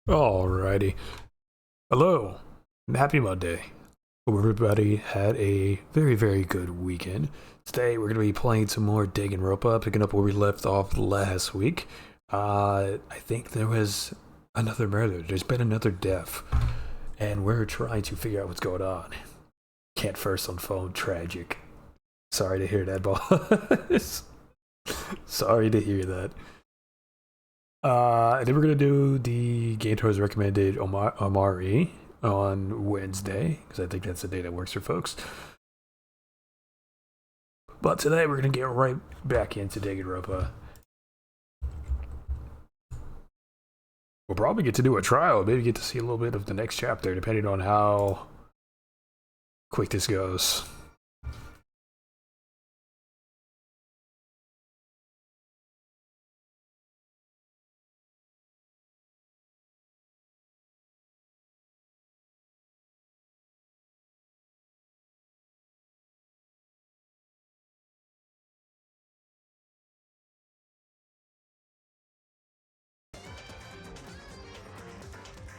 Alrighty. Hello. Happy Monday. Hope everybody had a very, very good weekend. Today we're going to be playing some more Danganronpa, picking up where we left off last week. I think there was another murder. There's been another death. And we're trying to figure out what's going on. Can't first on phone. Tragic. Sorry to hear that, boss. Sorry to hear that. And then we're gonna do the Gator's recommended Omari on Wednesday because I think that's the day that works for folks. But today we're gonna get right back into Danganronpa. We'll probably get to do a trial, maybe get to see a little bit of the next chapter, depending on how quick this goes.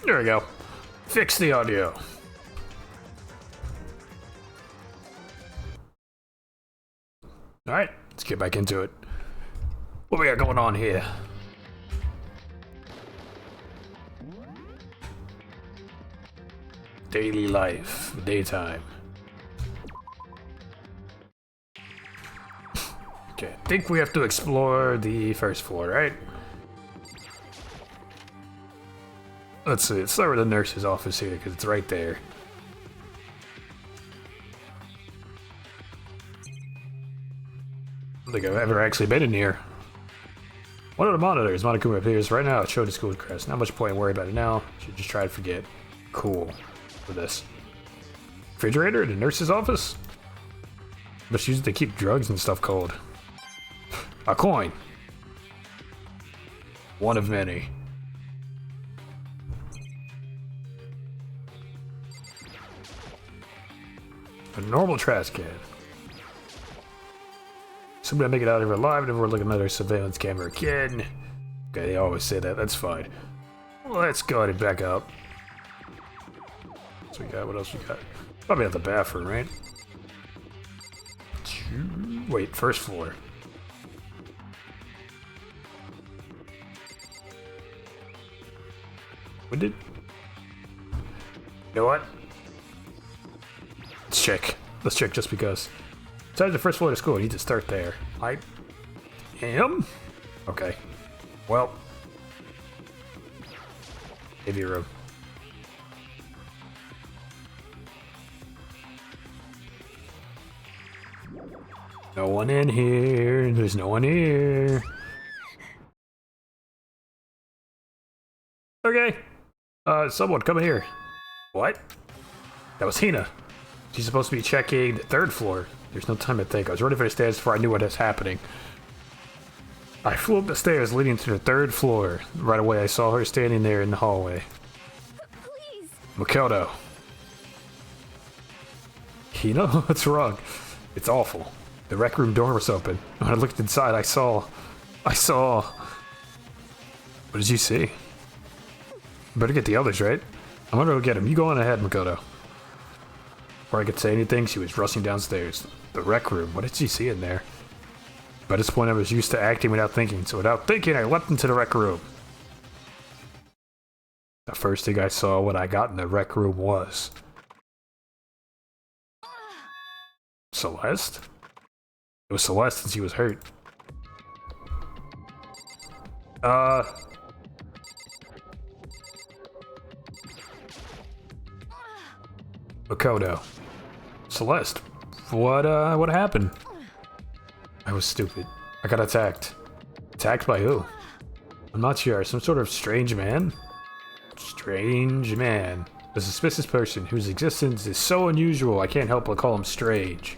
There we go. Fix the audio. Alright, let's get back into it. What we got going on here? Daily life, daytime. Okay, I think we have to explore the first floor, right? Let's see, let's start with the nurse's office here, because it's right there. I don't think I've ever actually been in here. One of the monitors, Monokuma appears right now. It showed the school crest. Not much point worrying about it now. Should just try to forget. Cool. For this. Refrigerator? The nurse's office? Must use it to keep drugs and stuff cold. A coin. One of many. A normal trash can. Somebody make it out of here alive, never look at another surveillance camera again. Okay, they always say that, that's fine. Let's go ahead and back up. So we got, what else we got? Probably at the bathroom, right? Wait, first floor. When did... You know what? Let's check. Let's check just because. Besides the first floor of school, I need to start there. I am? Okay. Well. Maybe room. No one in here. There's no one here. Okay. Someone come here. What? That was Hina. She's supposed to be checking the third floor. There's no time to think. I was ready for the stairs before I knew what was happening. I flew up the stairs leading to the third floor. Right away, I saw her standing there in the hallway. Please. Makoto. Hina? What's wrong? It's awful. The rec room door was open. When I looked inside, I saw... What did you see? Better get the others, right? I'm gonna go get him. You go on ahead, Makoto. Before I could say anything, she was rushing downstairs. The rec room. What did she see in there? By this point, I was used to acting without thinking, so without thinking, I leapt into the rec room. The first thing I saw when I got in the rec room was... Celeste? It was Celeste and she was hurt. Makoto. Celeste, what happened? I was stupid. I got attacked. Attacked by who? I'm not sure. Some sort of strange man? Strange man. A suspicious person whose existence is so unusual I can't help but call him strange.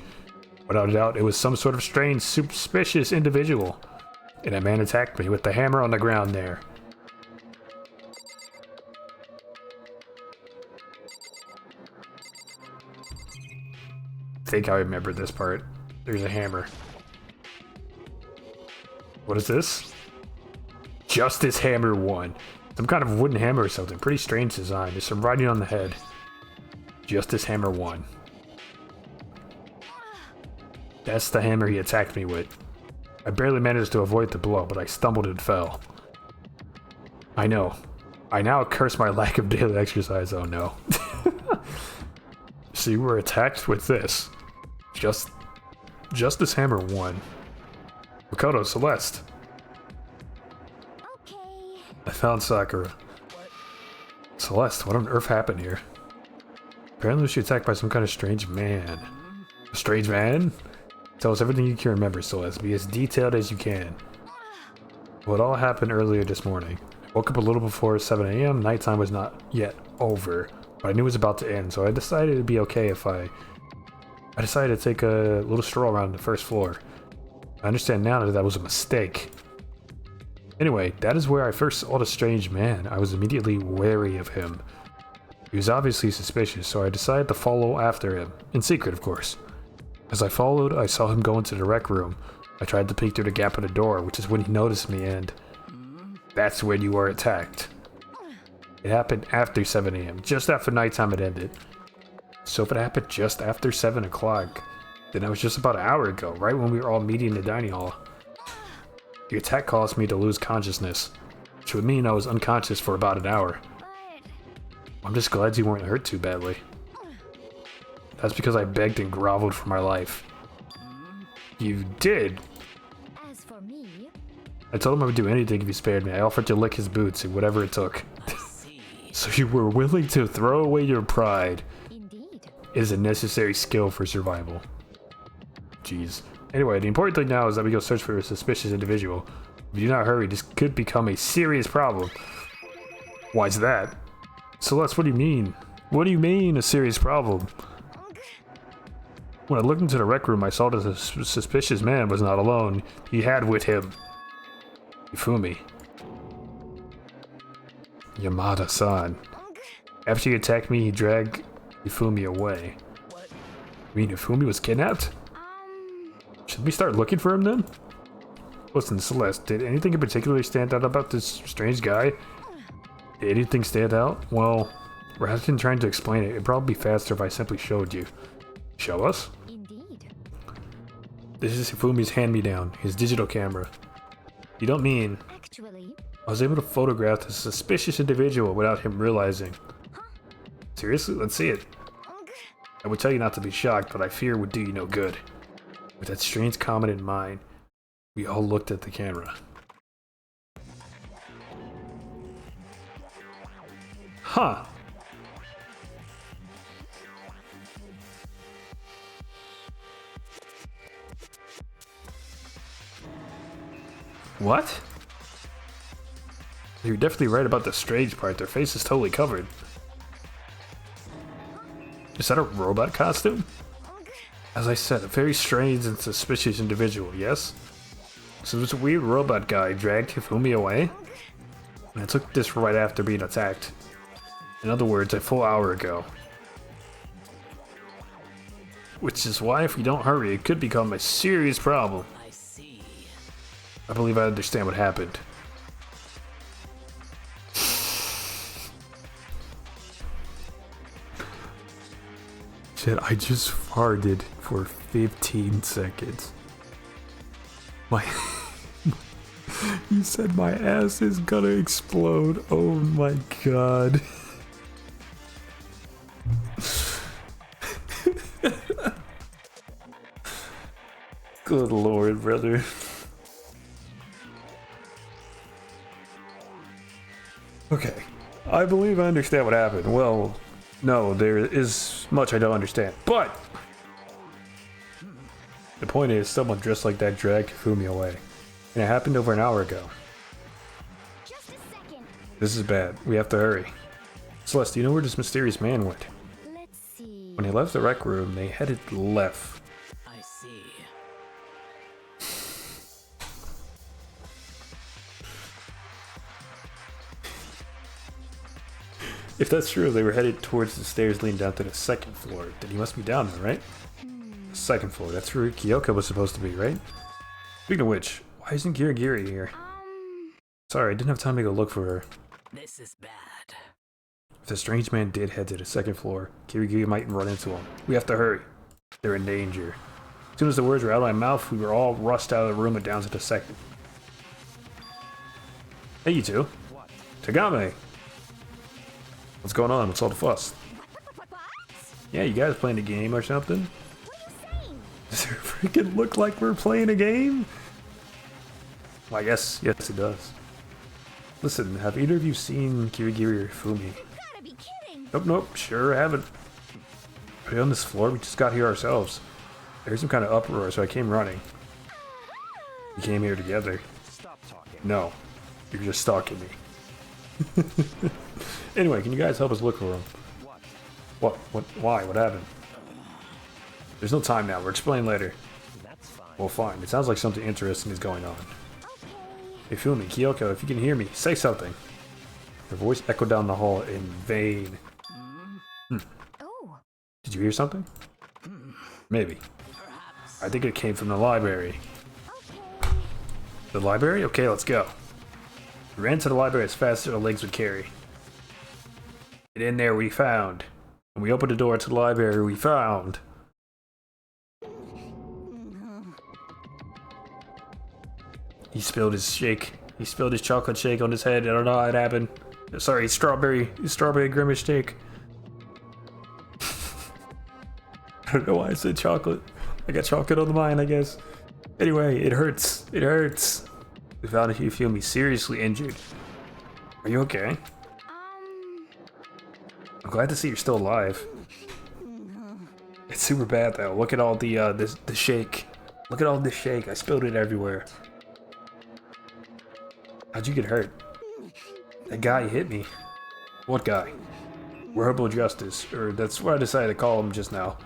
Without a doubt, it was some sort of strange, suspicious individual. And that man attacked me with the hammer on the ground there. I think I remember this part. There's a hammer. What is this? Justice Hammer 1. Some kind of wooden hammer or something. Pretty strange design. There's some writing on the head. Justice Hammer 1. That's the hammer he attacked me with. I barely managed to avoid the blow, but I stumbled and fell. I know. I now curse my lack of daily exercise, oh no. So you were attacked with this. Justice Hammer 1. Makoto, Celeste. Okay. I found Sakura. Celeste, what on earth happened here? Apparently she was attacked by some kind of strange man. A strange man? Tell us everything you can remember, Celeste. Be as detailed as you can. What all happened earlier this morning. I woke up a little before 7 a.m. Nighttime was not yet over, but I knew it was about to end, so I decided it'd be okay if I decided to take a little stroll around the first floor. I understand now that that was a mistake. Anyway, that is where I first saw the strange man. I was immediately wary of him. He was obviously suspicious, so I decided to follow after him. In secret, of course. As I followed, I saw him go into the rec room. I tried to peek through the gap in the door, which is when he noticed me, and that's when you were attacked. It happened after 7 a.m., just after nighttime had ended. So if it happened just after 7 o'clock, then it was just about an hour ago, right when we were all meeting in the dining hall. The attack caused me to lose consciousness, which would mean I was unconscious for about an hour. I'm just glad you weren't hurt too badly. That's because I begged and groveled for my life. You did? As for me, I told him I would do anything if he spared me. I offered to lick his boots and whatever it took. So you were willing to throw away your pride. indeed. It is a necessary skill for survival. Jeez. Anyway, the important thing now is that we go search for a suspicious individual. If you do not hurry, this could become a serious problem. Why's that? Celeste, what do you mean? What do you mean, a serious problem? When I looked into the rec room, I saw that the suspicious man was not alone. He had with him Ifumi. Yamada-san. After he attacked me, he dragged Ifumi away. You mean Ifumi was kidnapped? Should we start looking for him then? Listen, Celeste, did anything in particular stand out about this strange guy? Did anything stand out? Well, rather than trying to explain it, it'd probably be faster if I simply showed you. Show us? Indeed. This is Ifumi's hand-me-down, his digital camera. You don't mean... Actually, I was able to photograph the suspicious individual without him realizing. Seriously? Let's see it. I would tell you not to be shocked, but I fear it would do you no good. With that strange comment in mind, we all looked at the camera. Huh. What? You're definitely right about the strange part. Their face is totally covered. Is that a robot costume? As I said, a very strange and suspicious individual, yes? So this weird robot guy dragged Hifumi away? And I took this right after being attacked. In other words, a full hour ago. Which is why if we don't hurry, it could become a serious problem. I see. I believe I understand what happened. Shit, I just farted for 15 seconds. My... You said my ass is gonna explode. Oh my god. Good lord, brother. Okay. I believe I understand what happened. Well, no, there is much I don't understand. But the point is, someone dressed like that dragged Fumi away. And it happened over an hour ago. just a second. This is bad. We have to hurry. Celeste, do you know where this mysterious man went? Let's see. When he left the rec room, they headed left. I see. If that's true, they were headed towards the stairs leading down to the second floor. Then he must be down there, right? Second floor. That's where Kyoka was supposed to be, right? Speaking of which, why isn't Girigiri here? Sorry, I didn't have time to go look for her. This is bad. If the strange man did head to the second floor, Kirigiri might run into him. We have to hurry. They're in danger. As soon as the words were out of my mouth, we were all rushed out of the room and down to the second. Hey, you two. What? Tagame! What's going on? What's all the fuss? What? Yeah, you guys playing a game or something? What are you saying? Does it freaking look like we're playing a game? Well, yes it does. Listen, have either of you seen Kirigiri or Fumi? You gotta be kidding. Nope, sure haven't. Are you on this floor? We just got here ourselves. I heard some kind of uproar, so I came running. We came here together. Stop talking. No, you're just stalking me. Anyway, can you guys help us look for him? What? What? Why? What happened? There's no time now. We'll explain later. That's fine. Well, fine. It sounds like something interesting is going on. Okay. Hey, Fumi, Kyoko, if you can hear me, say something. Her voice echoed down the hall in vain. Oh. Did you hear something? Maybe. Perhaps. I think it came from the library. Okay. The library? Okay, let's go. We ran to the library as fast as our legs would carry. And in there we found. When we opened the door to the library, we found. He spilled his shake. He spilled his chocolate shake on his head. I don't know how it happened. Sorry, strawberry grimace shake. I don't know why I said chocolate. I got chocolate on the mind, I guess. Anyway, it hurts. It hurts. We found if you feel me seriously injured. Are you okay? I'm glad to see you're still alive. It's super bad though. Look at all the the shake. Look at all this shake. I spilled it everywhere. How'd you get hurt? That guy hit me. What guy? Verbal Justice, or that's what I decided to call him just now.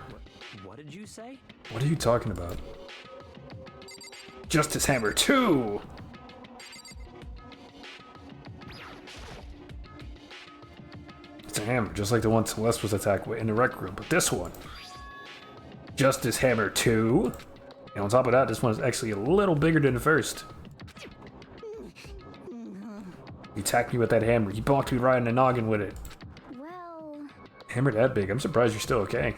What did you say? What are you talking about? Justice Hammer 2! It's a hammer, just like the one Celeste was attacked with in the rec room, but this one. Justice Hammer 2. And on top of that, this one is actually a little bigger than the first. He attacked me with that hammer. He bonked me right in the noggin with it. Well. Hammer that big. I'm surprised you're still okay.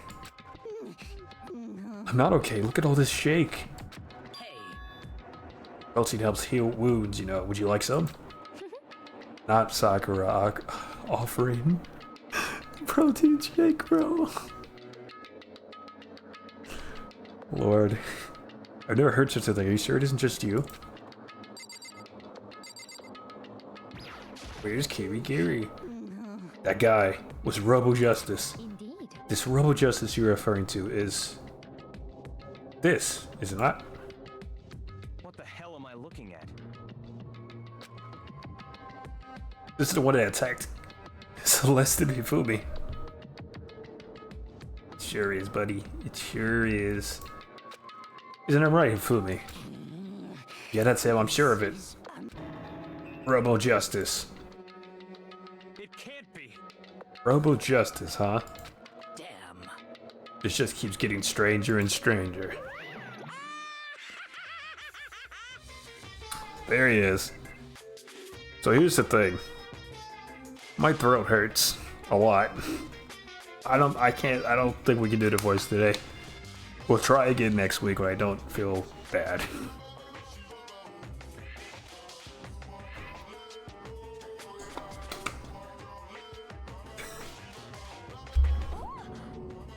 I'm not okay. Look at all this shake. Hey. Protein helps heal wounds, you know. Would you like some? Not Sakura offering. Protein shake, bro. Lord. I've never heard such a thing. Are you sure it isn't just you? Where's Kirigiri? That guy was Robo Justice. Indeed. This Robo Justice you're referring to is... this, is it not? What the hell am I looking at? This is the one that attacked Celeste and Hifumi. It sure is, buddy. It sure is. Isn't it right, Hifumi? Yeah, that's him. I'm sure of it. Robo Justice. It can't be. Robo Justice, huh? Damn. This just keeps getting stranger and stranger. There he is. So here's the thing. My throat hurts a lot. I don't think we can do the voice today. We'll try again next week when I don't feel bad.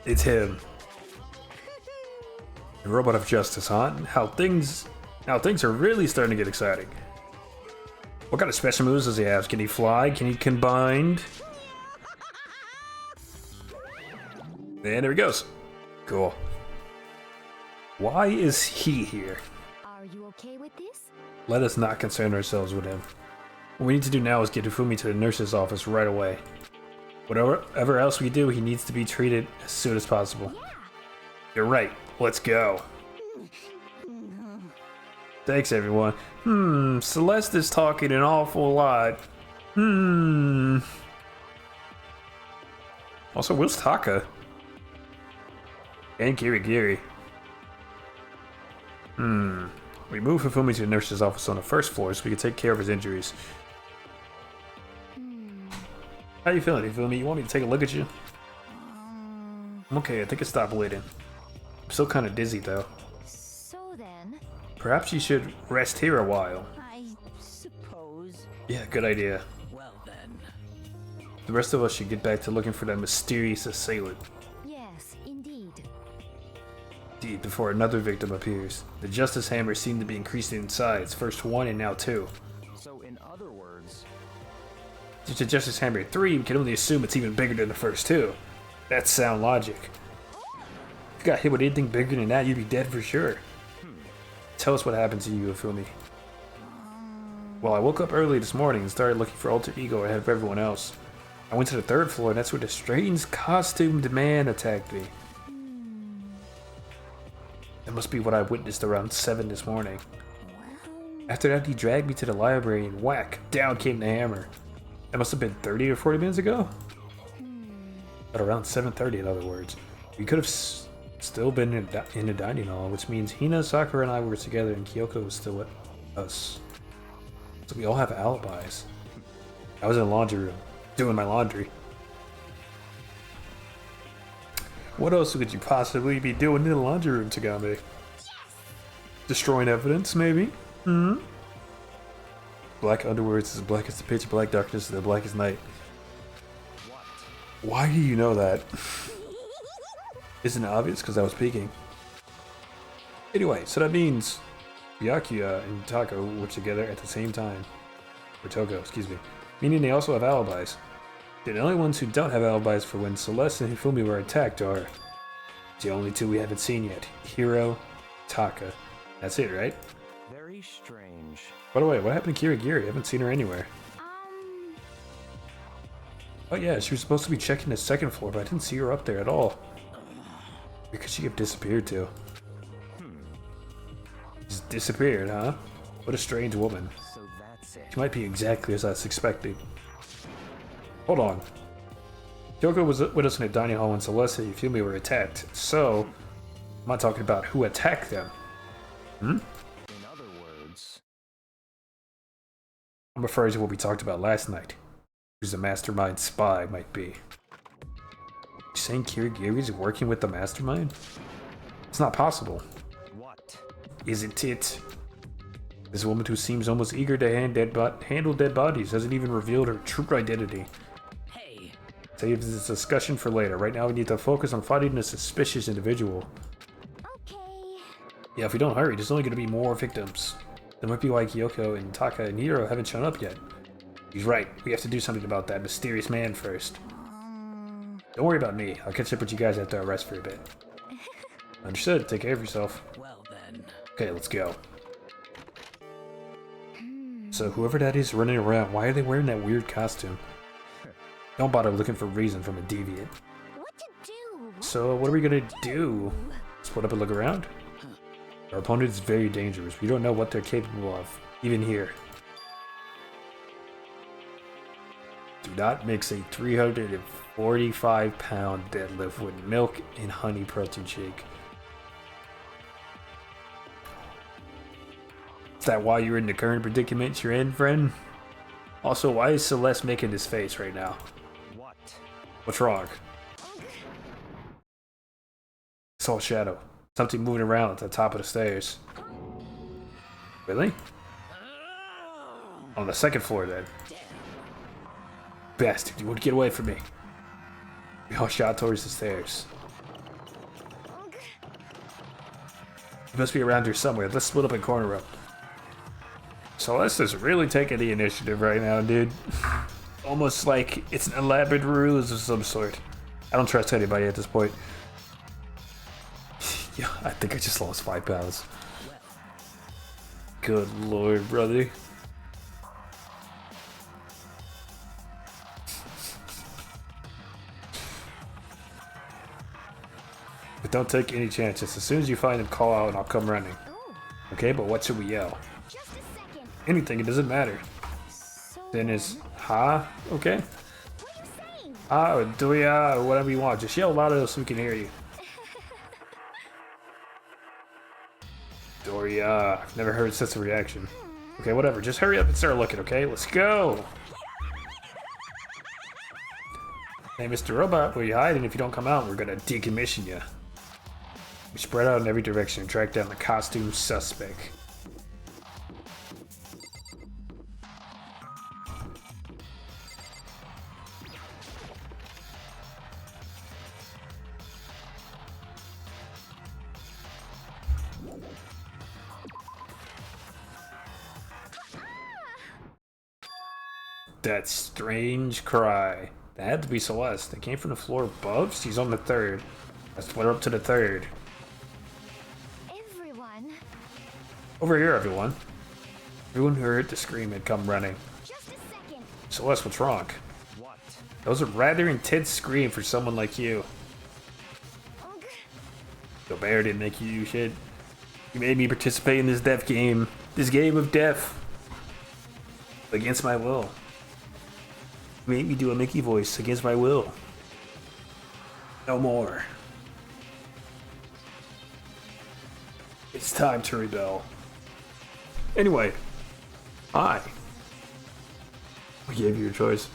It's him. The Robot of Justice, huh? Now things are really starting to get exciting. What kind of special moves does he have? Can he fly? Can he combine? And there he goes. Cool. Why is he here? Are you okay with this? Let us not concern ourselves with him. What we need to do now is get Hifumi to the nurse's office right away. Whatever else we do, he needs to be treated as soon as possible. Yeah. You're right. Let's go. Thanks, everyone. Celeste is talking an awful lot. Also, where's Taka? And Kirigiri. We moved Hifumi to the nurse's office on the first floor so we could take care of his injuries. How you feeling? You feel me? You want me to take a look at you? I'm okay, I think I stopped bleeding. I'm still kind of dizzy though. So then, Perhaps you should rest here a while. I suppose. Yeah, good idea. Well then. The rest of us should get back to looking for that mysterious assailant. Yes, indeed. Indeed, before another victim appears. The Justice Hammer seemed to be increasing in size, first 1 and now 2. So in other words, Due to Justice Hammer 3, we can only assume it's even bigger than the first 2. That's sound logic. If you got hit with anything bigger than that, you'd be dead for sure. Tell us what happened to you, Ifumi. Well, I woke up early this morning and started looking for Alter Ego ahead of everyone else. I went to the 3rd floor and that's where the strange costumed man attacked me. That must be what I witnessed around 7 this morning. After that, he dragged me to the library and whack, down came the hammer. That must have been 30 or 40 minutes ago? At around 7:30, in other words. We could have still been in the dining hall, which means Hina, Sakura, and I were together and Kyoko was still with us. So we all have alibis. I was in the laundry room, doing my laundry. What else could you possibly be doing in the laundry room, Tagame? Destroying evidence, maybe? Black underwear is as black as the pitch black darkness is the blackest night. what? Why do you know that? Isn't it obvious? Because I was peeking. Anyway, so that means Byakuya and Tako were together at the same time. Or Toko, excuse me. Meaning they also have alibis. The only ones who don't have alibis for when Celeste and Hifumi were attacked are the only 2 we haven't seen yet. Hiro, Taka. That's it, right? Very strange. By the way, what happened to Kirigiri? I haven't seen her anywhere. Oh yeah, she was supposed to be checking the 2nd floor, but I didn't see her up there at all. Where could she have disappeared to? Just disappeared, huh? What a strange woman. So that's it. She might be exactly as I was expecting. Hold on. Kyoko was with us in the dining hall when Celeste and Yufumi were attacked, so I'm not talking about who attacked them. In other words, I'm referring to what we talked about last night. Who's the mastermind spy might be. You saying Kirigiri's working with the mastermind? It's not possible. what? Isn't it? This woman who seems almost eager to handle dead bodies hasn't even revealed her true identity. Hey, Save this discussion for later. Right now we need to focus on finding a suspicious individual. Okay. Yeah, if we don't hurry, there's only going to be more victims. That might be why Kyoko and Taka and Hiro haven't shown up yet. He's right. We have to do something about that mysterious man first. Don't worry about me. I'll catch up with you guys after I rest for a bit. Understood. Take care of yourself. well then. Okay, let's go. So whoever that is running around, why are they wearing that weird costume? Don't bother looking for reason from a deviant. What to do? So what are we gonna do? Split up and look around? Our opponent is very dangerous. We don't know what they're capable of, even here. Do not mix a 345-pound deadlift with milk and honey protein shake. Is that why you're in the current predicament you're in, friend? Also, why is Celeste making this face right now? What? What's wrong? It's all shadow. Something moving around at the top of the stairs. Really? On the 2nd floor, then. Bastard, you would get away from me. We all shot towards the stairs. He must be around here somewhere. Let's split up and corner him. Celeste is really taking the initiative right now, dude. Almost like it's an elaborate ruse of some sort. I don't trust anybody at this point. Yeah, I think I just lost 5 pounds. Good lord, brother. But don't take any chances. As soon as you find him, call out and I'll come running. Oh, Okay, but what should we yell? just a second. Anything, it doesn't matter. So Then is ha, okay? what are you saying? Ah, or do ya, or whatever you want. Just yell louder so we can hear you. Doria. I've never heard such a reaction. Okay, whatever. Just hurry up and start looking, okay? Let's go! Hey, Mr. Robot, where you hiding? If you don't come out, we're gonna decommission you. We spread out in every direction and track down the costume suspect. That strange cry. That had to be Celeste. It came from the floor above? She's on the third. Let's split her up to the third. Everyone. Over here, everyone. Everyone who heard the scream had come running. Just a second. Celeste, what's wrong? What? That was a rather intense scream for someone like you. Ugh. The bear didn't make you do shit. You made me participate in this death game. This game of death. Against my will. You made me do a Mickey voice against my will. No more. It's time to rebel. Anyway. Hi. We gave you a choice.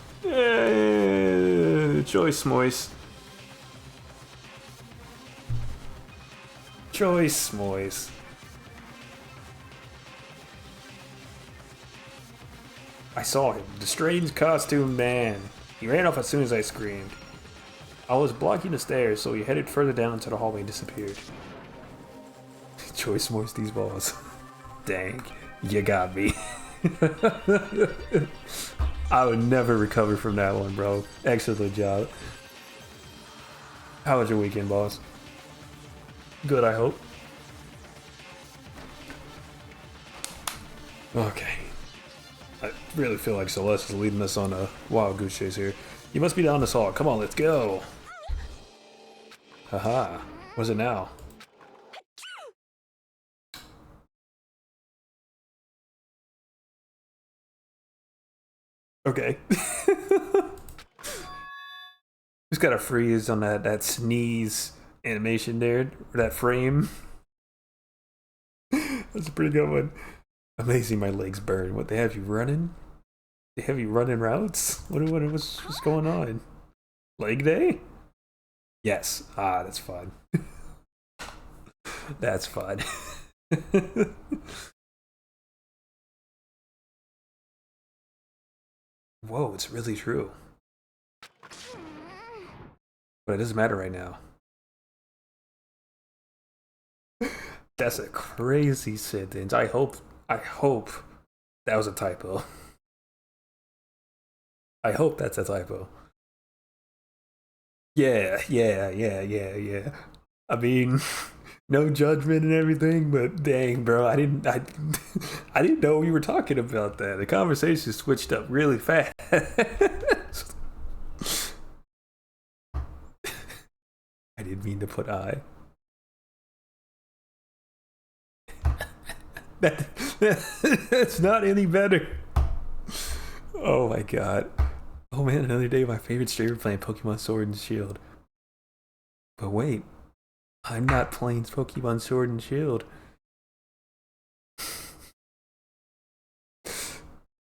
Choice, Moise. Choice, Moise. I saw him, the strange costume man. He ran off as soon as I screamed. I was blocking the stairs, so he headed further down into the hallway and disappeared. Choice Moise these balls. Dang, you got me. I would never recover from that one, bro. Excellent job. How was your weekend, boss? Good, I hope. Okay. I really feel like Celeste is leading us on a wild goose chase here. You must be down this hall. Come on, let's go. Haha. What's it now? Okay. Just got a freeze on that sneeze animation there, or that frame. That's a pretty good one. Amazing, my legs burn. What, they have you running? They have you running routes? What's going on? Leg day? Yes. Ah, that's fun. That's fun. Whoa, it's really true. But it doesn't matter right now. That's a crazy sentence. I hope that was a typo. I hope that's a typo. Yeah. I mean, no judgment and everything, but dang, bro, I didn't know we were talking about that. The conversation switched up really fast. I didn't mean to put I. That's not any better. Oh my god. Oh man, another day of my favorite streamer playing Pokemon Sword and Shield. But wait, I'm not playing Pokemon Sword and Shield.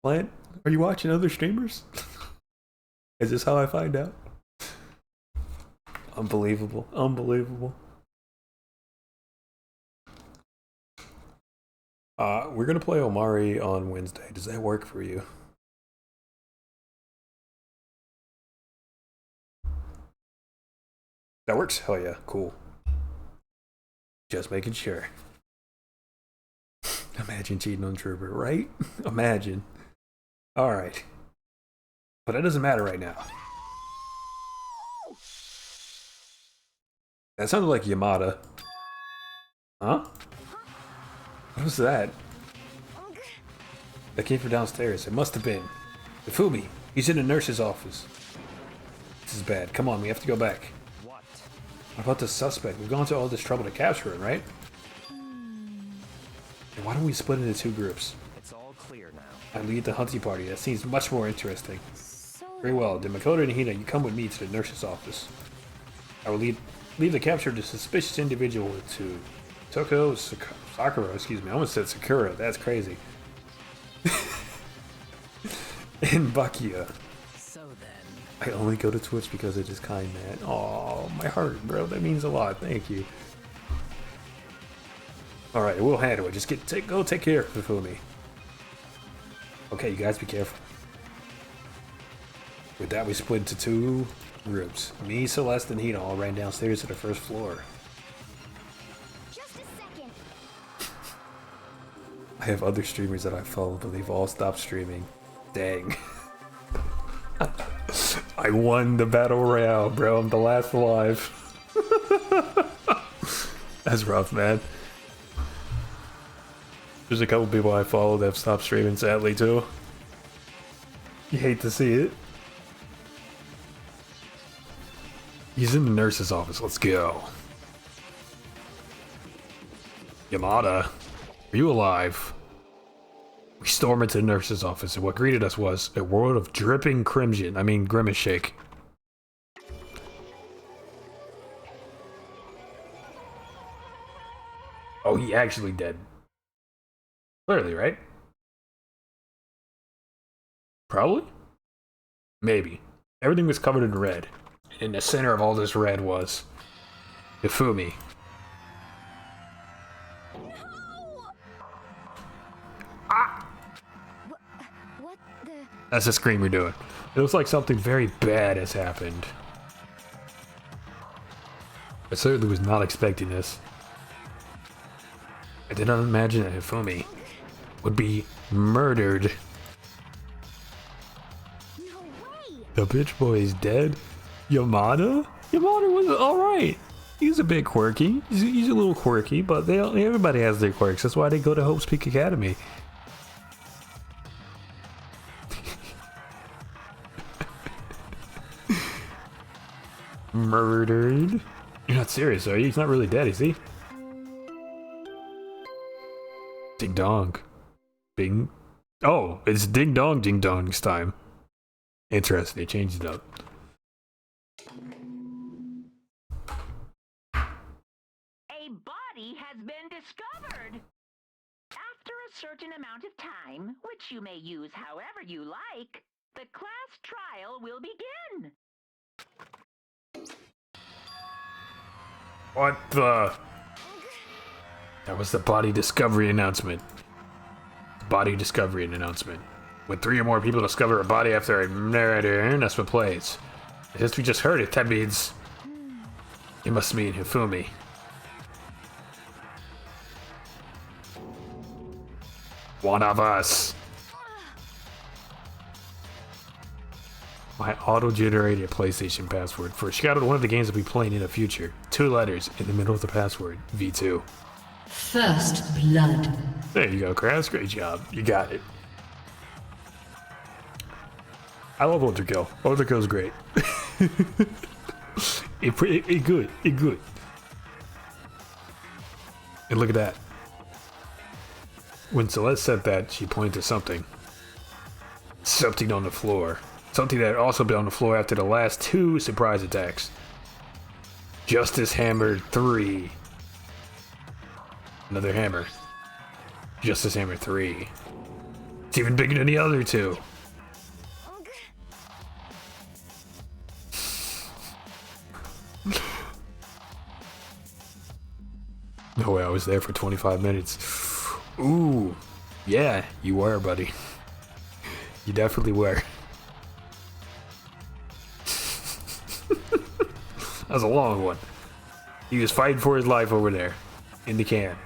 Plant, are you watching other streamers? Is this how I find out? Unbelievable. Unbelievable. We're gonna play Omari on Wednesday. Does that work for you? That works? Hell yeah, cool. Just making sure. Imagine cheating on Trooper, right? Imagine. Alright. But that doesn't matter right now. That sounded like Yamada. Huh? What was that? That came from downstairs. It must have been. Ifumi, he's in the nurse's office. This is bad. Come on, we have to go back. What? What about the suspect? We've gone to all this trouble to capture him, right? And why don't we split into two groups? It's all clear now. I lead the hunting party. That seems much more interesting. So Very well. Then Makoto and Hina, you come with me to the nurse's office. I will leave the capture of the suspicious individual to Sakura, excuse me. I almost said Sakura. That's crazy. And Bakia. So then, I only go to Twitch because it is kind man. Oh, my heart, bro. That means a lot. Thank you. All right, we'll handle it. Just go take care of Fumi. Okay, you guys be careful. With that, we split into two groups. Me, Celeste, and Hina all ran downstairs to the first floor. Just a second. I have other streamers that I follow, but they've all stopped streaming. Dang. I won the battle royale, bro. I'm the last alive. That's rough, man. There's a couple people I follow that have stopped streaming, sadly, too. You hate to see it. He's in the nurse's office. Let's go. Yamada, are you alive? We storm into the nurse's office, and what greeted us was a world of dripping crimson. I mean, grimace shake. Oh, he actually dead. Clearly, right? Probably? Maybe. Everything was covered in red. In the center of all this red was Hifumi. What the? That's the scream you're doing. It looks like something very bad has happened. I certainly was not expecting this. I did not imagine that Hifumi would be murdered. No way! The bitch boy is dead? Yamada? Yamada was alright. He's a bit quirky. He's a little quirky, but everybody has their quirks. That's why they go to Hope's Peak Academy. Murdered? You're not serious, are you? He's not really dead, is he? Ding dong. Bing. Oh, it's ding dong this time. Interesting, they changed it up. A body has been discovered. After a certain amount of time, which you may use however you like, the class trial will begin. What the? That was the body discovery announcement. Body discovery announcement. When 3 or more people discover a body after a murder, that's what plays. Since we just heard it, that means it must mean Hifumi. One of us. My auto-generated PlayStation password for Shadow, one of the games I'll be playing in the future. 2 letters in the middle of the password. V2. First blood. There you go, Kraz. Great job. You got it. I love Ultrakill. Ultrakill's great. it good. It good. And look at that. When Celeste said that, she pointed to something. Something on the floor. Something that had also been on the floor after the last 2 surprise attacks. Justice Hammer 3. Another hammer. Justice Hammer 3. It's even bigger than the other 2. No way, I was there for 25 minutes. Ooh. Yeah, you were, buddy. You definitely were. That was a long one. He was fighting for his life over there. In the can.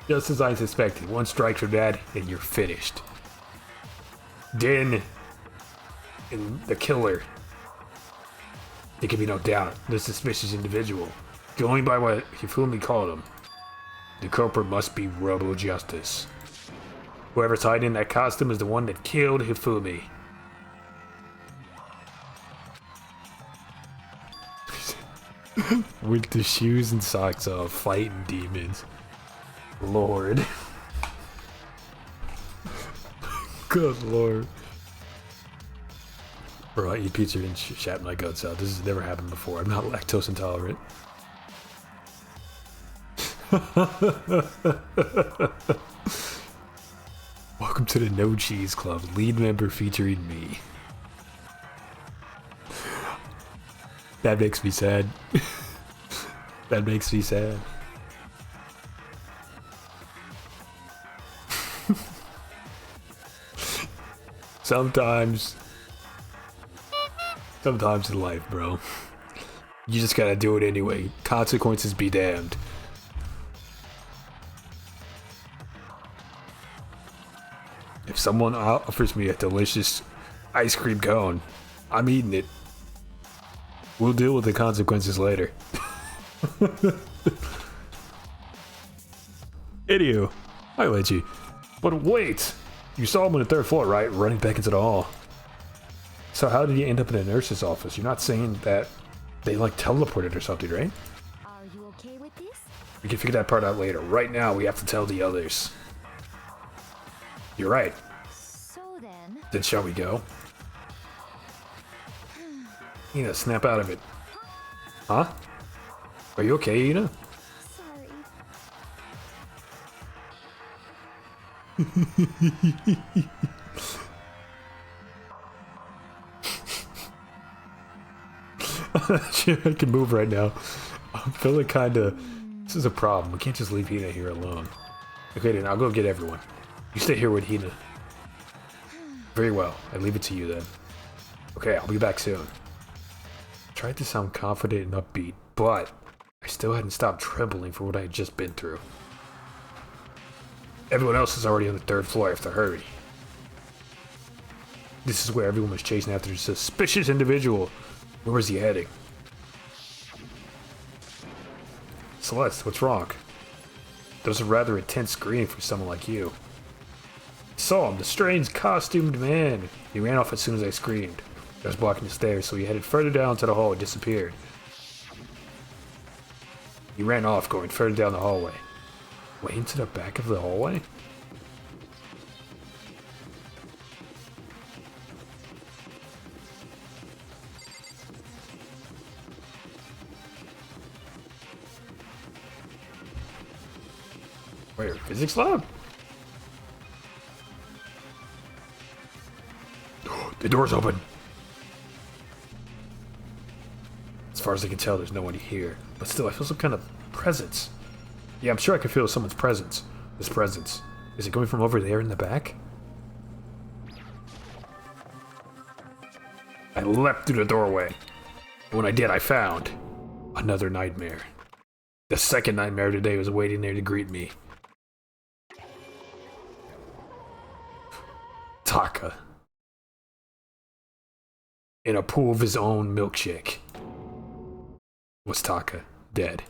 Just as I suspected. 1 strike from that, and you're finished. Din. And the killer. There can be no doubt. The suspicious individual. Going by what Hifumi called him. The culprit must be Robo Justice. Whoever's hiding in that costume is the one that killed Hifumi. With the shoes and socks off, fighting demons. Lord. Good lord. Bro, I eat pizza and shat my guts out. This has never happened before. I'm not lactose intolerant. Welcome to the No Cheese Club, lead member featuring me. That makes me sad. That makes me sad. Sometimes in life, bro, you just gotta do it anyway. Consequences be damned. If someone offers me a delicious ice cream cone, I'm eating it. We'll deal with the consequences later. Idiot. I let you. But wait! You saw him on the third floor, right? Running back into the hall. So how did you end up in a nurse's office? You're not saying that they like teleported or something, right? Are you okay with this? We can figure that part out later. Right now, we have to tell the others. You're right. So then... Then shall we go? Ina, snap out of it. Huh? Are you okay, Ina? Sorry. Shit, I can move right now. I'm feeling kinda... This is a problem. We can't just leave Hina here alone. Okay then, I'll go get everyone. You stay here with Hina. Very well. I leave it to you then. Okay, I'll be back soon. I tried to sound confident and upbeat, but I still hadn't stopped trembling for what I had just been through. Everyone else is already on the third floor. I have to hurry. This is where everyone was chasing after a suspicious individual. Where was he heading? Celeste, what's wrong? That was a rather intense scream for someone like you. I saw him, the strange costumed man. He ran off as soon as I screamed. I was blocking the stairs, so he headed further down to the hall and disappeared. He ran off, going further down the hallway. Way into the back of the hallway? Where? Physics lab? The door's open. As far as I can tell, there's no one here. But still, I feel some kind of presence. Yeah, I'm sure I can feel someone's presence. This presence. Is it coming from over there in the back? I leapt through the doorway. And when I did, I found another nightmare. The second nightmare today was waiting there to greet me. Taka. In a pool of his own milkshake. Was Taka dead?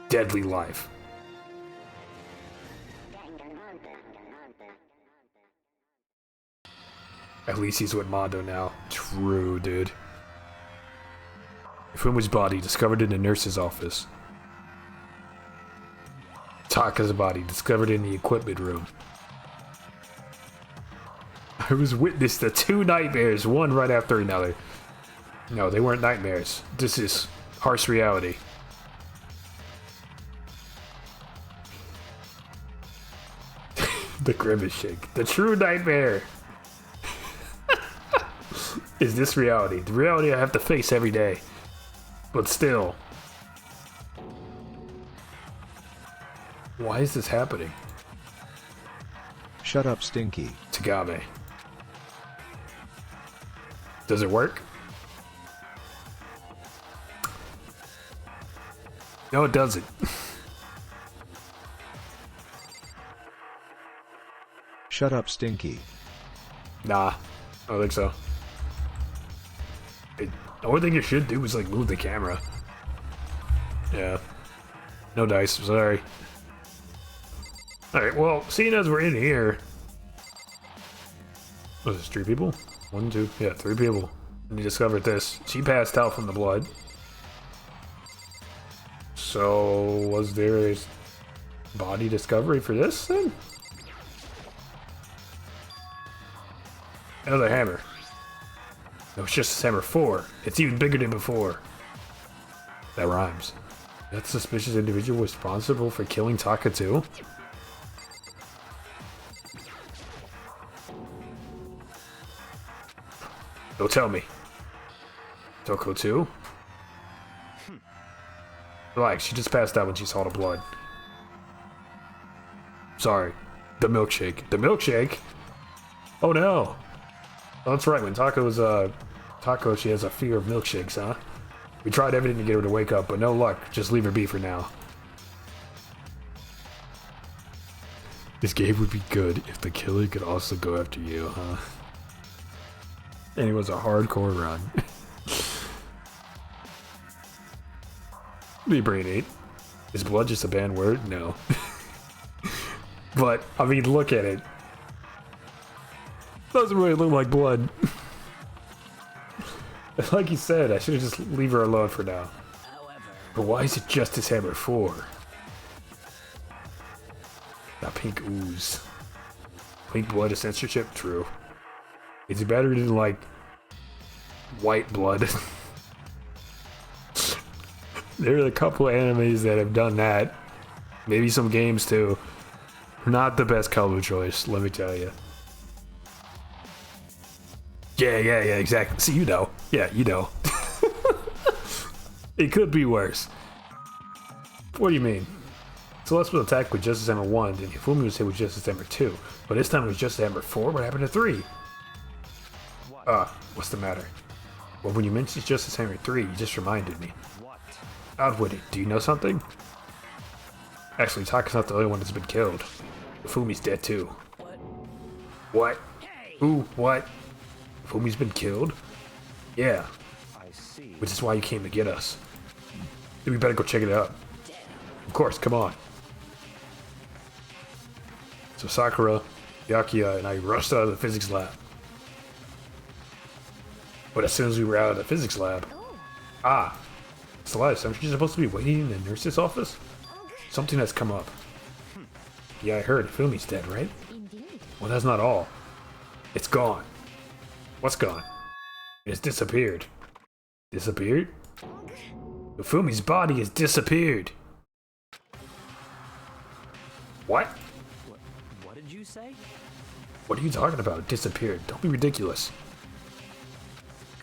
Deadly life. At least he's with Mondo now. True, dude. Ifumi's body discovered in the nurse's office. Taka's body discovered in the equipment room. I was witness to two nightmares, one right after another. No, they weren't nightmares. This is harsh reality. The grimace shake. The true nightmare. Is this reality? The reality I have to face every day. But still. Why is this happening? Shut up, Stinky. Tagame. Does it work? No, it doesn't. Shut up, Stinky. Nah, I don't think so. The only thing you should do is like move the camera. Yeah. No dice, sorry. Alright, well, seeing as we're in here. Was this 3 people? 1, 2, yeah, 3 people. And you discovered this. She passed out from the blood. So, was there a body discovery for this then? Another hammer. No, it's just hammer 4. It's even bigger than before. That rhymes. That suspicious individual responsible for killing Taka too? Don't tell me. Toko too? Relax, she just passed out when she saw the blood. Sorry. The milkshake. The milkshake? Oh no! Oh, that's right, when Taco's, Taco, she has a fear of milkshakes, huh? We tried everything to get her to wake up, but no luck. Just leave her be for now. This game would be good if the killer could also go after you, huh? And it was a hardcore run. Be brain 8. Is blood just a banned word? No. But, I mean, look at it. Doesn't really look like blood. Like you said, I should have just leave her alone for now. But why is it Justice Hammer 4? That pink ooze. Pink blood is censorship? True. Is it better than, like, white blood? There are a couple animes that have done that. Maybe some games too. Not the best color choice, let me tell you. Yeah, exactly. See, you know. Yeah, you know. It could be worse. What do you mean? Celeste was attacked with Justice Hammer 1, and Hifumi was hit with Justice Hammer 2. But this time it was Justice Hammer 4? What happened to 3? What's the matter? Well, when you mentioned Justice Hammer 3, you just reminded me. What? Outwitted, do you know something? Actually, Taka's not the only one that's been killed. Fumi's dead too. What? Ooh, what? Fumi's been killed? Yeah. I see. Which is why you came to get us. Then we better go check it out. Of course, come on. So Sakura, Yakuya, and I rushed out of the physics lab. But as soon as we were out of the physics lab... Celeste, aren't you supposed to be waiting in the nurse's office? Something has come up. Yeah, I heard. Fumi's dead, right? Indeed. Well, that's not all. It's gone. What's gone? It has disappeared. Disappeared? The Fumi's body has disappeared. What? What did you say? What are you talking about? It disappeared. Don't be ridiculous.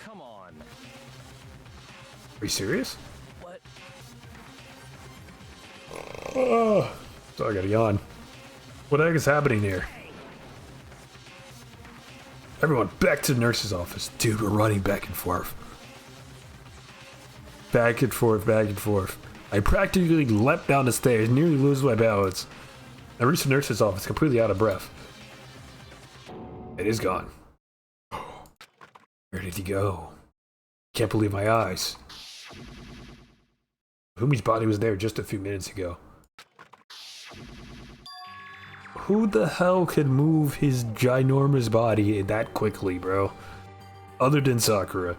Come on. Are you serious? What? Oh, so I gotta yawn. What the heck is happening here? Everyone, back to the nurse's office. Dude, we're running back and forth. Back and forth, back and forth. I practically leapt down the stairs, nearly losing my balance. I reached the nurse's office completely out of breath. It is gone. Where did he go? Can't believe my eyes. Fumi's body was there just a few minutes ago. Who the hell could move his ginormous body that quickly, bro? Other than Sakura.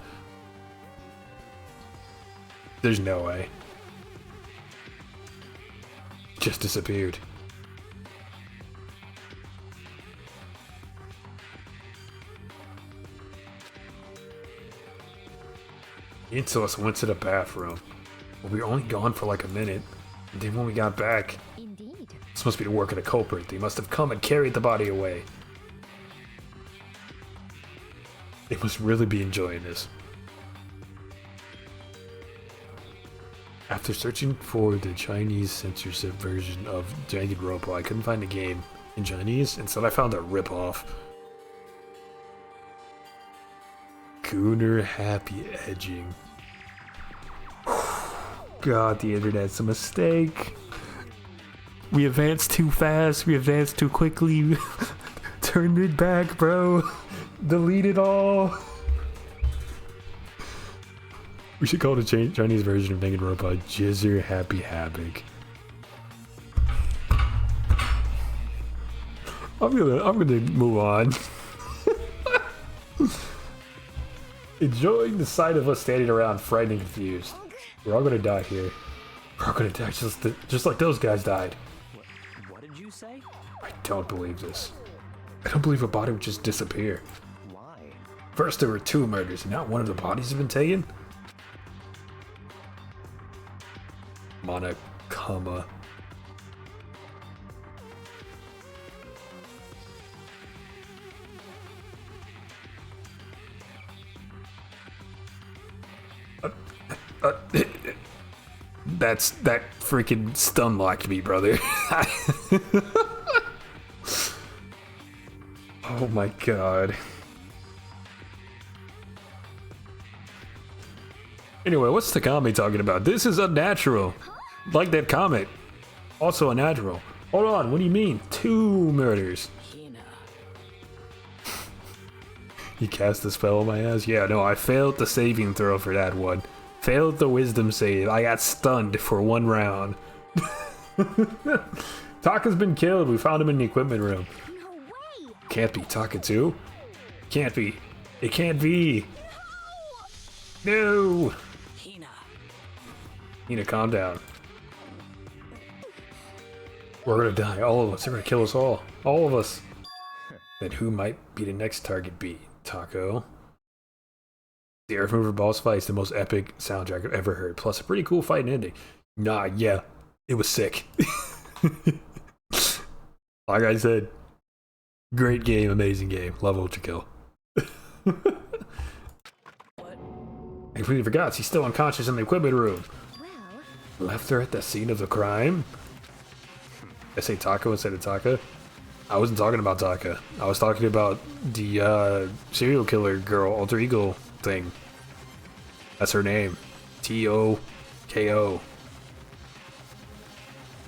There's no way. Just disappeared. Me and Celeste went to the bathroom. But we were only gone for like a minute. And then when we got back, Indeed. this must be the work of the culprit. They must have come and carried the body away. They must really be enjoying this. After searching for the Chinese censorship version of Danganronpa, I couldn't find the game in Chinese. Instead, I found a ripoff. Gooner happy edging. God, the internet's a mistake. We advanced too fast. We advanced too quickly. Turned it back, bro. Delete it all. We should call the Chinese version of Danganronpa Jizzer Happy Havoc. I'm gonna move on. Enjoying the sight of us standing around, frightened and confused. We're all gonna die here. We're all gonna die just like those guys died. What did you say? I don't believe this. I don't believe a body would just disappear. Why? First there were 2 murders, and now one of the bodies has been taken? Monokama. That freaking stun locked me, brother. Oh my god. Anyway, what's Takami talking about? This is unnatural. Like that comment. Also unnatural. Hold on, what do you mean? 2 murders. He cast a spell on my ass? Yeah, no, I failed the saving throw for that one. Failed the wisdom save. I got stunned for 1 round. Taka's been killed. We found him in the equipment room. No way! Can't be Taka too? Can't be. It can't be. No! Hina, calm down. We're gonna die. All of us. They're gonna kill us all. All of us. Then who might be the next target be? Taco. The Earth Mover boss fight is the most epic soundtrack I've ever heard. Plus a pretty cool fight and ending. Nah, yeah. It was sick. Like I said, great game, amazing game. Love Ultra Kill. I completely forgot. She's still unconscious in the equipment room. Well, Left her at the scene of the crime? I say Taco instead of Taka? I wasn't talking about Taka. I was talking about the serial killer girl, alter ego thing. That's her name. T-O-K-O.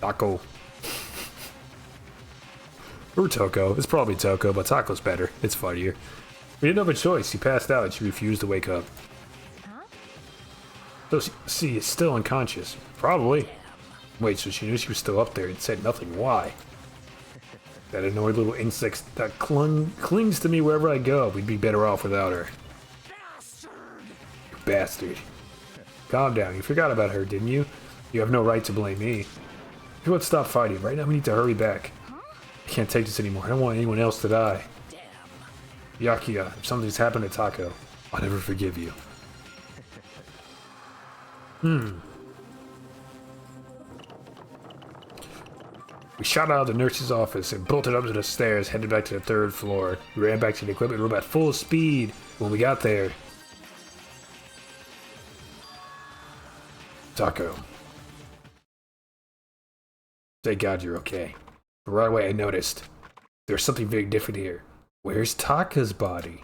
Taco. Or Toko. It's probably Toko, but Taco's better. It's funnier. We didn't have a choice. She passed out and she refused to wake up. huh? So she is still unconscious. Probably. Wait, so she knew she was still up there and said nothing. Why? That annoying little insect that clings to me wherever I go. We'd be better off without her. You bastard. Calm down. You forgot about her, didn't you? You have no right to blame me. If you want to stop fighting, right now we need to hurry back. I can't take this anymore. I don't want anyone else to die. Yakuya, if something's happened to Taco, I'll never forgive you. We shot out of the nurse's office and bolted up to the stairs, headed back to the 3rd floor. We ran back to the equipment room at full speed when we got there. Taco. Thank God you're okay. But right away I noticed there's something very different here. Where's Taka's body?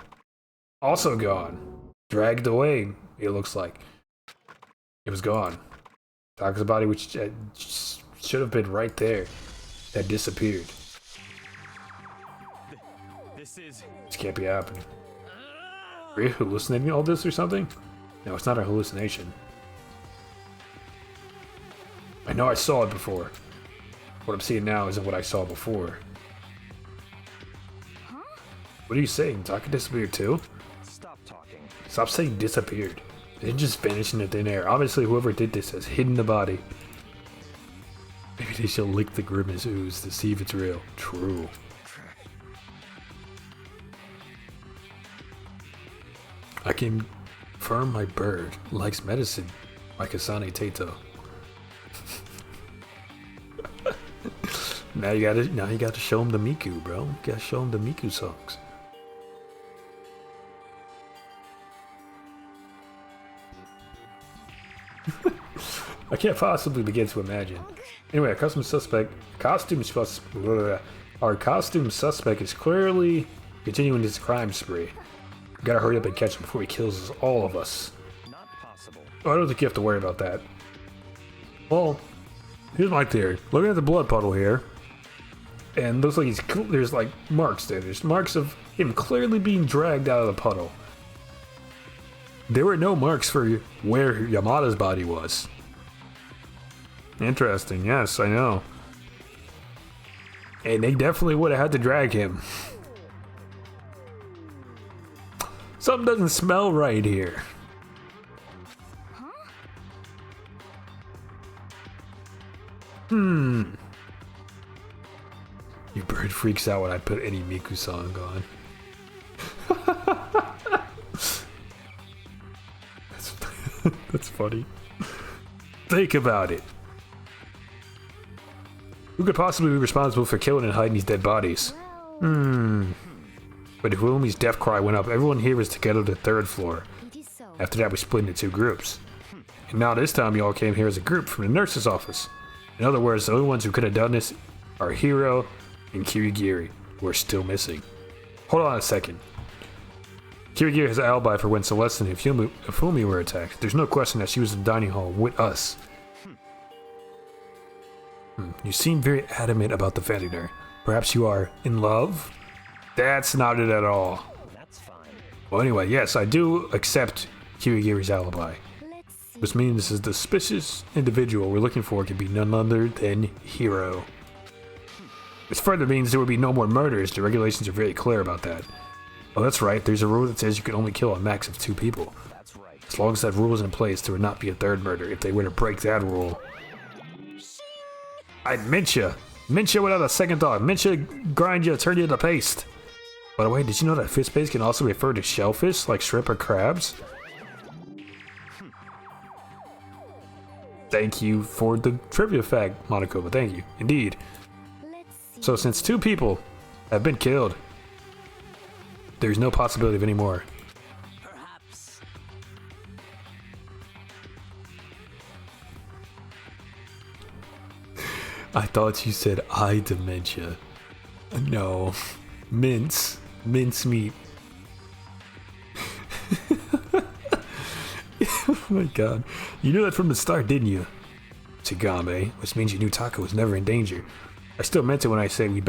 Also gone. Dragged away, it looks like. It was gone. Taka's body, which should have been right there, had disappeared. This Can't be happening. Are you hallucinating all this or something? No, it's not a hallucination. I know I saw it before. What I'm seeing now isn't what I saw before. What are you saying? Taka disappeared too? Stop talking. Stop saying disappeared. It didn't just vanish into thin air. Obviously whoever did this has hidden the body. Maybe they shall lick the grimace ooze to see if it's real. True. I can confirm my bird likes medicine like Asane Tato. Now you gotta show him the Miku, bro. You gotta show him the Miku songs. I can't possibly begin to imagine. Anyway, our costume suspect is clearly continuing his crime spree. We gotta hurry up and catch him before he kills all of us. Not possible. Oh, I don't think you have to worry about that. Well, here's my theory. Looking at the blood puddle here, and looks like there's like marks there. There's marks of him clearly being dragged out of the puddle. There were no marks for where Yamada's body was. Interesting, yes, I know. And they definitely would have had to drag him. Something doesn't smell right here. Your bird freaks out when I put any Miku song on. That's funny. Think about it. Who could possibly be responsible for killing and hiding these dead bodies? Well, But if Wilmy's death cry went up, everyone here was together to the 3rd floor. it is so. After that, we split into two groups. And now this time, you all came here as a group from the nurse's office. In other words, the only ones who could have done this are Hiro and Kirigiri, who are still missing. Hold on a second. Kirigiri has an alibi for when Celeste and Ifumi were attacked. There's no question that she was in the dining hall with us. You seem very adamant about defending her. Perhaps you are in love? That's not it at all. That's fine. Well, anyway, yes, I do accept Kirigiri's alibi. Let's see. Which means the suspicious individual we're looking for could be none other than Hiro. This further means there will be no more murders. The regulations are very clear about that. Oh, that's right. There's a rule that says you can only kill a max of 2 people. That's right. As long as that rule is in place, there would not be a third murder. If they were to break that rule, I'd mince you. Mince you without a second thought. Mince you, grind you, turn you into paste. By the way, did you know that fish paste can also refer to shellfish, like shrimp or crabs? Thank you for the trivia fact, Monokuma. Thank you. Indeed. Let's see. So since 2 people have been killed, there's no possibility of any more. Perhaps. I thought you said eye dementia. No. Mince. Mince meat. Oh my god. You knew that from the start, didn't you? Tsugambe, which means you knew Taka was never in danger. I still meant it when I said we'd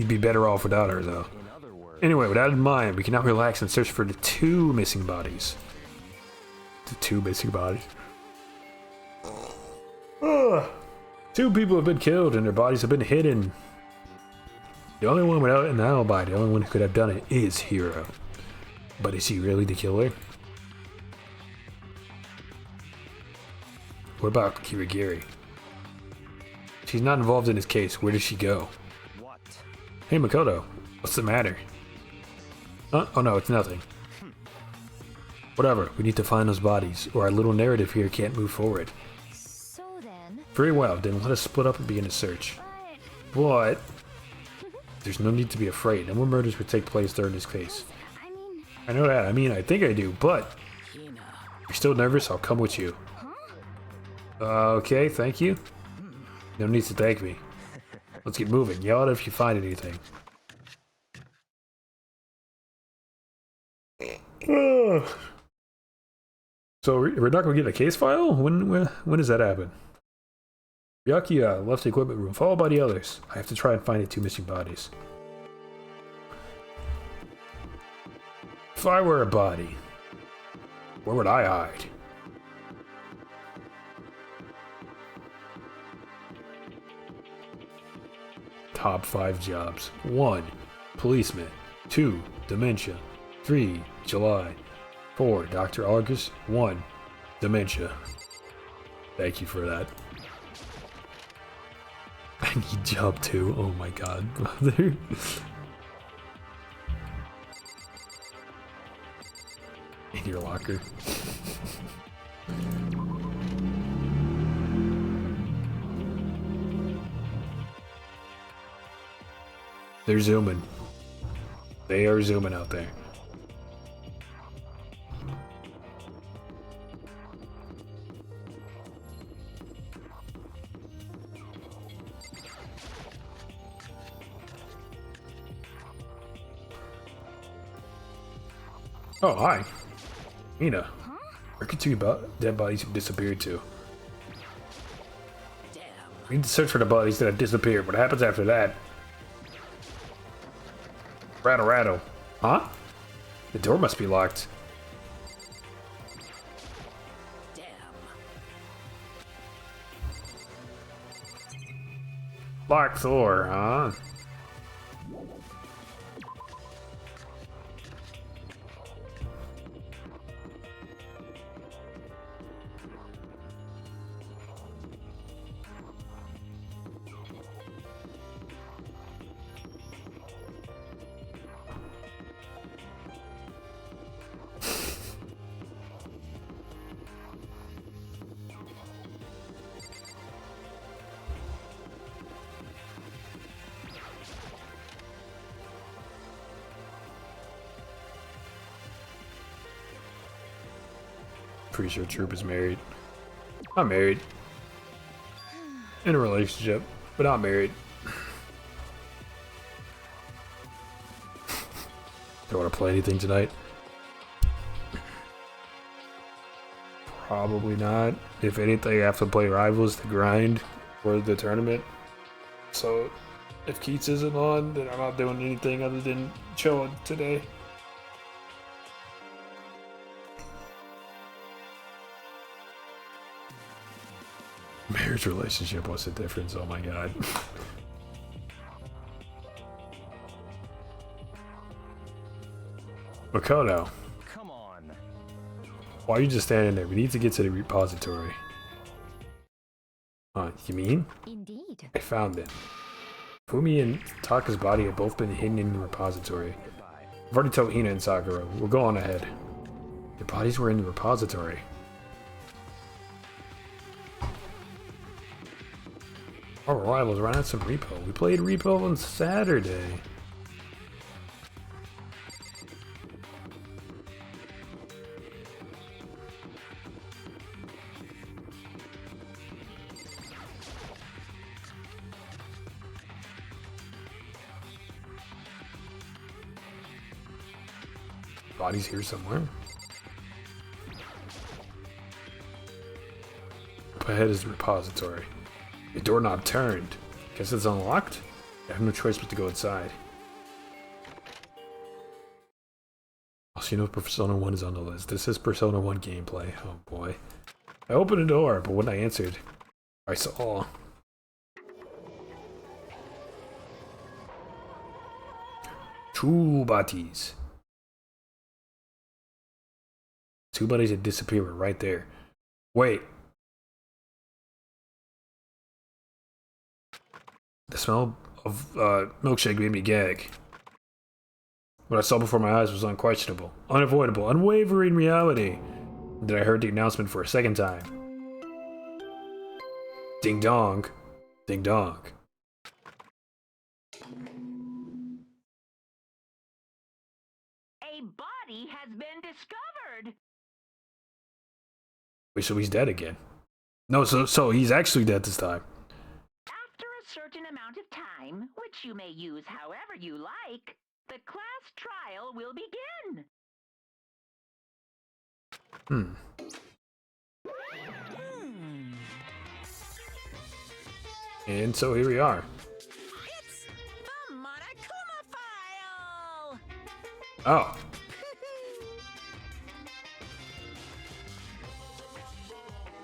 be better off without her, though. In other words, Anyway, with that in mind, we can now relax and search for the 2 missing bodies. The 2 missing bodies. Ugh. 2 people have been killed and their bodies have been hidden. The only one without an alibi, the only one who could have done it is Hiro. But is he really the killer? What about Kirigiri? She's not involved in this case. Where does she go? what? Hey Makoto, what's the matter? Huh? Oh no, it's nothing. Whatever, we need to find those bodies, or our little narrative here can't move forward. So then, Very well, then let us split up and begin a search. but But there's no need to be afraid. No more murders would take place during this case. I mean, I know that. I mean, I think I do, but you're still nervous? I'll come with you. Okay, thank you. No need to thank me. Let's get moving. Yell out if you find anything. So we're not going to get a case file? When does that happen? Ryaki left the equipment room, followed by the others. I have to try and find the 2 missing bodies. If I were a body, where would I hide? Top 5 jobs. 1. Policeman. 2. Dementia. 3. July. 4. Dr. August. 1. Dementia. Thank you for that. I need job 2. Oh my god, brother. In your locker. They're zooming. They are zooming out there. Oh, hi. Mina. Where could 2 dead bodies have disappeared to? We need to search for the bodies that have disappeared. What happens after that? Rattle, rattle. Huh? The door must be locked. Locked door, huh? Pretty sure Troop is married. I'm married. In a relationship, but not married. Don't want to play anything tonight? Probably not. If anything, I have to play Rivals to grind for the tournament. So, if Keats isn't on, then I'm not doing anything other than chilling today. Marriage relationship, what's the difference? Oh my god. Makoto, Come on. why are you just standing there? We need to get to the repository. You mean? Indeed. I found it. Fumi and Taka's body have both been hidden in the repository. I've already told Hina and Sakura. We'll go on ahead. Their bodies were in the repository. Our rivals ran out some repo. We played repo on Saturday. Bodies here somewhere. Up ahead is the repository. The doorknob turned. Guess it's unlocked? I have no choice but to go inside. Also, you know Persona 1 is on the list. This is Persona 1 gameplay. Oh boy. I opened a door, but when I answered, I saw... two bodies. Two bodies had disappeared right there. Wait. The smell of milkshake made me gag. What I saw before my eyes was unquestionable, unavoidable, unwavering reality. Then I heard the announcement for a second time. Ding dong. Ding dong. A body has been discovered. Wait, so he's dead again? No, so he's actually dead this time. After a certain amount of time, which you may use however you like, the class trial will begin. And so here we are. It's the Monokuma file. Oh.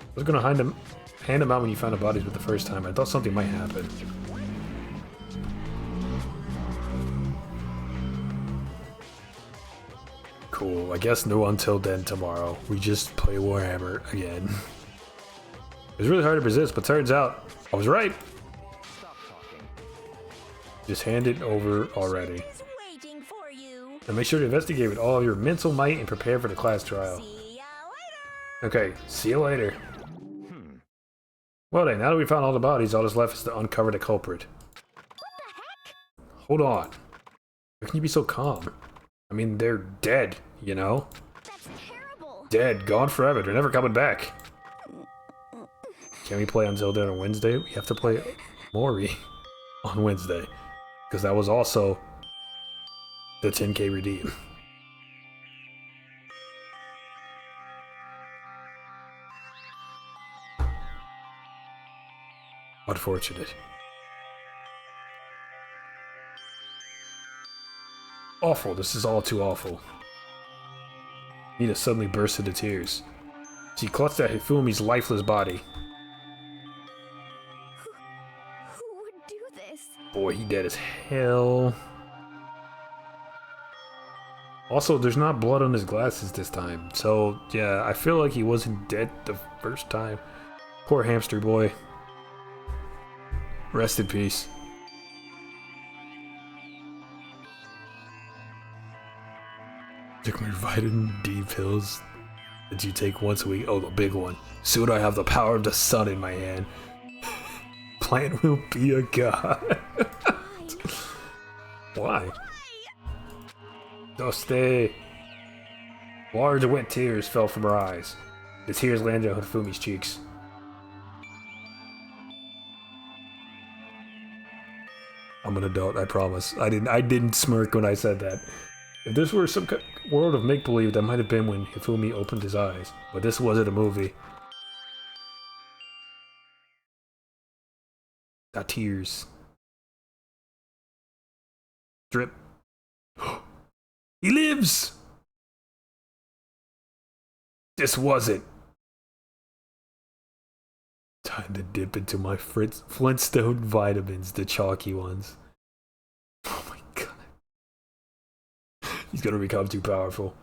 I was gonna hand him out when you found the bodies for the first time. I thought something might happen. Cool. I guess no until then tomorrow. We just play Warhammer again. It was really hard to resist, but turns out I was right. Stop talking. Just hand it over already. Is waiting for you. And make sure to investigate with all of your mental might and prepare for the class trial. See ya later. Okay, see you later. Well then, now that we found all the bodies, all that's left is to uncover the culprit. What the heck? Hold on. How can you be so calm? I mean, they're dead, you know? That's terrible. Dead, gone forever, they're never coming back. Can we play until then on Wednesday? We have to play Mori on Wednesday. Because that was also the 10k redeem. Unfortunate. Awful, this is all too awful. Nina suddenly burst into tears. She clutched at Hifumi's lifeless body. Who would do this? Boy, he dead as hell. Also, there's not blood on his glasses this time. So, yeah, I feel like he wasn't dead the first time. Poor hamster boy. Rest in peace. Took my vitamin D pills that you take once a week. Oh, the big one. Soon I have the power of the sun in my hand. Plant will be a god. Why? Doste. Large wet tears fell from her eyes. The tears landed on Hifumi's cheeks. I'm an adult, I promise. I didn't smirk when I said that. If this were some world of make-believe, that might have been when Hifumi opened his eyes. But this wasn't a movie. Got tears. Drip. He lives! This wasn't. Time to dip into my Flintstone vitamins, the chalky ones. Oh my god. He's gonna become too powerful.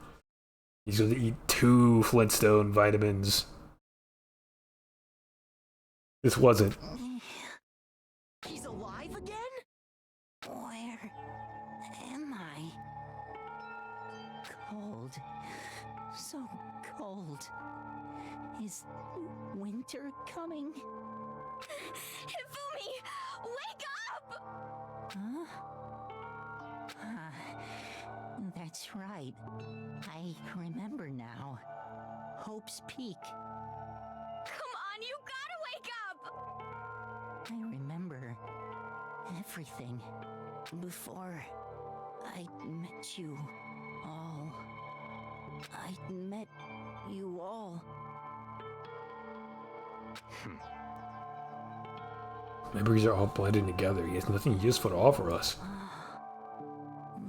He's gonna eat 2 Flintstone vitamins. This wasn't. He's alive again? Where am I? Cold. So cold. Is winter coming? Hifumi, wake up! Huh? That's right. I remember now. Hope's Peak. Come on, you gotta wake up! I remember everything before I met you all. I met you all. Memories are all blended together. He has nothing useful to offer us.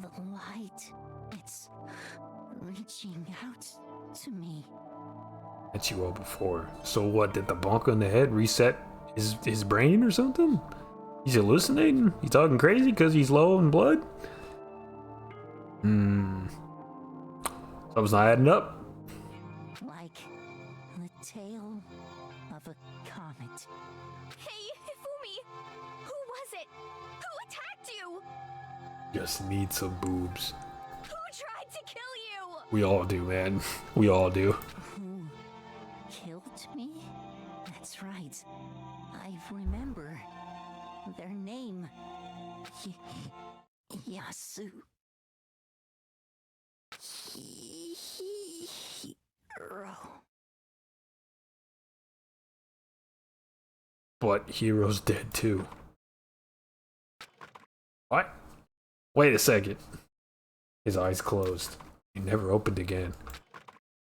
The light, it's reaching out to me. Met you all before. So what, did the bonk on the head reset his brain or something? He's hallucinating? He's talking crazy because he's low in blood? Something's not adding up. Like the tail of a comet. Hey, Hifumi! Who was it? Who attacked you? Just need some boobs. Who tried to kill you? We all do, man. We all do. Who killed me? That's right. I remember their name. Yasu. Hero. But Hero's dead too. What? Wait a second. His eyes closed. He never opened again.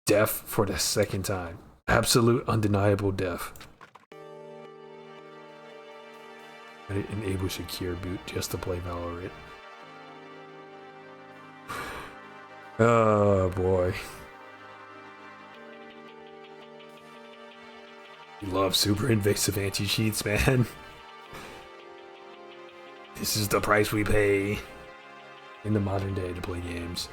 Deaf for the second time. Absolute undeniable deaf. And it enabled secure boot just to play Valorant. Oh boy. You love super invasive anti-cheats, man. This is the price we pay in the modern day to play games.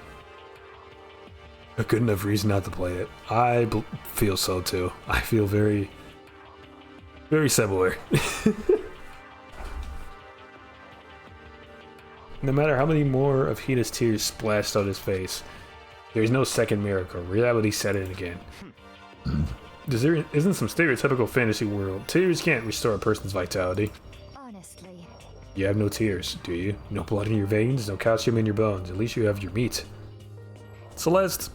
A good enough reason not to play it. I feel so too. I feel very, very similar. No matter how many more of Hina's tears splashed on his face, there is no second miracle. Reality set in again. There isn't some stereotypical fantasy world. Tears can't restore a person's vitality. Honestly. You have no tears, do you? No blood in your veins, no calcium in your bones. At least you have your meat. Celeste.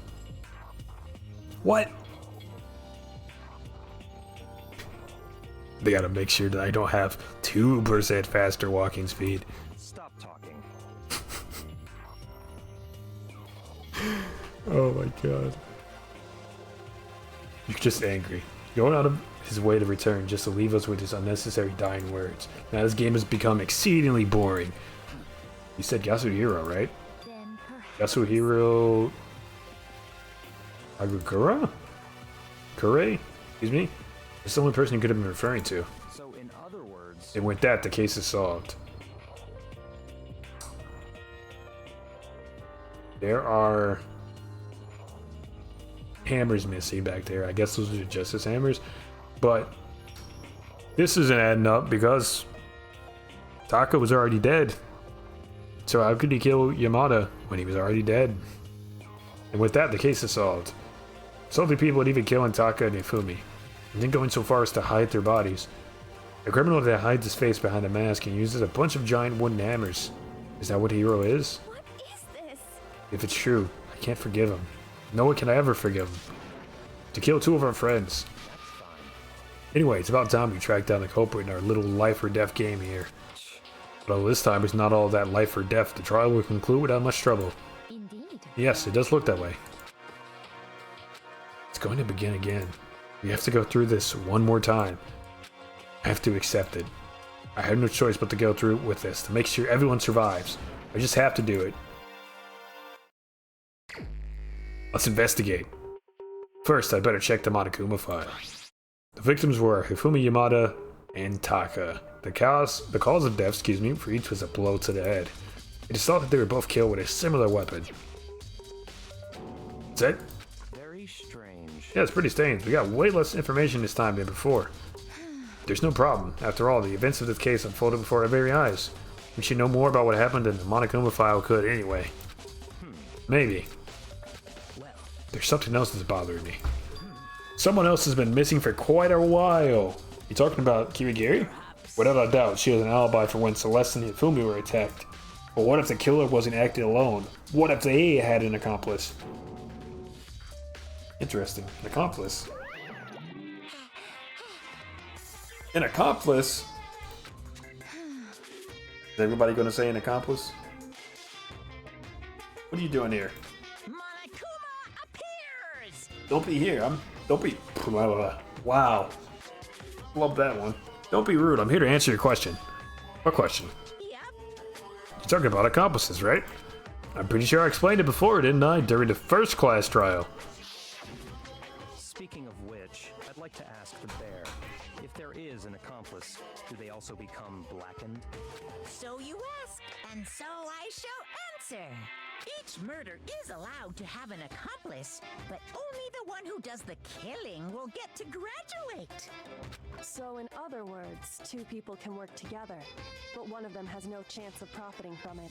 What? They gotta make sure that I don't have 2% faster walking speed. Stop talking. Oh my god. You're just angry. Going out of his way to return just to leave us with his unnecessary dying words. Now this game has become exceedingly boring. You said Yasuhiro, right? Then perhaps Yasuhiro... Agakura? Kure? Excuse me? It's the only person you could have been referring to. So in other words, And with that, the case is solved. There are hammers missing back there. I guess those are justice hammers. But this isn't adding up because Taka was already dead. So how could he kill Yamada when he was already dead? And with that, the case is solved. So the people would even killing Taka and Hifumi, and then going so far as to hide their bodies. A criminal that hides his face behind a mask and uses a bunch of giant wooden hammers. Is that what Hero is? what is this? If it's true, I can't forgive him. No one can I ever forgive him. to kill 2 of our friends. Anyway, it's about time we track down the culprit in our little life or death game here. But this time it's not all that life or death. The trial will conclude without much trouble. Indeed. Yes, it does look that way. It's going to begin again. We have to go through this one more time. I have to accept it. I have no choice but to go through with this to make sure everyone survives. I just have to do it. Let's investigate. First, I better check the Monokuma file. The victims were Hifumi Yamada and Taka. The cause of death, for each was a blow to the head. It is thought that they were both killed with a similar weapon. That's it? Very strange. Yeah, it's pretty strange. We got way less information this time than before. There's no problem. After all, the events of this case unfolded before our very eyes. We should know more about what happened than the Monokuma file could anyway. Maybe. There's something else that's bothering me. Someone else has been missing for quite a while. You talking about Kirigiri? Without a doubt, she has an alibi for when Celeste and Hifumi were attacked. But what if the killer wasn't acting alone? What if they had an accomplice? Interesting. An accomplice. An accomplice? Is everybody going to say an accomplice? What are you doing here? Monokuma appears! Don't be here. Don't be. Wow. Love that one. Don't be rude. I'm here to answer your question. What question? Yep. You're talking about accomplices, right? I'm pretty sure I explained it before, didn't I? During the first class trial. Speaking of which, I'd like to ask the bear, if there is an accomplice, do they also become blackened? So you ask, and so I shall answer. Each murder is allowed to have an accomplice, but only the one who does the killing will get to graduate. So in other words, 2 people can work together, but one of them has no chance of profiting from it.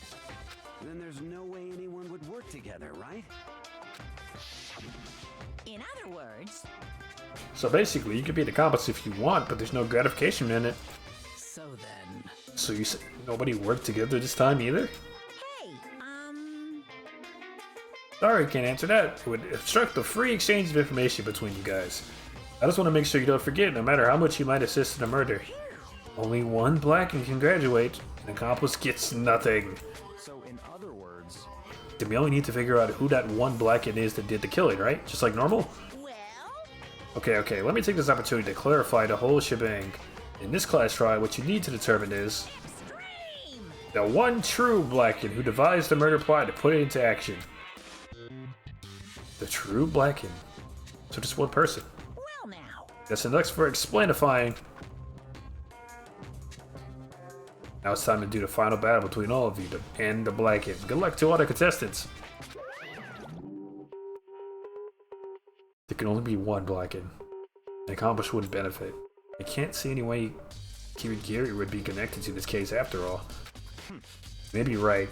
Then there's no way anyone would work together, right? In other words, So basically, you can be an accomplice if you want, but there's no gratification in it. So then... So you said nobody worked together this time either? hey, Sorry, can't answer that. It would obstruct the free exchange of information between you guys. I just want to make sure you don't forget, no matter how much you might assist in a murder. Only one Blacken can graduate. An accomplice gets nothing. So, in other words, Then we only need to figure out who that one Blacken is that did the killing, right? Just like normal? well, Okay, let me take this opportunity to clarify the whole shebang. In this class trial, what you need to determine is scream! the one true Blacken who devised the murder plot to put it into action. The true Blacken. So just one person. Well now, That's enough for explanifying. Now it's time to do the final battle between all of you and the Blacken. Good luck to all the contestants. There can only be one Blacken. An accomplice wouldn't benefit. I can't see any way Kirigiri would be connected to this case after all. Maybe you're right.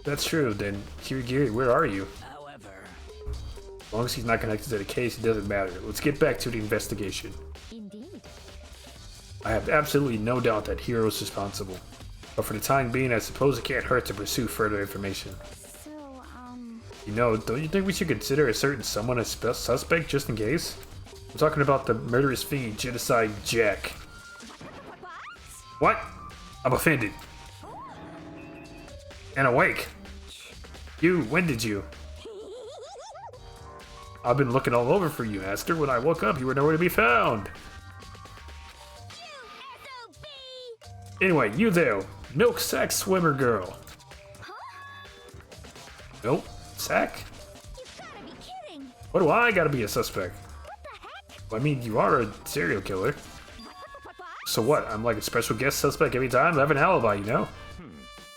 That's true, then Kirigiri, where are you? However... As long as he's not connected to the case, it doesn't matter. Let's get back to the investigation. Indeed. I have absolutely no doubt that Hiro is responsible. But for the time being, I suppose it can't hurt to pursue further information. So, You know, don't you think we should consider a certain someone a suspect just in case? I'm talking about the murderous fiend, Genocide Jack. What? I'm offended. And awake. You, when did you? I've been looking all over for you, Master. When I woke up, you were nowhere to be found. Anyway, you there, milk sack swimmer girl. Milk sack? you've gotta be kidding. What do I gotta be a suspect? What the heck? Well, I mean, you are a serial killer. So what? I'm like a special guest suspect every time? I have an alibi, you know?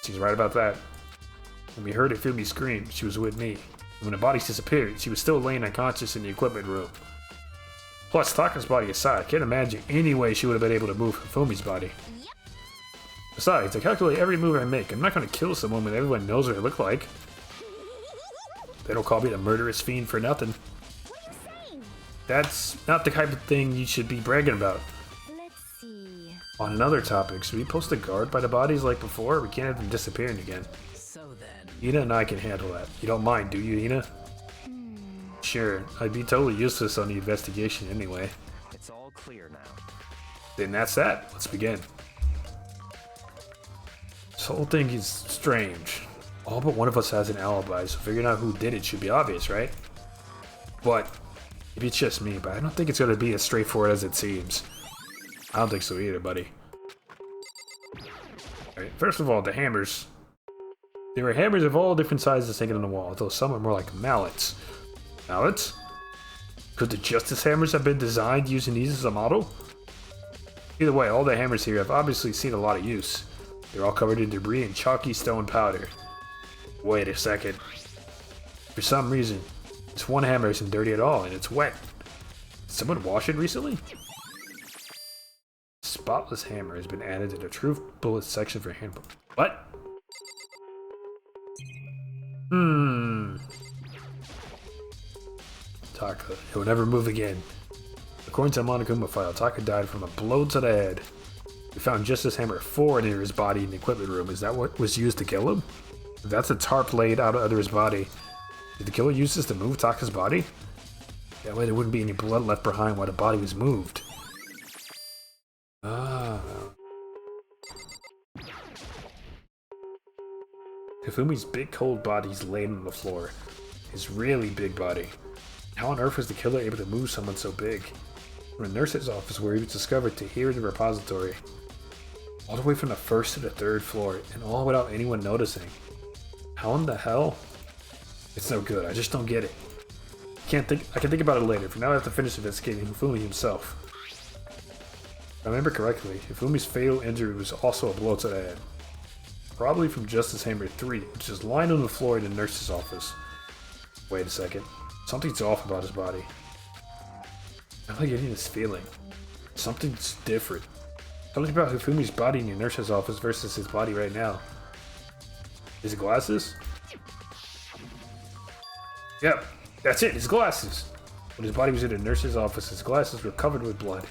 She's right about that. When we heard Hifumi scream, she was with me. And when the bodies disappeared, she was still laying unconscious in the equipment room. Plus, Taka's body aside, I can't imagine any way she would have been able to move Hifumi's body. Besides, I calculate every move I make. I'm not going to kill someone when everyone knows what I look like. They don't call me the murderous fiend for nothing. What are you saying? That's not the type of thing you should be bragging about. Let's see. On another topic, should we post a guard by the bodies like before? We can't have them disappearing again. So then... Ina and I can handle that. You don't mind, do you, Ina? Sure, I'd be totally useless on the investigation anyway. It's all clear now. Then that's that. Let's begin. This whole thing is strange. All but one of us has an alibi, so figuring out who did it should be obvious, right? But maybe it's just me, but I don't think it's gonna be as straightforward as it seems. I don't think so either, buddy. Alright, first of all, the hammers. There were hammers of all different sizes hanging on the wall, though some are more like mallets. Mallets? Could the Justice hammers have been designed using these as a model? Either way, all the hammers here have obviously seen a lot of use. They're all covered in debris and chalky stone powder. Wait a second. For some reason, this one hammer isn't dirty at all, and it's wet. Did someone wash it recently? Spotless hammer has been added to the Truth Bullet section for handbook. What? Taka. It will never move again. According to the Monokuma file, Taka died from a blow to the head. We found Justice Hammer 4 near his body in the equipment room. Is that what was used to kill him? If that's a tarp laid out under his body, did the killer use this to move Taka's body? That way there wouldn't be any blood left behind while the body was moved. Ah. Hifumi's big cold body's laid on the floor. His really big body. How on earth was the killer able to move someone so big? From the nurse's office where he was discovered to here in the repository. All the way from the first to the third floor, and all without anyone noticing. How in the hell? It's no good, I just don't get it. I can think about it later, for now I have to finish investigating Hifumi himself. If I remember correctly, Hifumi's fatal injury was also a blow to the head. Probably from Justice Hammer 3, which is lying on the floor in the nurse's office. Wait a second. Something's off about his body. I'm not getting this feeling. Something's different. Something about Hifumi's body in the nurse's office versus his body right now. His glasses? Yep, that's it, his glasses. When his body was in the nurse's office, his glasses were covered with blood.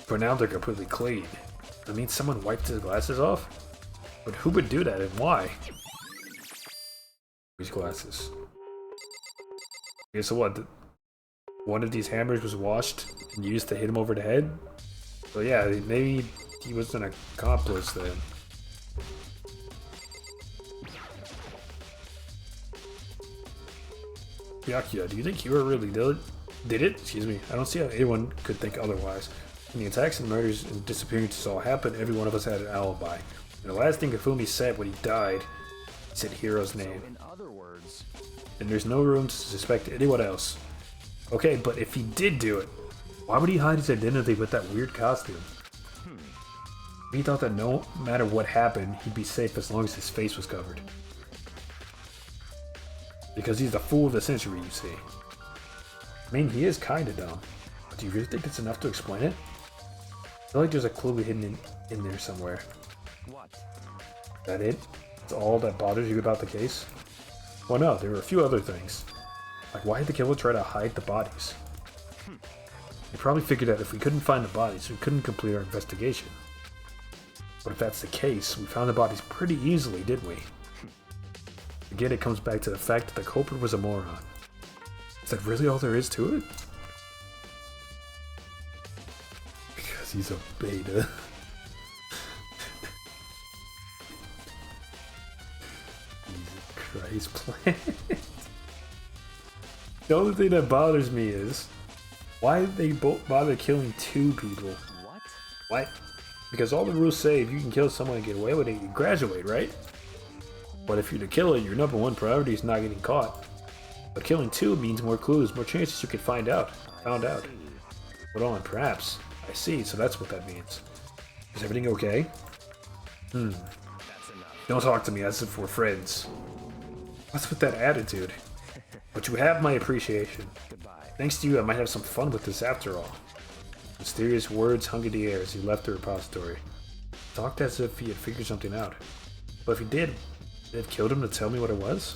But now they're completely clean. That means someone wiped his glasses off? But who would do that and why? His glasses. Okay, so what? One of these hammers was washed and used to hit him over the head? So yeah, maybe he was an accomplice then. Byakuya, do you think Hiro really did it? Excuse me. I don't see how anyone could think otherwise. When the attacks and murders and disappearances all happened, every one of us had an alibi. And the last thing Hifumi said when he died, he said Hiro's name. In other words, and there's no room to suspect anyone else. Okay, but if he did do it, why would he hide his identity with that weird costume? He thought that no matter what happened, he'd be safe as long as his face was covered. Because he's the fool of the century, you see. I mean, he is kinda dumb. But do you really think it's enough to explain it? I feel like there's a clue hidden in there somewhere. what? Is that it? That's all that bothers you about the case? Well, no, there were a few other things. Like, why did the killer try to hide the bodies? They probably figured that if we couldn't find the bodies, we couldn't complete our investigation. But if that's the case, we found the bodies pretty easily, didn't we? Again, it comes back to the fact that the culprit was a moron. Is that really all there is to it? Because he's a beta. Jesus Christ, Plant. The only thing that bothers me is, why did they both bother killing two people? What? What? Because all the rules say if you can kill someone and get away with it, you graduate, right? But if you're the killer, your number one priority is not getting caught. But killing two means more clues, more chances you could found out. Hold on, perhaps. I see, so that's what that means. Is everything okay? That's enough. Don't talk to me as if we're friends. What's with that attitude? But you have my appreciation. Goodbye. Thanks to you, I might have some fun with this after all. Mysterious words hung in the air as he left the repository. Talked as if he had figured something out. But if he did they have killed him to tell me what it was?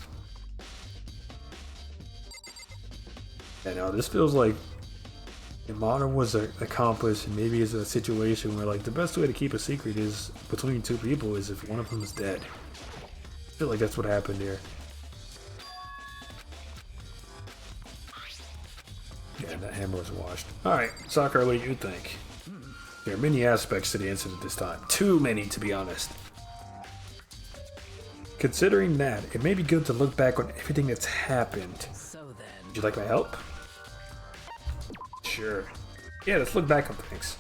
Yeah, now this feels like Imara was an accomplice, and maybe it's a situation where like the best way to keep a secret is between two people is if one of them is dead. I feel like that's what happened here. Yeah, that hammer was washed. Alright, Sakura, what do you think? There are many aspects to the incident this time. Too many, to be honest. Considering that, it may be good to look back on everything that's happened. So then. Would you like my help? Sure. Yeah, let's look back on things.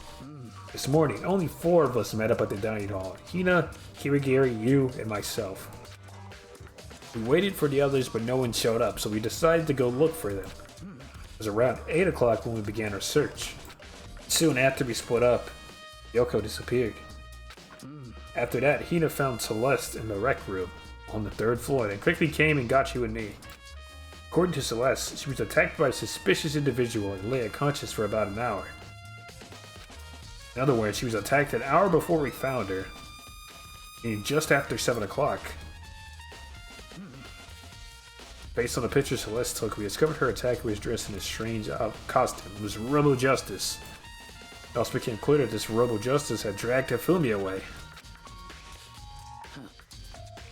This morning, only 4 of us met up at the dining hall. Hina, Kirigiri, you, and myself. We waited for the others, but no one showed up, so we decided to go look for them. It was around 8 o'clock when we began our search. Soon after we split up, Yoko disappeared. After that, Hina found Celeste in the rec room on the 3rd floor and quickly came and got you and me. According to Celeste, she was attacked by a suspicious individual and lay unconscious for about an hour. In other words, she was attacked an hour before we found her, and just after 7 o'clock. Based on the picture Celeste took, we discovered her attacker was dressed in a strange costume. It was Robo Justice. It also became clear that this Robo Justice had dragged Hifumi away.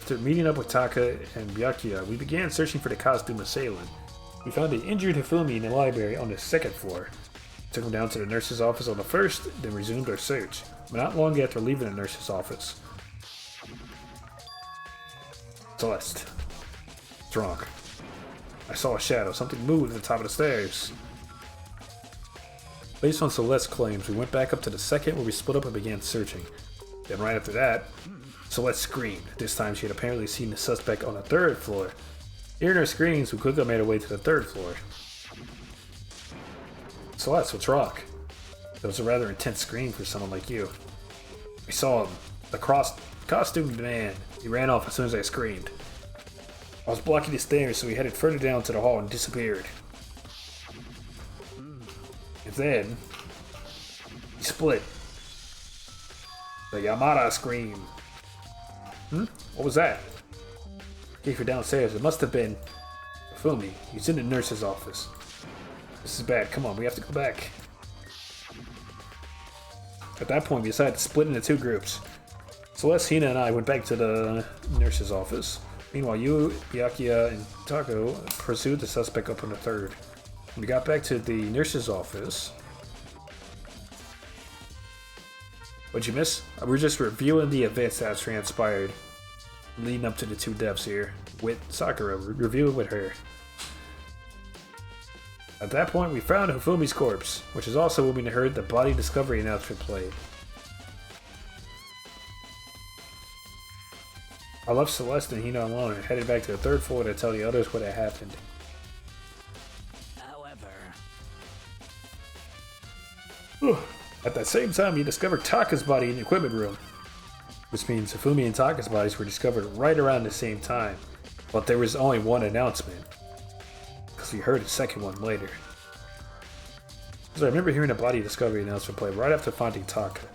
After meeting up with Taka and Byakuya, we began searching for the costume assailant. We found the injured Hifumi in the library on the 2nd floor. We took him down to the nurse's office on the 1st, then resumed our search. But not long after leaving the nurse's office. Celeste. What's wrong? I saw a shadow. Something moved at the top of the stairs. Based on Celeste's claims, we went back up to the 2nd where we split up and began searching. Then right after that, Celeste screamed. This time she had apparently seen the suspect on the 3rd floor. Hearing her screams, we quickly made our way to the 3rd floor. Celeste, what's wrong? That was a rather intense scream for someone like you. We saw him. The costumed man. He ran off as soon as I screamed. I was blocking the stairs, so he headed further down to the hall and disappeared. And then, he split. The Yamada scream. What was that? Came from downstairs. It must have been Hifumi. He's in the nurse's office. This is bad. Come on, we have to go back. At that point, we decided to split into 2 groups. Celeste, Hina, and I went back to the nurse's office. Meanwhile, you, Byakuya, and Tako pursued the suspect up on the 3rd. When we got back to the nurse's office... What'd you miss? We're just reviewing the events that transpired leading up to the 2 deaths here with Sakura. We're reviewing with her. At that point, we found Hifumi's corpse, which is also when we heard the body discovery announcement played. I left Celeste and Hina alone and headed back to the 3rd floor to tell the others what had happened. However... At that same time, we discovered Taka's body in the equipment room. Which means Hifumi and Taka's bodies were discovered right around the same time. But there was only one announcement. Because we heard a second one later. Because I remember hearing a body discovery announcement play right after finding Taka.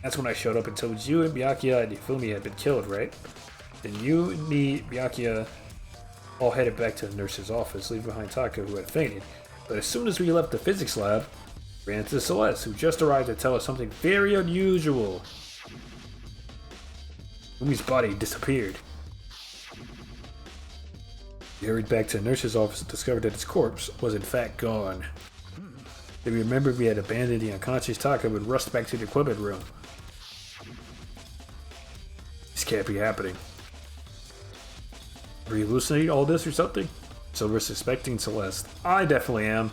That's when I showed up and told you and Byakuya and Hifumi had been killed, right? Then you, me, Byakuya all headed back to the nurse's office, leaving behind Taka, who had fainted. But as soon as we left the physics lab, we ran into Celeste, who just arrived to tell us something very unusual. Umi's body disappeared. We hurried back to the nurse's office and discovered that his corpse was in fact gone. Then we remembered we had abandoned the unconscious Taka and rushed back to the equipment room. This can't be happening. Are you hallucinating all this or something? So we're suspecting Celeste. I definitely am.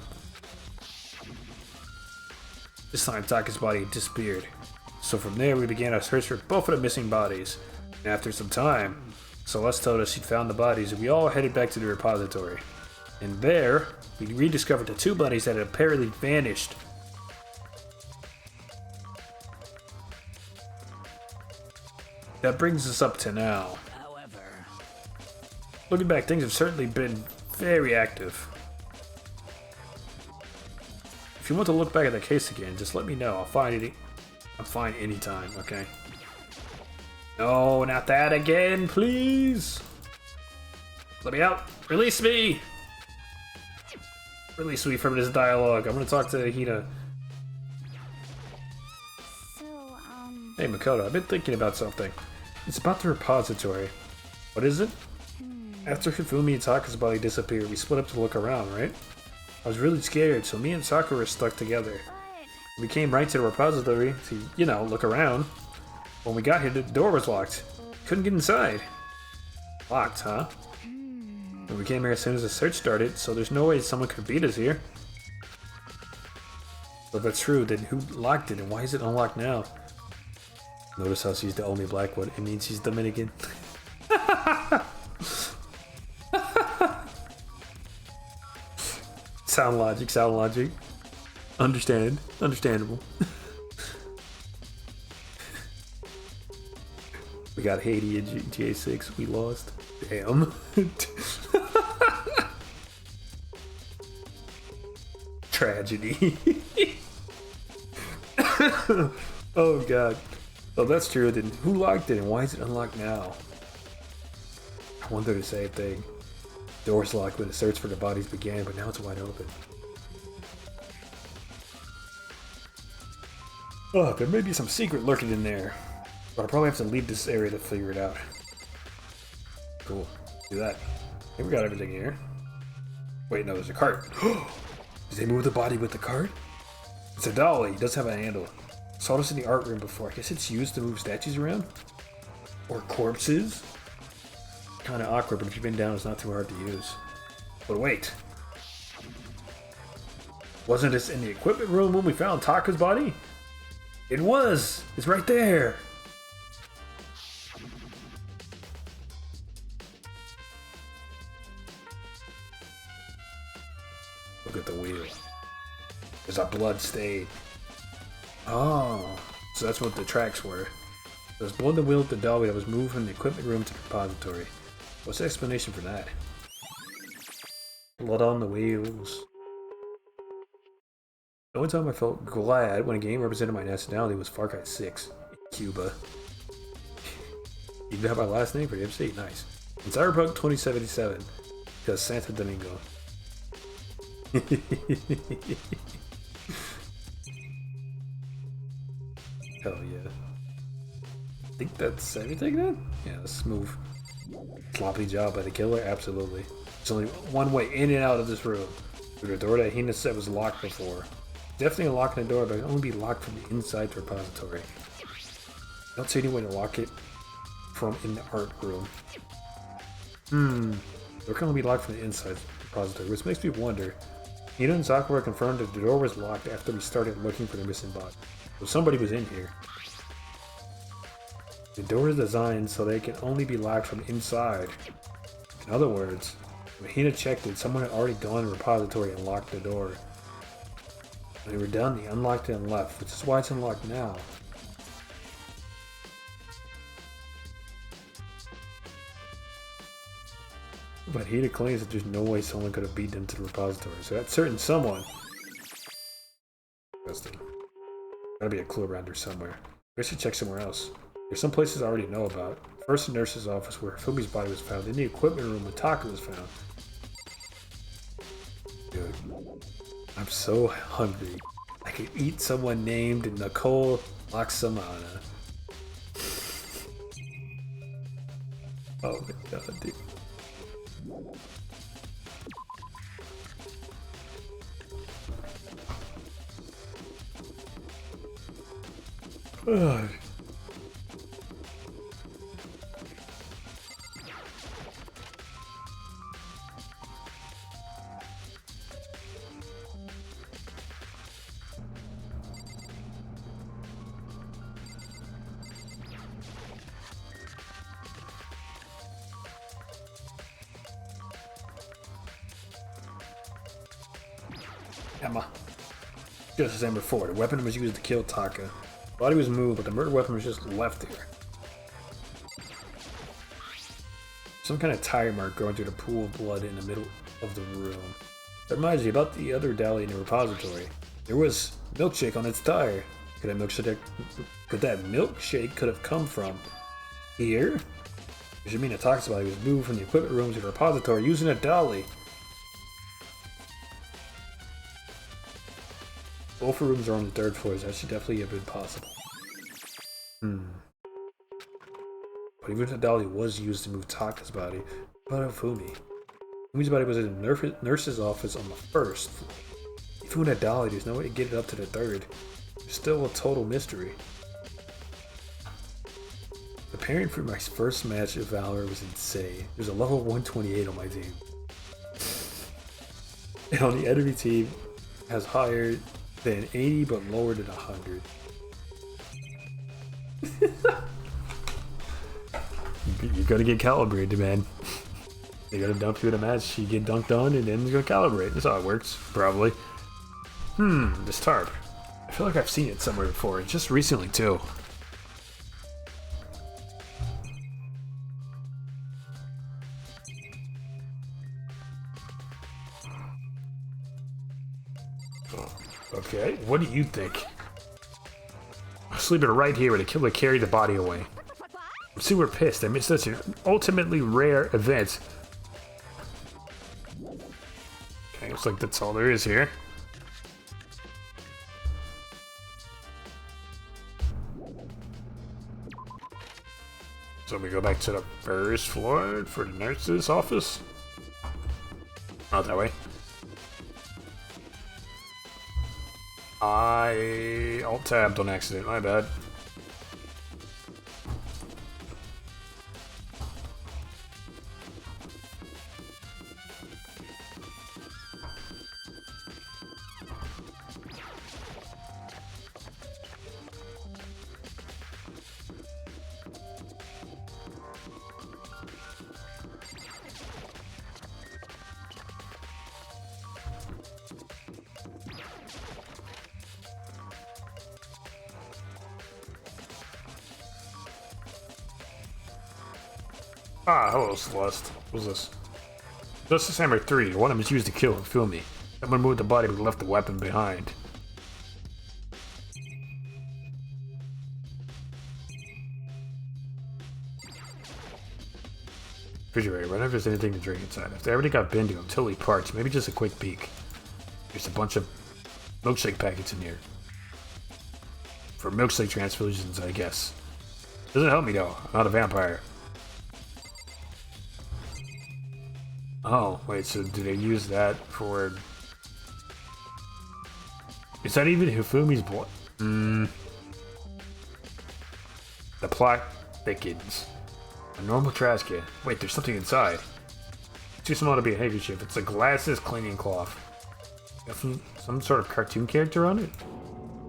This time Taka's body disappeared. So from there we began our search for both of the missing bodies. And after some time, Celeste told us she'd found the bodies and we all headed back to the repository. And there, we rediscovered the 2 bodies that had apparently vanished. That brings us up to now. However... Looking back, things have certainly been very active. If you want to look back at the case again, just let me know. I'm fine anytime, okay? No, not that again, please! Let me out! Release me! Release me from this dialogue. I'm gonna talk to Hina. So, Hey Makoto, I've been thinking about something. It's about the repository. What is it? After Hifumi and Taka's body disappeared, we split up to look around, right? I was really scared, so me and Sakura were stuck together. We came right to the repository to, you know, look around. When we got here, the door was locked. Couldn't get inside. Locked, huh? And we came here as soon as the search started, so there's no way someone could beat us here. So if that's true, then who locked it and why is it unlocked now? Notice how she's the only black one. It means she's Dominican. Sound logic, sound logic. Understandable. We got Haiti in GTA 6. We lost. Damn. Tragedy. Oh god. Oh, that's true. Then who locked it and why is it unlocked now? I wonder the same thing. The door's locked when the search for the bodies began, but now it's wide open. Oh, there may be some secret lurking in there. But I'll probably have to leave this area to figure it out. Cool. Do that. I think we got everything here. Wait, no, there's a cart. Did they move the body with the cart? It's a dolly. It does have a handle. Saw this in the art room before. I guess it's used to move statues around? Or corpses? Kinda awkward, but if you've been down, it's not too hard to use. But wait. Wasn't this in the equipment room when we found Taka's body? It was! It's right there! Look at the wheel. There's a blood stain. Oh, so that's what the tracks were. There's blood on the wheel of the dolly that was moved from the equipment room to the repository. What's the explanation for that? Blood on the wheels. The only time I felt glad when a game represented my nationality was Far Cry 6 in Cuba. You got my last name for the MC? Nice. In Cyberpunk 2077, because Santa Domingo. Hell yeah. I think that's everything then? Yeah, let's move. Sloppy job by the killer? Absolutely. There's only one way in and out of this room. Through the door that Hina said was locked before. Definitely unlocking the door, but it can only be locked from the inside the repository. I don't see any way to lock it from in the art room. Door can only be locked from the inside the repository, which makes me wonder. Hina and Sakura confirmed that the door was locked after we started looking for the missing body. So somebody was in here. The door is designed so they can only be locked from inside. In other words, when Hina checked it, someone had already gone to the repository and locked the door. When they were done, they unlocked it and left, which is why it's unlocked now. But Hina claims that there's no way someone could have beat them to the repository, so that certain someone... Interesting. Gotta be a clue around here somewhere. I should check somewhere else. There's some places I already know about. First, the nurse's office where Fumi's body was found. Then the equipment room where Taka was found. Dude, I'm so hungry. I could eat someone named Nicole Laksamana. Oh my god, dude. Ugh. Emma. Just as I said before, the weapon was used to kill Taka. The body was moved, but the murder weapon was just left here. Some kind of tire mark going through the pool of blood in the middle of the room. That reminds me about the other deli in the repository. There was milkshake on its tire. Could that milkshake could have come from here? Which should mean that Taka's body was moved from the equipment room to the repository using a dolly. Both rooms are on the third floor, so that should definitely have been possible. But even if the dolly was used to move Taka's body, About Fumi. Fumi's body was in the nurse's office on the first floor. Even when it died, there's no way to get it up to the third. It's still a total mystery. Preparing for my first match of Valor was insane. There's a level 128 on my team. And on the enemy team has higher than 80 but lower than 100. You're gonna get calibrated, man. They're gonna dump you in a match, you get dunked on, and then you're gonna calibrate. That's how it works, probably. This tarp. I feel like I've seen it somewhere before, just recently too. Okay, what do you think? I'm sleeping right here with a killer carried the body away. I'm super pissed. I missed such an ultimately rare event. Okay, looks like that's all there is here. So we go back to the first floor for the nurse's office. Not that way. I alt-tabbed on accident, my bad. Ah, hello, Celeste. What's this? Justice Hammer 3. One of them is used to kill and fill me. Someone moved the body but left the weapon behind. Refrigerator. Whenever there's anything to drink inside. If they already got been to them, totally parched. Maybe just a quick peek. There's a bunch of milkshake packets in here. For milkshake transfusions, I guess. Doesn't help me though. I'm not a vampire. Oh, wait, so do they use that for... Is that even Hifumi's blood? The plot thickens. A normal trash can. Wait, there's something inside. It's too small to be a handkerchief. It's a glasses cleaning cloth. Got some sort of cartoon character on it?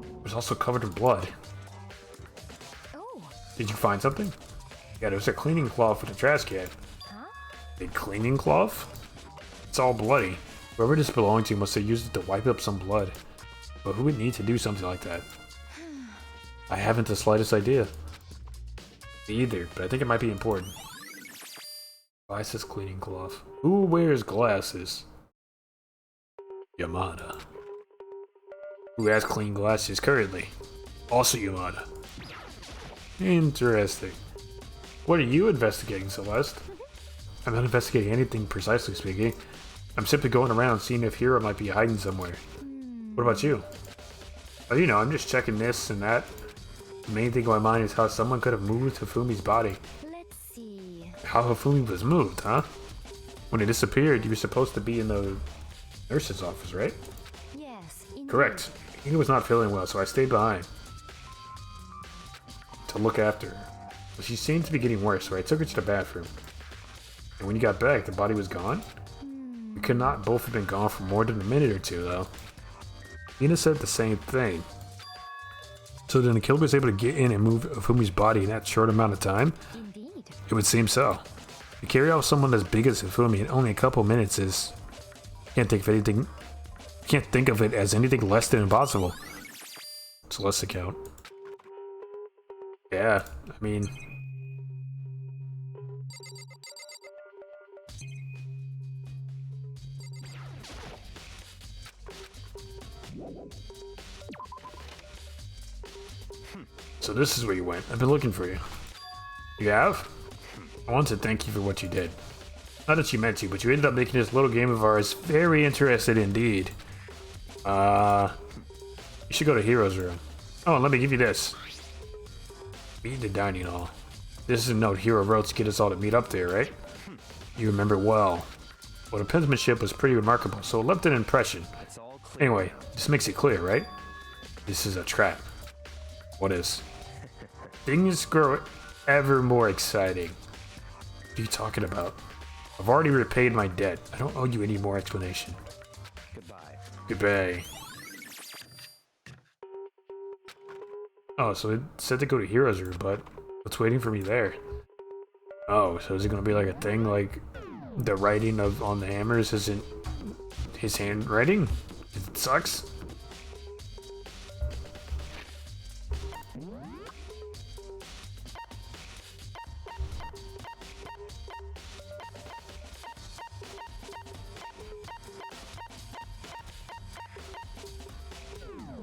It was also covered in blood. Oh. Did you find something? Yeah, there was a cleaning cloth with a trash can. A cleaning cloth? It's all bloody. Whoever this belonged to must have used it to wipe up some blood. But who would need to do something like that? I haven't the slightest idea. Me either, but I think it might be important. Glasses cleaning cloth. Who wears glasses? Yamada. Who has clean glasses currently? Also Yamada. Interesting. What are you investigating, Celeste? I'm not investigating anything precisely speaking. I'm simply going around seeing if Hero might be hiding somewhere. What about you? Oh, you know, I'm just checking this and that. The main thing on my mind is how someone could have moved Hifumi's body. Let's see. How Hifumi was moved, huh? When he disappeared, you were supposed to be in the nurse's office, right? Yes. Indeed. Correct. He was not feeling well, so I stayed behind to look after her. But she seemed to be getting worse, so I took her to the bathroom. And when you got back, the body was gone? We could not both have been gone for more than a minute or two, though. Nina said the same thing. So then the killer was able to get in and move Hifumi's body in that short amount of time? Indeed. It would seem so. To carry out someone as big as Hifumi in only a couple minutes is... Can't think of it as anything less than impossible. Celeste's account. Yeah, I mean... So this is where you went. I've been looking for you. You have? I want to thank you for what you did. Not that you meant to, but you ended up making this little game of ours very interested indeed. You should go to Hero's room. Oh, and let me give you this. Meet the dining hall. This is a note Hero wrote to get us all to meet up there, right? You remember well. Well, the penmanship was pretty remarkable, so it left an impression. It's all clear. Anyway, this makes it clear, right? This is a trap. What is? Things grow ever more exciting. What are you talking about? I've already repaid my debt. I don't owe you any more explanation. Goodbye. Goodbye. Oh, so it said to go to Hero's Room, but what's waiting for me there? Oh, so is it gonna be like a thing like the writing of on the hammers isn't his handwriting? It sucks.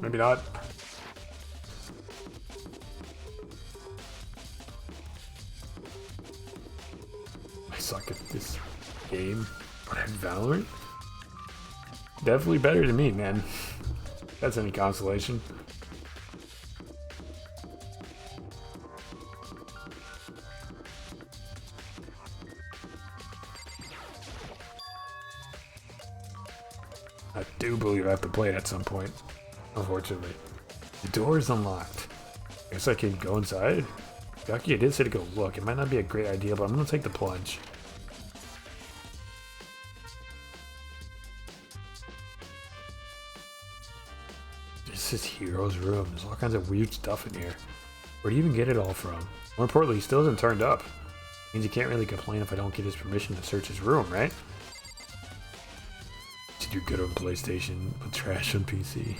Maybe not. I suck at this game, but at Valorant? Definitely better than me, man. That's any consolation. I do believe I have to play it at some point. Unfortunately. The door is unlocked. Guess I can go inside? Gaki, I did say to go look. It might not be a great idea, but I'm gonna take the plunge. This is Hero's room. There's all kinds of weird stuff in here. Where do you even get it all from? More importantly, he still hasn't turned up. Means he can't really complain if I don't get his permission to search his room, right? Did you good on PlayStation, but trash on PC?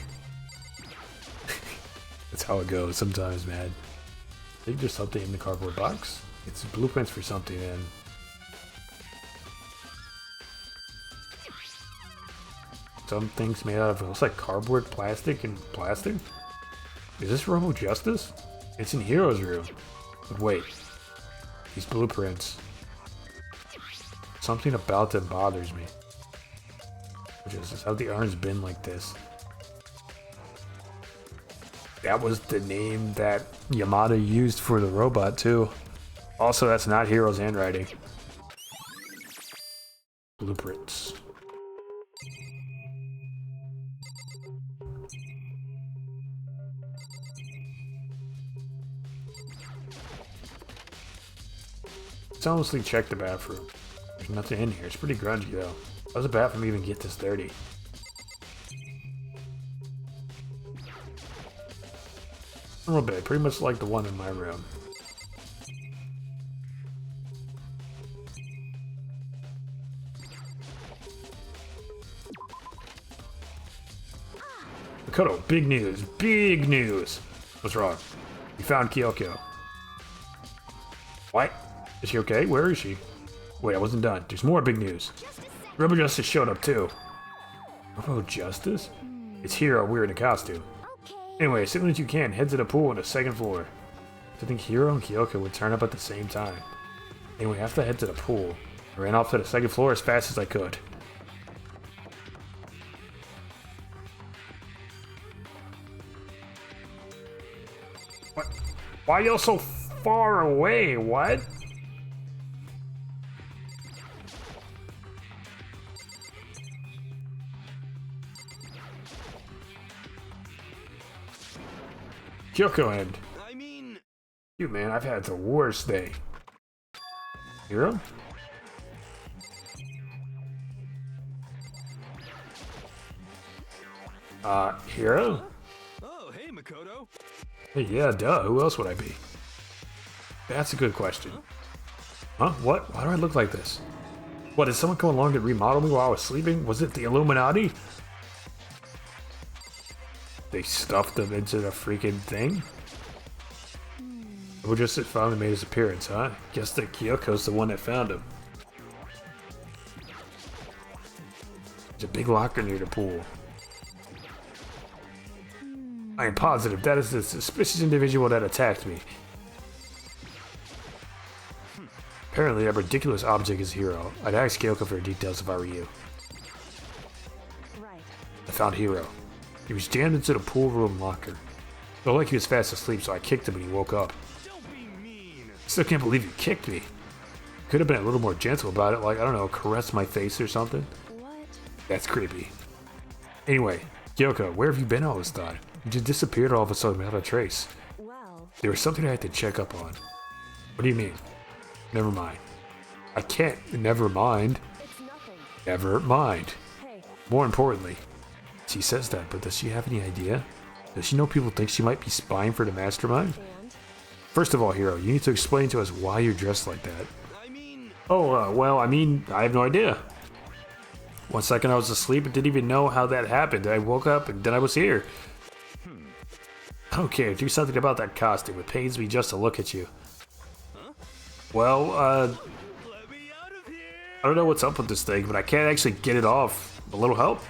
That's how it goes sometimes, man. I think there's something in the cardboard box. It's blueprints for something, and some things made out of, it looks like cardboard, plastic, and plastic. Is this Robo Justice? It's in Hero's room. But wait, these blueprints. Something about them bothers me. Which is how the arm's been like this. That was the name that Yamada used for the robot, too. Also, that's not Hero's handwriting. Blueprints. Let's honestly check the bathroom. There's nothing in here. It's pretty grungy, though. How does the bathroom even get this dirty? A little bit, pretty much like the one in my room. Makoto, big news, big news! What's wrong? You found Kyoko. What? Is she okay? Where is she? Wait, I wasn't done. There's more big news. Robo Justice showed up too. Robo Justice? It's Hero, weird in a costume. Anyway, as soon as you can, head to the pool on the second floor. I think Hiro and Kyoko would turn up at the same time. Anyway, I have to head to the pool. I ran off to the second floor as fast as I could. What? Why are you so far away? What? Kyoko and you, man, I've had the worst day. Hiro? Hiro? Oh, hey, Makoto. Hey, yeah, duh. Who else would I be? That's a good question. Huh? What? Why do I look like this? What, did someone come along and remodel me while I was sleeping? Was it the Illuminati? They stuffed him into the freaking thing? Robo Justice finally made his appearance, huh? Guess that Kyoko's the one that found him. There's a big locker near the pool. I am positive that is the suspicious individual that attacked me. Apparently, that ridiculous object is Hiro. I'd ask Kyoko for details if I were you. Right. I found Hiro. He was jammed into the pool room locker. It looked like he was fast asleep, so I kicked him and he woke up. Don't be mean. I still can't believe you kicked me. Could have been a little more gentle about it, like, I don't know, caress my face or something. What? That's creepy. Anyway, Kyoko, where have you been all this time? You just disappeared all of a sudden without a trace. Well, There was something I had to check up on. What do you mean? Never mind. I can't. Never mind. it's nothing. Never mind. Hey, More importantly, she says that, but does she have any idea? Does she know people think she might be spying for the mastermind? and? First of all, Hero, you need to explain to us why you're dressed like that. I mean, Oh, well, I mean, I have no idea. One second I was asleep and didn't even know how that happened. I woke up and then I was here. I don't care. Do something about that costume. It pains me just to look at you. Well, let me out of here. I don't know what's up with this thing, but I can't actually get it off. A little help?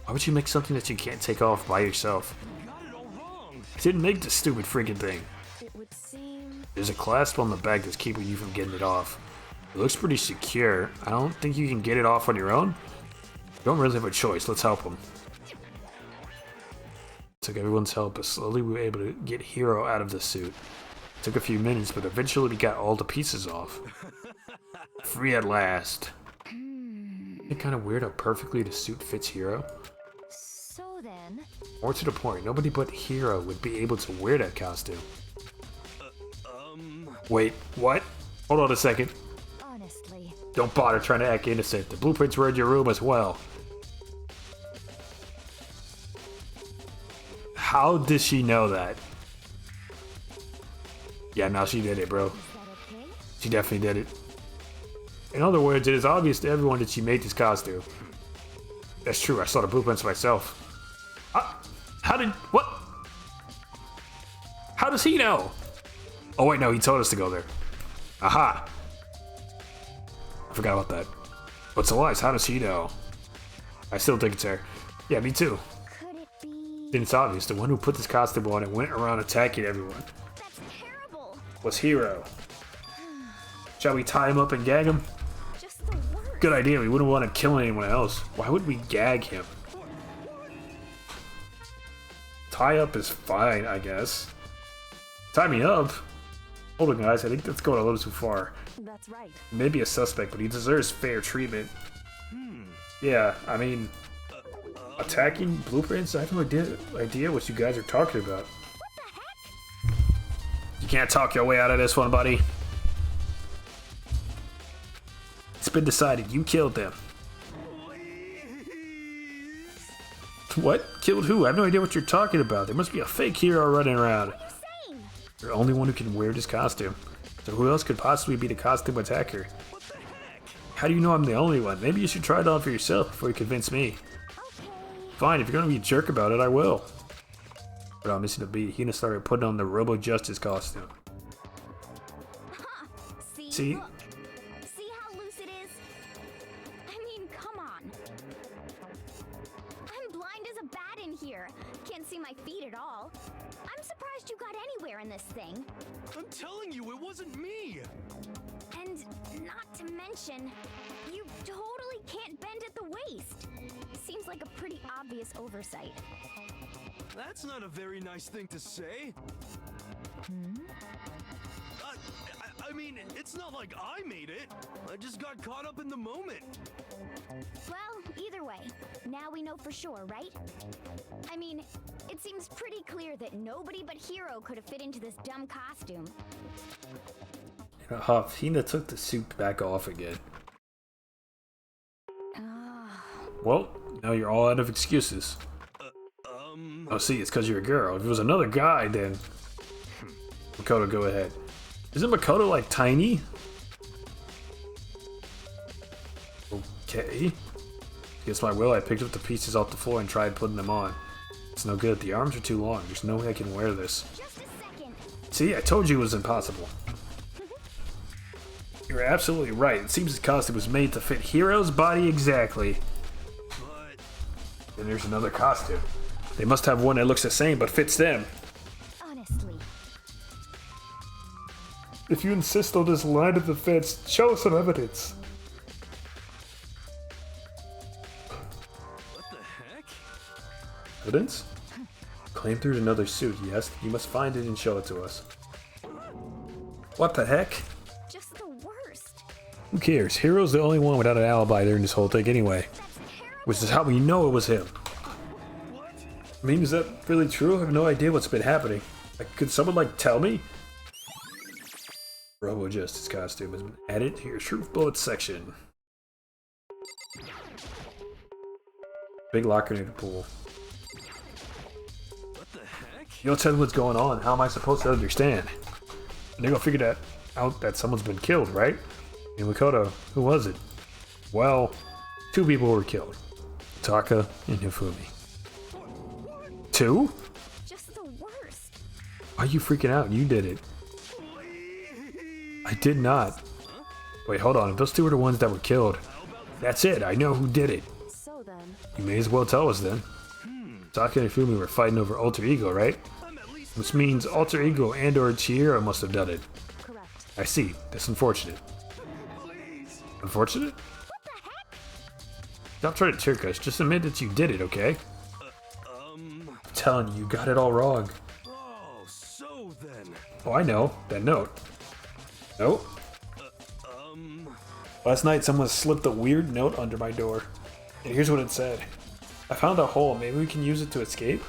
Why would you make something that you can't take off by yourself? You got it all wrong. I didn't make this stupid freaking thing. It would seem. There's a clasp on the back that's keeping you from getting it off. It looks pretty secure. I don't think you can get it off on your own. You don't really have a choice. Let's help him. Took everyone's help, but slowly we were able to get Hero out of the suit. Took a few minutes, but eventually we got all the pieces off. Free at last. Isn't it kind of weird how perfectly the suit fits Hero? So then, More to the point, nobody but Hero would be able to wear that costume. Wait, what? Hold on a second. honestly, Don't bother trying to act innocent. The blueprints were in your room as well. How does she know that? Yeah, now she did it, bro. is that okay? She definitely did it. In other words, it is obvious to everyone that she made this costume. That's true, I saw the blueprints myself. How did... what? How does he know? Oh wait, no, he told us to go there. Aha! I forgot about that. But Celeste, how does she know? I still think it's her. Yeah, me too. Could it be? Then it's obvious, the one who put this costume on and went around attacking everyone That's terrible. was Hero. Shall we tie him up and gag him? Just the worst. Good idea, we wouldn't want to kill anyone else. Why would we gag him? Tie up is fine, I guess. Tie me up? Hold on, guys, I think that's going a little too far. That's right. Maybe a suspect, but he deserves fair treatment. Yeah, I mean, attacking blueprints? I have no idea what you guys are talking about. You can't talk your way out of this one, buddy. It's been decided. You killed them. What? Killed who? I have no idea what you're talking about. There must be a fake hero running around. Insane. You're the only one who can wear this costume. So who else could possibly be the costume attacker? How do you know I'm the only one? Maybe you should try it on for yourself before you convince me. Okay. Fine, if you're gonna be a jerk about it, I will. But I'm missing a beat. He gonna start putting on the Robo Justice costume. See? See? Look. See how loose it is? I mean, come on. I'm blind as a bat in here. Can't see my feet at all. I'm surprised you got anywhere in this thing. I'm telling you, it wasn't me. And not to mention, you totally can't bend at the waist. Seems like a pretty obvious oversight. That's not a very nice thing to say. I mean, it's not like I made it. I just got caught up in the moment. Well, either way, now we know for sure, right? I mean, it seems pretty clear that nobody but Hero could have fit into this dumb costume. In a huff, Hina took the suit back off again. Well, now you're all out of excuses. Oh, see, it's because you're a girl. If it was another guy, then... Makoto, go ahead. Isn't Makoto, like, tiny? Okay. Against my will, I picked up the pieces off the floor and tried putting them on. It's no good. The arms are too long. There's no way I can wear this. Just a second. See, I told you it was impossible. You're absolutely right. It seems the costume was made to fit Hero's body exactly. But Then there's another costume. They must have one that looks the same but fits them. Honestly. If you insist on this line of defense, show us some evidence. what the heck? Evidence? Claim through another suit, yes. You must find it and show it to us. What the heck? Just the worst. Who cares? Hero's the only one without an alibi during this whole thing anyway. Which is how we know it was him. I mean, is that really true? I have no idea what's been happening. Like, could someone, like, tell me? Robo Justice costume has been added to your Truth Bullets section. Big locker near the pool. What the heck? You don't tell me what's going on. How am I supposed to understand? And they're gonna figure that out that someone's been killed, right? In Makoto, who was it? Well, 2 people were killed. Taka and Hifumi. 2? Just the worst. Why are you freaking out? You did it. I did not. Wait, hold on. If those 2 were the ones that were killed, that's it. I know who did it. So then, You may as well tell us then. Taka and Hifumi were fighting over Alter Ego, right? Which means Alter Ego and or Chihiro must have done it. correct. I see. That's unfortunate. Unfortunate? Stop trying to trick us. Just admit that you did it, okay? I'm telling you, you got it all wrong. Oh, so then. Oh, I know. That note. Note? Last night, someone slipped a weird note under my door. And here's what it said. I found a hole. Maybe we can use it to escape?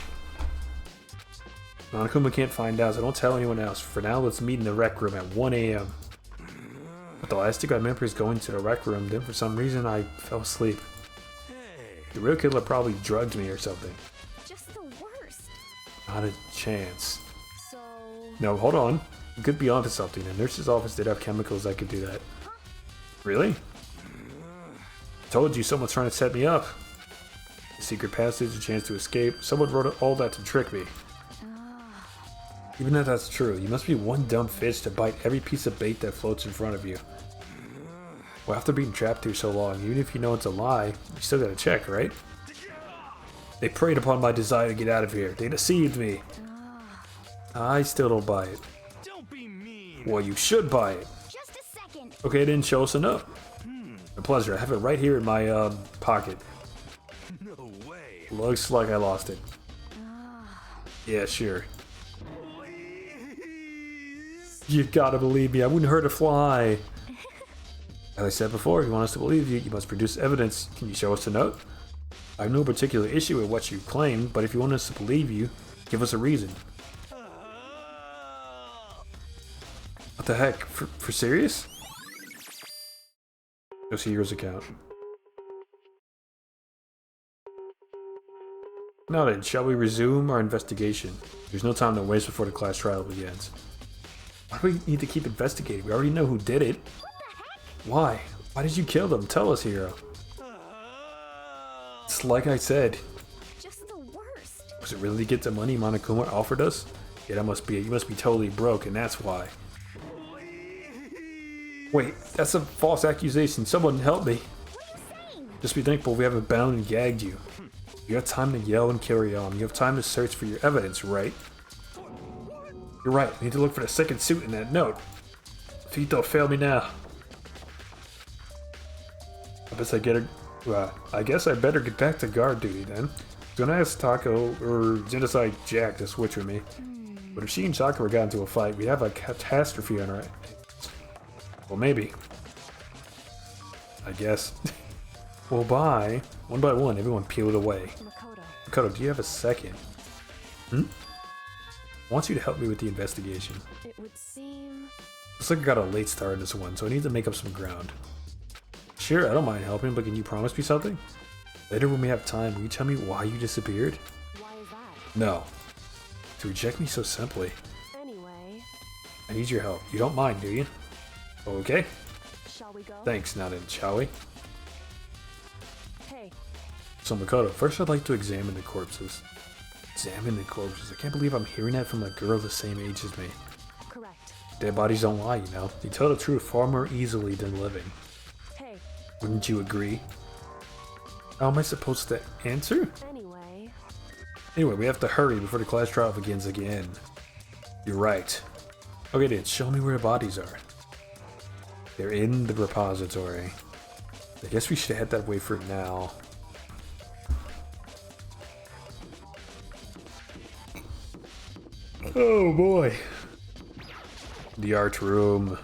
Monokuma can't find out, so don't tell anyone else. For now, let's meet in the rec room at 1 a.m. But the last thing I remember is going to the rec room, then for some reason I fell asleep. The real killer probably drugged me or something. Just the worst. Not a chance. So, No, hold on. You could be onto something. The nurse's office did have chemicals that could do that. Really? Told you someone's trying to set me up. A secret passage, a chance to escape. Someone wrote all that to trick me. Even if that's true, you must be one dumb fish to bite every piece of bait that floats in front of you. Well, after being trapped here so long, even if you know it's a lie, you still gotta check, right? They preyed upon my desire to get out of here. They deceived me. I still don't buy it. Don't be mean. Well, you should buy it. Just a second. Okay, then show us a note. My pleasure. I have it right here in my pocket. No way. Looks like I lost it. Yeah, sure. You gotta believe me. I wouldn't hurt a fly. As I said before, if you want us to believe you, you must produce evidence. Can you show us the note? I have no particular issue with what you claim, but if you want us to believe you, give us a reason. What the heck? For serious? Go see Hero's account. Now then, shall we resume our investigation? There's no time to waste before the class trial begins. Why do we need to keep investigating? We already know who did it. Why? Why did you kill them? Tell us, Hero. It's like I said. Just the worst. Was it really to get the money Monokuma offered us? Yeah, that must be it. You must be totally broke, and that's why. Wait, that's a false accusation. Someone help me. Just be thankful we haven't bound and gagged you. You have time to yell and carry on. You have time to search for your evidence, right? You're right. We need to look for the second suit in that note. Fito, fail me now. I guess I better get back to guard duty then. Gonna ask Taco or Genocide Jack to switch with me. But if she and Sakura got into a fight, we have a catastrophe on our hands. Well, maybe. I guess. Well, bye. One by one, everyone peeled away. Makoto, do you have a second? I want you to help me with the investigation. it would seem... Looks like I got a late start in this one, so I need to make up some ground. Sure, I don't mind helping, but can you promise me something? Later when we have time, will you tell me why you disappeared? Why is that? No. To reject me so simply. Anyway, I need your help. You don't mind, do you? Okay. shall we go? Thanks, now then, shall we? Hey, So Makoto, first I'd like to examine the corpses. Examine the corpses? I can't believe I'm hearing that from a girl the same age as me. correct. Dead bodies don't lie, you know. They tell the truth far more easily than living. Hey, Wouldn't you agree? How am I supposed to answer? anyway, Anyway, we have to hurry before the class trial begins again. You're right. Okay then, show me where the bodies are. They're in the repository. I guess we should head that way for now. Oh boy. The art room.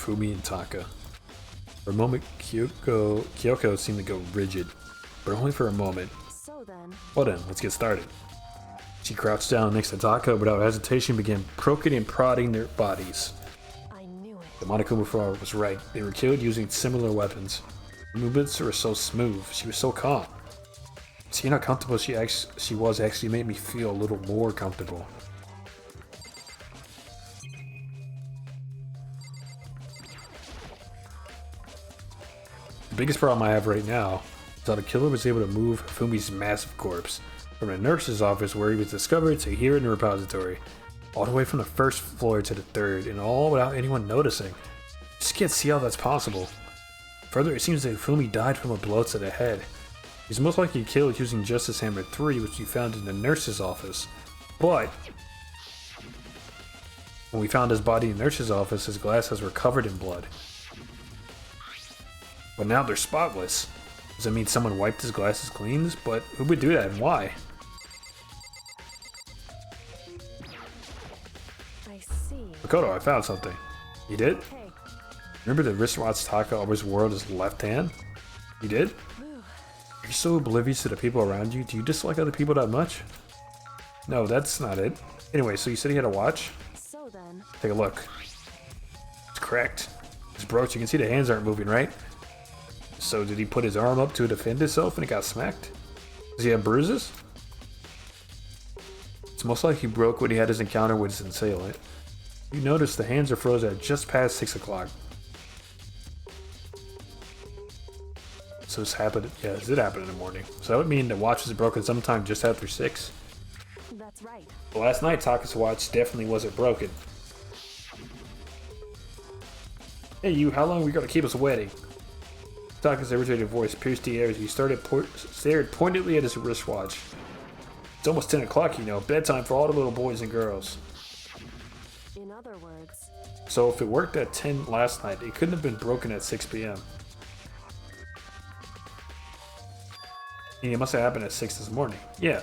Fumi and Taka. For a moment, Kyoko seemed to go rigid, but only for a moment. So then... Well then, let's get started. She crouched down next to Taka without hesitation, began poking and prodding their bodies. I knew it. The Monokuma Flower was right. They were killed using similar weapons. Her movements were so smooth. She was so calm. Seeing how comfortable she was actually made me feel a little more comfortable. The biggest problem I have right now is how the killer was able to move Fumi's massive corpse from the nurse's office where he was discovered to here in the repository, all the way from the first floor to the third, and all without anyone noticing. Just can't see how that's possible. Further, it seems that Fumi died from a blow to the head. He's most likely killed using Justice Hammer 3, which we found in the nurse's office. But when we found his body in the nurse's office, his glasses were covered in blood. But now they're spotless. Does that mean someone wiped his glasses clean? But who would do that and why? I see. Makoto, I found something. You did? Hey. Remember the wristwatch Taka always wore on his left hand? You did? You're so oblivious to the people around you. Do you dislike other people that much? No, that's not it. Anyway, so you said he had a watch? So then... Take a look. It's cracked. It's broached. You can see the hands aren't moving, right? So did he put his arm up to defend himself and it got smacked? Does he have bruises? It's most like he broke when he had his encounter with his assailant. You notice the hands are frozen at just past 6 o'clock. So this happened, yeah, this did happen in the morning. So that would mean the watch was broken sometime just after 6. That's right. Well, last night Taka's watch definitely wasn't broken. Hey you, how long are we gonna keep us waiting? Taka's irritated voice pierced the air as he stared pointedly at his wristwatch. It's almost 10 o'clock, you know, bedtime for all the little boys and girls. In other words... So if it worked at 10 last night, it couldn't have been broken at 6 p.m. And it must have happened at 6 this morning. Yeah.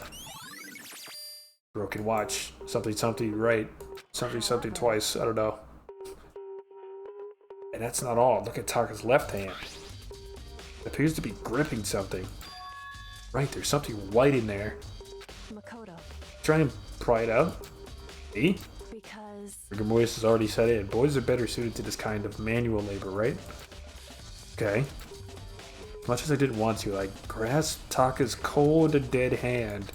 Broken watch. Something something right. Something something twice. I don't know. And that's not all. Look at Taka's left hand. It appears to be gripping something. Right, there's something white in there. Makoto. Try and pry it out. See? Because... Rigor mortis has already set in. Boys are better suited to this kind of manual labor, right? Okay. As much as I didn't want to, I grasped Taka's cold, dead hand.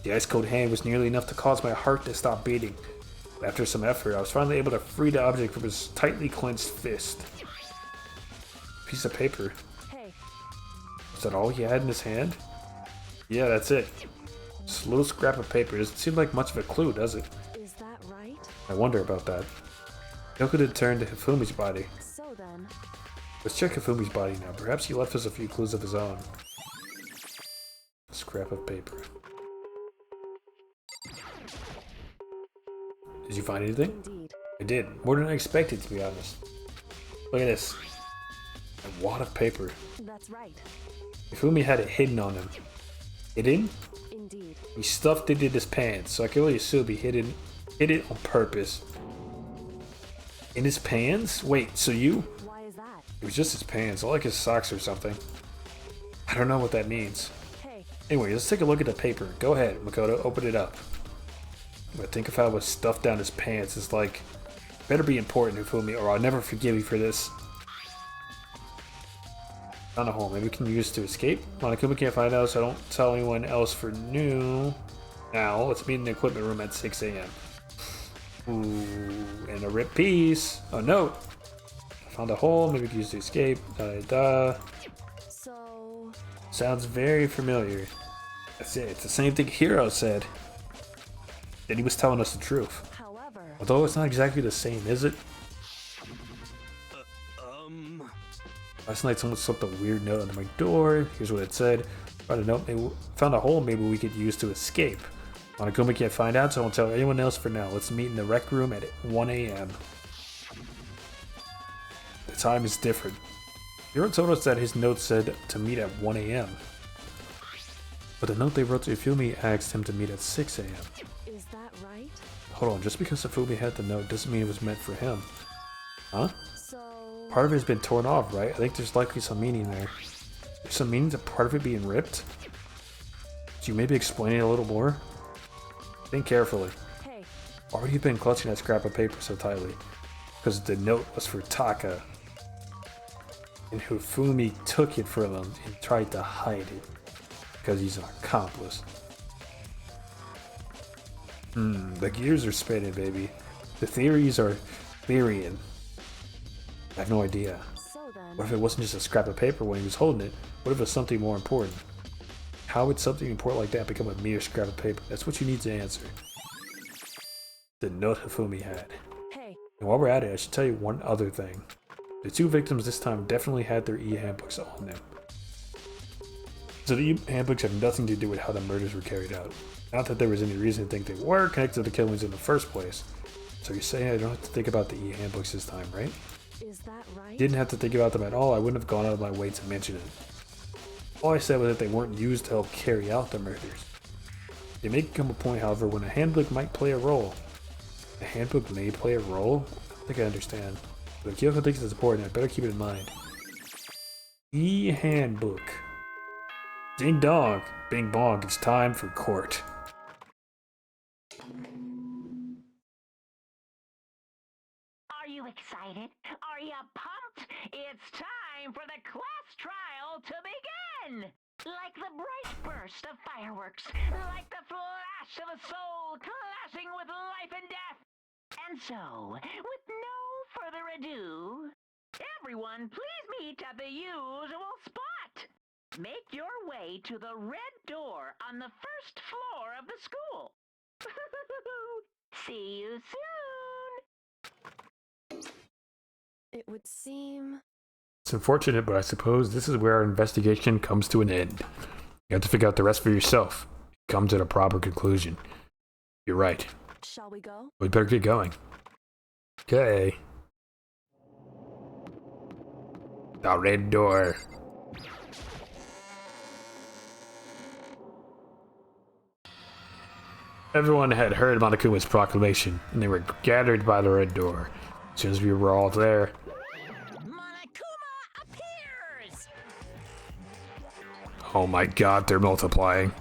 The ice-cold hand was nearly enough to cause my heart to stop beating. After some effort, I was finally able to free the object from his tightly clenched fist. Piece of paper. Hey. Was that all he had in his hand? Yeah, that's it. Just a little scrap of paper. Doesn't seem like much of a clue, does it? Is that right? I wonder about that. Kyoko did turn to Hifumi's body. So then... Let's check Hifumi's body now. Perhaps he left us a few clues of his own. A scrap of paper. Did you find anything? Indeed. I did. More than I expected, to be honest. Look at this. A wad of paper. That's right. Hifumi had it hidden on him. Hidden? Indeed. He stuffed it in his pants, so I can only assume he hid it on purpose. In his pants? Wait, so you? Why is that? It was just his pants, or like his socks or something. I don't know what that means. Hey. Anyway, let's take a look at the paper. Go ahead, Makoto, open it up. But think of how it was stuffed down his pants. It's like, better be important, Hifumi, or I'll never forgive you for this. Found a hole. Maybe we can use it to escape. Monokuma can't find out, so don't tell anyone else for new. Now, let's meet in the equipment room at 6 a.m. Ooh, and a ripped piece. A note. I found a hole. Maybe we can use it to escape. So... Sounds very familiar. That's it. It's the same thing Hiro said. That he was telling us the truth. However... Although it's not exactly the same, is it? Last night someone slipped a weird note under my door. Here's what it said. Found a note, found a hole maybe we could use to escape. Monokuma can't find out, so I won't tell anyone else for now. Let's meet in the rec room at 1 a.m. The time is different. Hiro told us that his note said to meet at 1 a.m. But the note they wrote to Hifumi asked him to meet at 6 a.m. Is that right? Hold on, just because Hifumi had the note doesn't mean it was meant for him. Huh? So... Part of it has been torn off, right? I think there's likely some meaning there. There's some meaning to part of it being ripped. Could you maybe explain it a little more? Think carefully. Hey, Why have you been clutching that scrap of paper so tightly? Because the note was for Taka. And Hifumi took it from him and tried to hide it. Because he's an accomplice. The gears are spinning, baby. The theories are theorying. I have no idea. so then. What if it wasn't just a scrap of paper when he was holding it? What if it was something more important? How would something important like that become a mere scrap of paper? That's what you need to answer. The note Hifumi had. Hey, And while we're at it, I should tell you one other thing. The two victims this time definitely had their e-handbooks on them. So the e-handbooks have nothing to do with how the murders were carried out. Not that there was any reason to think they were connected to the killings in the first place. So you're saying I don't have to think about the e-handbooks this time, right? is that right? Didn't have to think about them at all. I wouldn't have gone out of my way to mention it. All I said was that they weren't used to help carry out the murders. They may come a point, however, when a handbook might play a role. A handbook may play a role? I don't think I understand. But if Kyoko thinks it's important, I better keep it in mind. E-handbook. Ding dong. Bing bong. It's time for court. Are you excited? Are you pumped? It's time for the class trial to begin! Like the bright burst of fireworks, like the flash of a soul clashing with life and death. And so, with no further ado, everyone please meet at the usual spot. Make your way to the red door on the first floor of the school. See you soon! It would seem. It's unfortunate, but I suppose this is where our investigation comes to an end. You have to figure out the rest for yourself. Come to the proper conclusion. You're right. Shall we go? We better get going. Okay. The red door. Everyone had heard Monokuma's proclamation, and they were gathered by the red door. As soon as we were all there, Monokuma appears! oh my god, they're multiplying.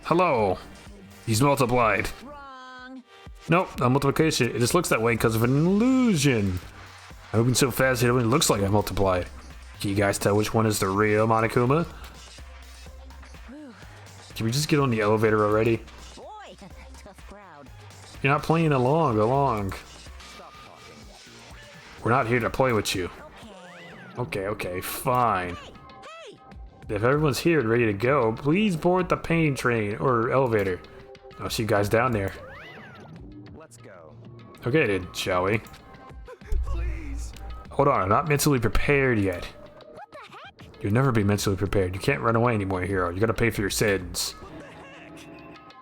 Hello! He's multiplied. Wrong. Nope, not multiplication. It just looks that way because of an illusion. I'm moving so fast it only looks like I multiplied. Can you guys tell which one is the real Monokuma? Can we just get on the elevator already? Boy, tough crowd. You're not playing along, go along. Stop talking. We're not here to play with you. Okay, fine. If everyone's here and ready to go, please board the pain train or elevator. I'll see you guys down there. Let's go. Okay then, shall we? Please. Hold on, I'm not mentally prepared yet. You'll never be mentally prepared. You can't run away anymore, hero. You gotta pay for your sins.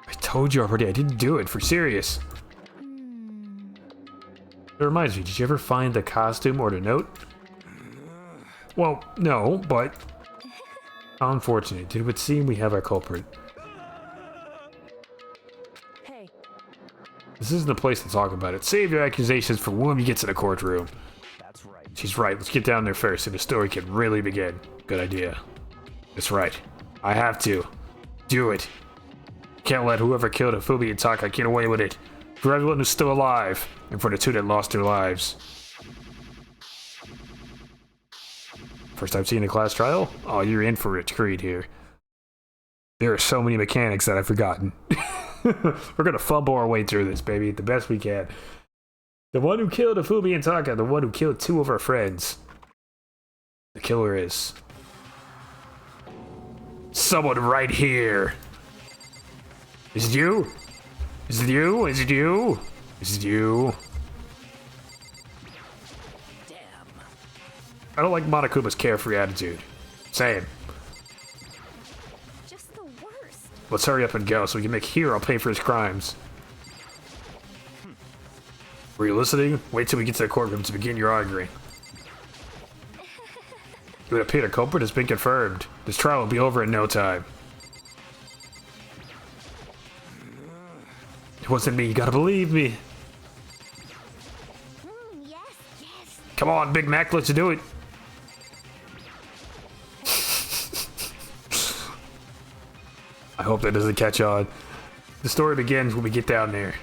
I told you already, I didn't do it, for serious. It reminds me, did you ever find the costume or the note? Well, no, but... How unfortunate. It would seem we have our culprit. Hey, This isn't the place to talk about it. Save your accusations for when we get to the courtroom. That's right. She's right, let's get down there first so the story can really begin. Good idea. That's right. I have to. Do it. Can't let whoever killed Hifumi and Taka get away with it. For everyone who's still alive, and for the two that lost their lives. First time seeing a class trial? Oh, you're in for a treat here. There are so many mechanics that I've forgotten. We're gonna fumble our way through this, baby, the best we can. The one who killed Hifumi and Taka, the one who killed two of our friends. The killer is... someone right here. Is it you? Is it you? Is it you? Is it you? Damn. I don't like Monokuma's carefree attitude. Same. Just the worst. Let's hurry up and go so we can make Hero pay for his crimes. Were you listening? Wait till we get to the courtroom to begin your arguing. It would appear the culprit has been confirmed. This trial will be over in no time. It wasn't me, you gotta believe me. Yes, yes. Come on, Big Mac, let's do it. I hope that doesn't catch on. The story begins when we get down there.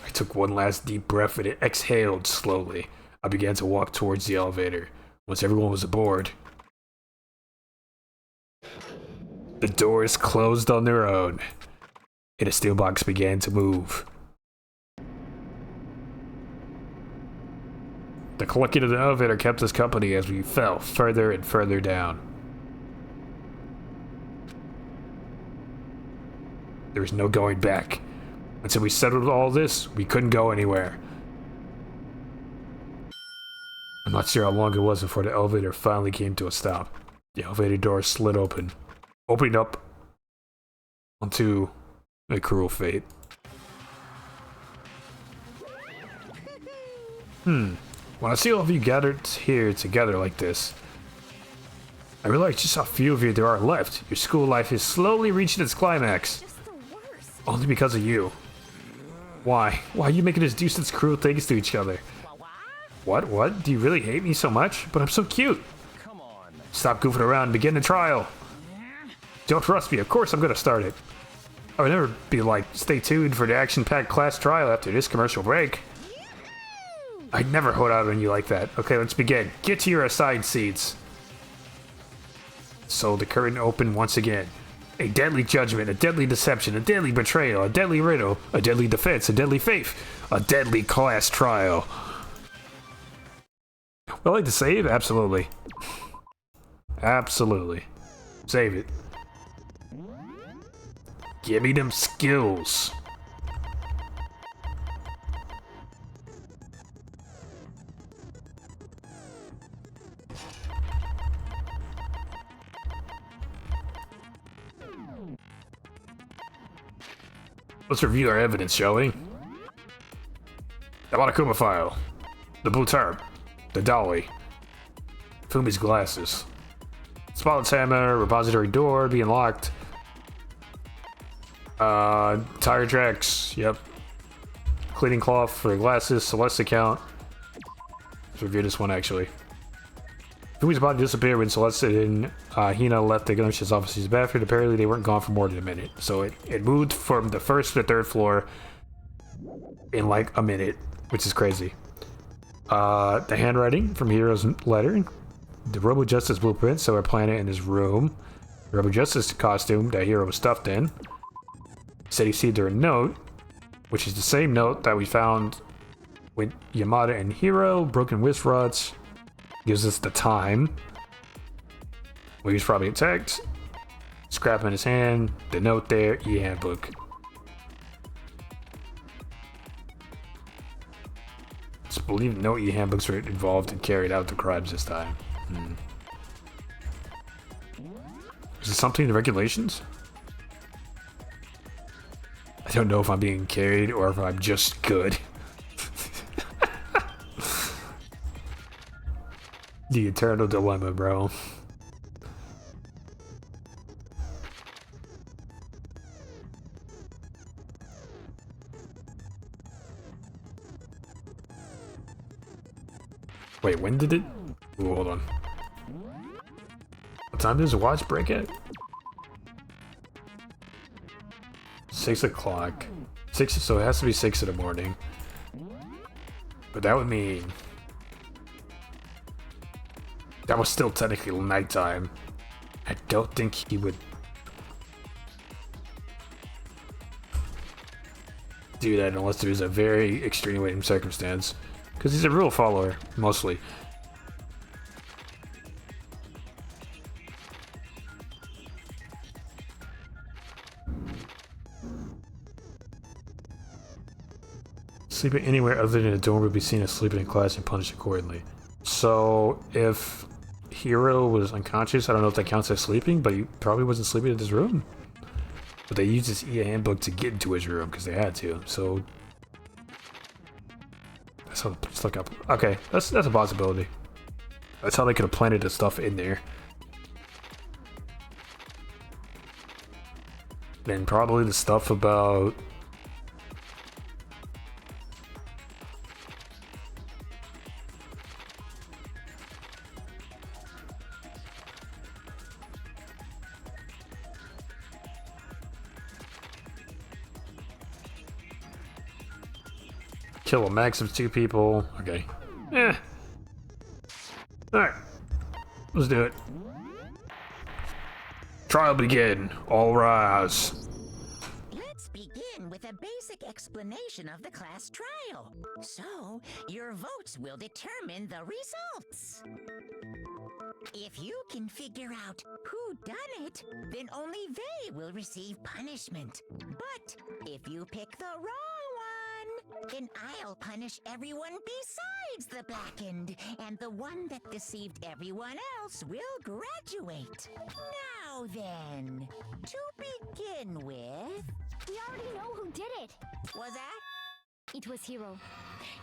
I took one last deep breath and exhaled slowly. I began to walk towards the elevator. Once everyone was aboard, the doors closed on their own, and a steel box began to move. The clicking of the elevator kept us company as we fell further and further down. There was no going back. Until we settled all this, we couldn't go anywhere. I'm not sure how long it was before the elevator finally came to a stop. The elevator door slid open, opening up onto a cruel fate. When I see all of you gathered here together like this, I realize just how few of you there are left. Your school life is slowly reaching its climax. Just the worst. Only because of you. Why? Why are you making us do such cruel things to each other? What? What? Do you really hate me so much? But I'm so cute. Come on. Stop goofing around and begin the trial. Don't trust me. Of course I'm gonna start it. I would never be like, stay tuned for the action-packed class trial after this commercial break. I'd never hold out on you like that. Okay, let's begin. Get to your assigned seats. So the curtain opened once again. A deadly judgment, a deadly deception, a deadly betrayal, a deadly riddle, a deadly defense, a deadly faith, a deadly class trial. Would I like to save? Absolutely. Absolutely. Save it. Give me them skills. Let's review our evidence, shall we? The Monokuma file. The blue tarp. The dolly. Fumi's glasses. Spotlight hammer, repository door being locked. Tire tracks, yep. Cleaning cloth for the glasses, Celeste's account. Let's review this one actually. Fumi's body disappeared when Celeste and Hina left the gunship's office's bathroom. Apparently they weren't gone for more than a minute. So it moved from the first to the third floor in like a minute, which is crazy. The handwriting from Hero's letter, the Robo Justice blueprint, so our planet in his room, the Robo Justice costume that Hero was stuffed in. Said he received her a note, which is the same note that we found with Yamada and Hero. Broken wrist rods gives us the time. Well, he was probably attacked. Scrap in his hand, the note there, e-handbook. I believe no e-handbooks were involved and carried out the crimes this time. Is it something in the regulations? I don't know if I'm being carried or if I'm just good. The eternal dilemma, bro. Wait, when did it? Ooh, hold on. What time does the watch break at? 6 o'clock. 6, so it has to be 6 in the morning. But that would mean that was still technically nighttime. I don't think he would do that unless there's a very extenuating circumstance. Because he's a rule follower, mostly. Sleeping anywhere other than a dorm would be seen as sleeping in class and punished accordingly. So, if Hero was unconscious, I don't know if that counts as sleeping, but he probably wasn't sleeping in his room. But they used his e-handbook to get into his room because they had to, so... That's how the police look up. Okay, that's a possibility. That's how they could have planted the stuff in there. And probably the stuff about kill a max of 2 people. Okay. Eh. Alright. Let's do it. Trial begin. All rise. Let's begin with a basic explanation of the class trial. So, your votes will determine the results. If you can figure out who done it, then only they will receive punishment. But if you pick the wrong one, then I'll punish everyone besides the blackened, and the one that deceived everyone else will graduate. Now then, to begin with... We already know who did it. Was that? It was Hiro.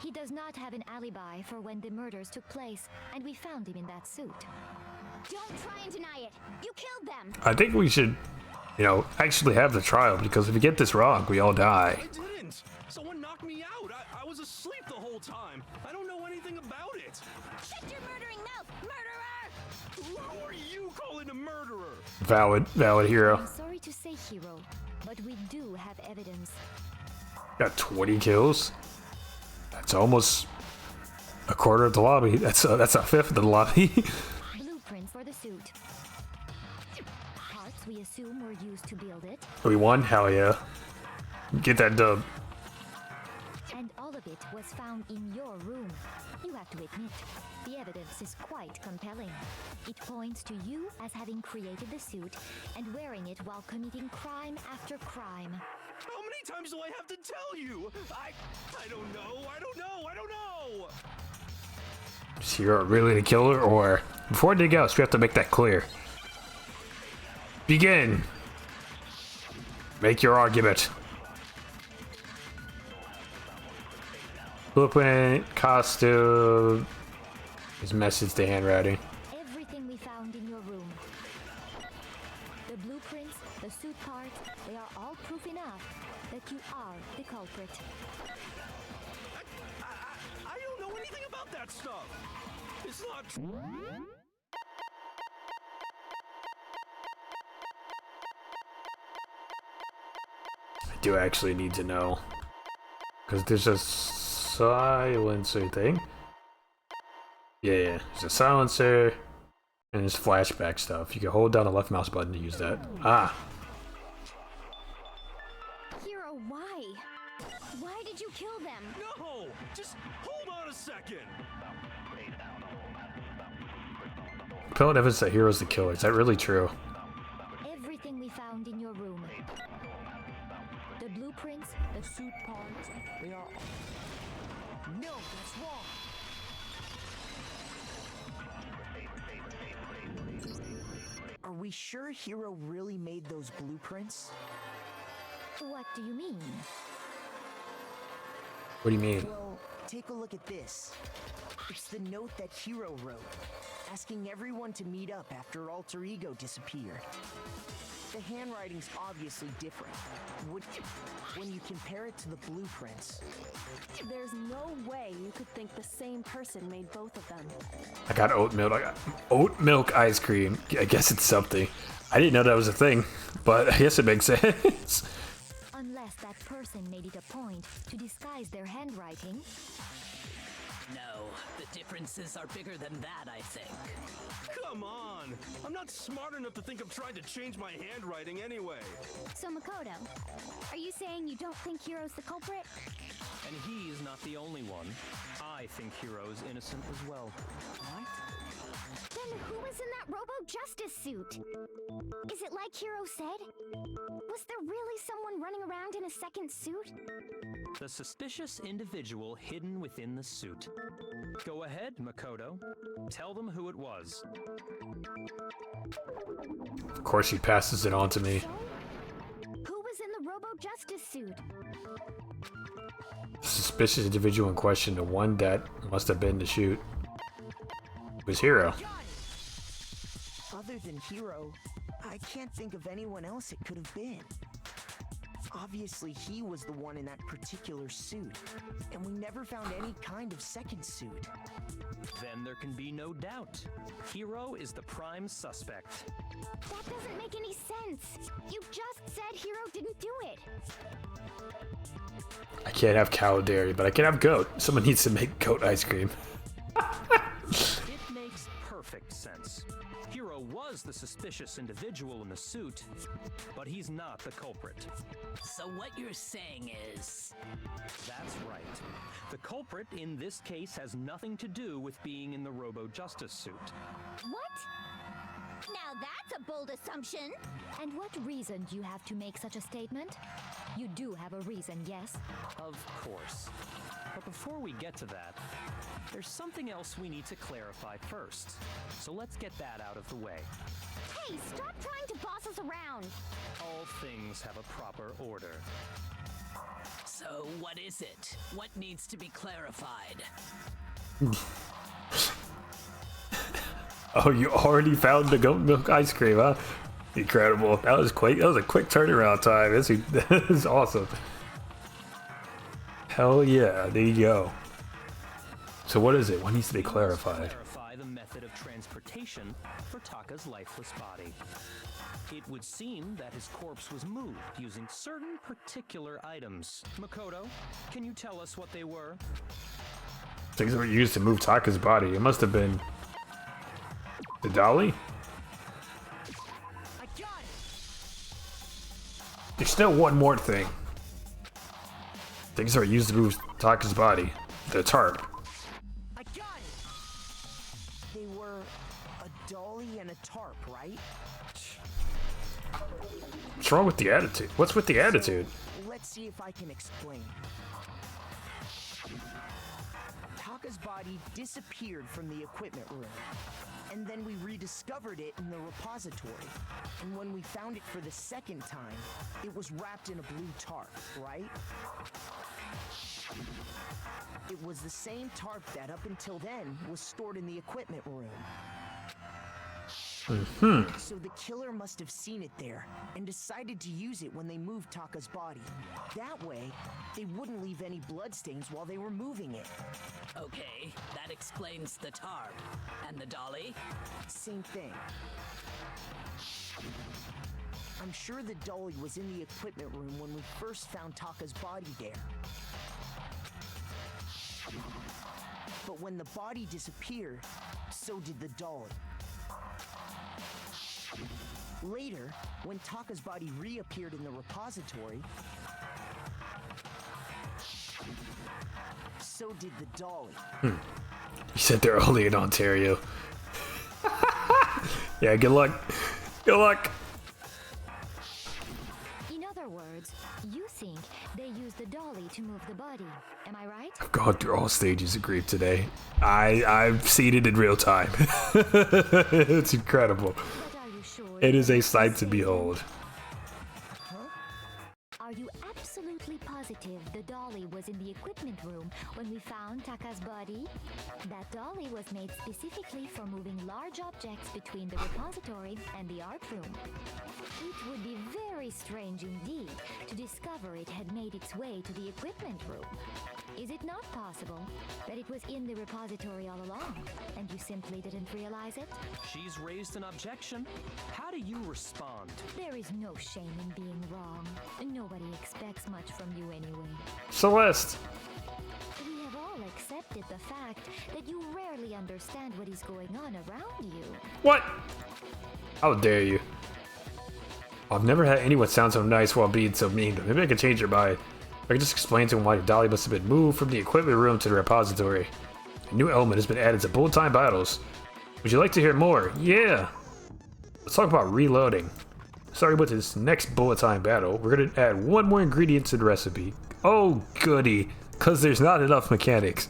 He does not have an alibi for when the murders took place, and we found him in that suit. Don't try and deny it. You killed them. I think we should, you know, actually have the trial, because if we get this wrong, we all die. I didn't. Someone knocked me out. I was asleep the whole time. I don't know anything about it. Shut your murdering mouth, murderer! Who are you calling a murderer? Valid Hero. I'm sorry to say, Hiro, but we do have evidence. Got 20 kills. That's almost a quarter of the lobby. That's a fifth of the lobby. Blueprint for the suit. Parts we assume were used to build it. We won? Hell yeah. Get that dub. And all of it was found in your room. You have to admit, the evidence is quite compelling. It points to you as having created the suit and wearing it while committing crime after crime. How many times do I have to tell you? I don't know. I don't know. Is Hero really the killer, or before anything else, we have to make that clear. Begin. Make your argument. Blueprint, costume, his message to handwriting. Everything we found in your room. The blueprints, the suit parts, they are all proof enough that you are the culprit. I don't know anything about that stuff. It's not true. I do actually need to know, because there's a silencer thing. Yeah, there's a silencer and there's flashback stuff. You can hold down the left mouse button to use that. Ah, Hiro, why? Why did you kill them? No, just hold on a second. compelling evidence that Hero's the killer. Is that really true? Everything we found in your room. The blueprints, the suit parts, they are... No, that's wrong. Are we sure Hiro really made those blueprints? What do you mean? What do you mean? Well, take a look at this. It's the note that Hiro wrote, asking everyone to meet up after Alter Ego disappeared. The handwriting's obviously different. When you compare it to the blueprints... There's no way you could think the same person made both of them. I got oat milk. I got oat milk ice cream. I guess it's something. I didn't know that was a thing, but I guess it makes sense. Unless that person made it a point to disguise their handwriting. No, the differences are bigger than that, I think. Come on! I'm not smart enough to think I'm trying to change my handwriting anyway. So Makoto, are you saying you don't think Hiro's the culprit? And he's not the only one. I think Hiro's innocent as well. What? Then who was in that Robo-Justice suit? Is it like Hiro said? Was there really someone running around in a second suit? The suspicious individual hidden within the suit. Go ahead, Makoto. Tell them who it was. Of course, he passes it on to me. So, who was in the Robo-Justice suit? The suspicious individual in question, the one that must have been the shoot, was Hiro. Other than Hiro, I can't think of anyone else it could have been. Obviously, he was the one in that particular suit, and we never found any kind of second suit. Then there can be no doubt. Hero is the prime suspect. That doesn't make any sense. You just said Hero didn't do it. I can't have cow dairy, but I can have goat. Someone needs to make goat ice cream. It makes perfect sense. Hero was the suspicious individual in the suit, but he's not the culprit. So what you're saying is... That's right. The culprit in this case has nothing to do with being in the Robo-Justice suit. What? Now that's a bold assumption. And what reason do you have to make such a statement? You do have a reason, yes? Of course. But before we get to that, there's something else we need to clarify first. So let's get that out of the way. Hey, stop trying to boss us around. All things have a proper order. So what is it? What needs to be clarified? Oh, you already found the goat milk ice cream, huh? Incredible. That was quick. That was a quick turnaround time. This is awesome. Hell yeah. There you go. So what is it? What needs to be clarified? Clarify the method of transportation for Taka's lifeless body. It would seem that his corpse was moved using certain particular items. Makoto, can you tell us what they were? Things that were used to move Taka's body. It must have been the dolly? I got it! There's still one more thing. Things that were used to move Taka's body. The tarp. I got it! They were a dolly and a tarp, right? What's wrong with the attitude? What's with the attitude? So, let's see if I can explain. Taka's body disappeared from the equipment room, and then we rediscovered it in the repository. And when we found it for the second time, it was wrapped in a blue tarp, right? It was the same tarp that up until then was stored in the equipment room. So the killer must have seen it there and decided to use it when they moved Taka's body. That way, they wouldn't leave any bloodstains while they were moving it. Okay, that explains the tarp. And the dolly? Same thing. I'm sure the dolly was in the equipment room when we first found Taka's body there. But when the body disappeared, so did the dolly. Later, when Taka's body reappeared in the repository, so did the dolly. You said they're only in Ontario. Yeah, good luck. Good luck. In other words, you think they used the dolly to move the body. Am I right? I've gone through all stages of grief today. I've seen it in real time. It's incredible. But are you sure? It is a sight to behold. Are you absolutely positive the dolly was in the equipment room when we found Taka's body? That dolly was made specifically for moving large objects between the repository and the art room. It would be very strange indeed to discover it had made its way to the equipment room. Is it not possible that it was in the repository all along, and you simply didn't realize it? She's raised an objection. How do you respond? There is no shame in being wrong. Nobody expects much from you anyway. Celeste. We have all accepted the fact that you rarely understand what is going on around you. What? How dare you? I've never had anyone sound so nice while being so mean. Maybe I can change your mind. I can just explain to him why your dolly must have been moved from the equipment room to the repository. A new element has been added to bullet time battles. Would you like to hear more? Yeah! Let's talk about reloading. Starting with this next bullet time battle, we're going to add one more ingredient to the recipe. Oh goody, because there's not enough mechanics.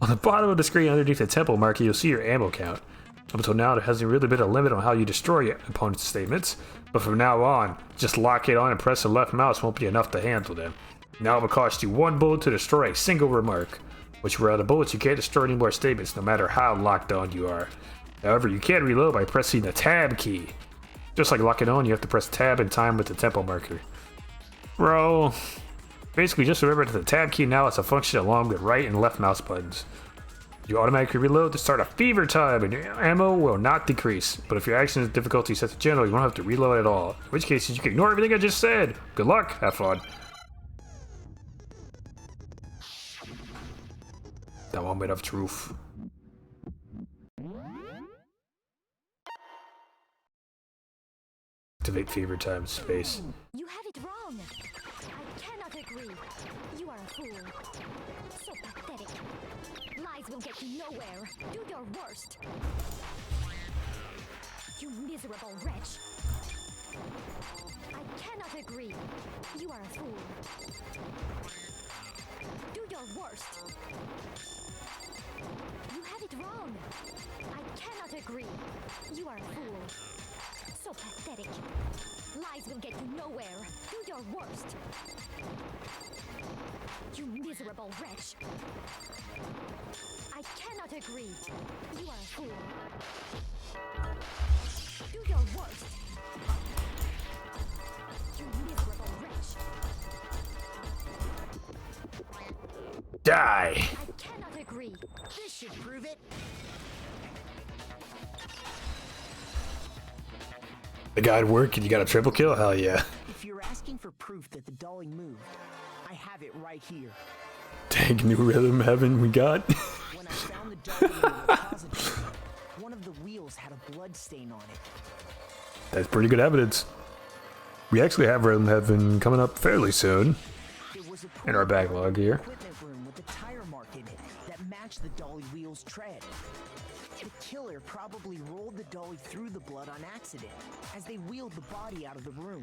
On the bottom of the screen underneath the temple marker, you'll see your ammo count. Up until now, there hasn't really been a limit on how you destroy your opponent's statements, but from now on, just lock it on and press the left mouse won't be enough to handle them. Now it will cost you one bullet to destroy a single remark, which were the bullets you can't destroy any more statements no matter how locked on you are. However, you can reload by pressing the tab key. Just like locking on, you have to press tab in time with the tempo marker. Bro. Basically, just remember that the tab key now is a function along with right and left mouse buttons. You automatically reload to start a fever time, and your ammo will not decrease. But if your action difficulty is set to general, you won't have to reload at all. In which case, you can ignore everything I just said. Good luck. Have fun. That moment of truth. Activate fever time space. You have it wrong. I cannot agree. You are a fool. So pathetic. Lies will get you nowhere. Do your worst. You miserable wretch. I cannot agree. You are a fool. Do your worst. You have it wrong. I cannot agree. You are a fool. So pathetic. Lies will get you nowhere. Do your worst. You miserable wretch. I cannot agree. You are a fool. Do your worst. You miserable wretch. Die. I cannot agree. This should prove it. The guide worked and you got a triple kill? Hell yeah. If you're asking for proof that the dolly moved, I have it right here. Dang, new rhythm heaven we got. When I found the dolly in the repository, one of the wheels had a blood stain on it. That's pretty good evidence. We actually have rhythm heaven coming up fairly soon. In our backlog here. Equipment room with a tire mark in it that matched the dolly wheel's tread. The killer probably rolled the dolly through the blood on accident as they wheeled the body out of the room.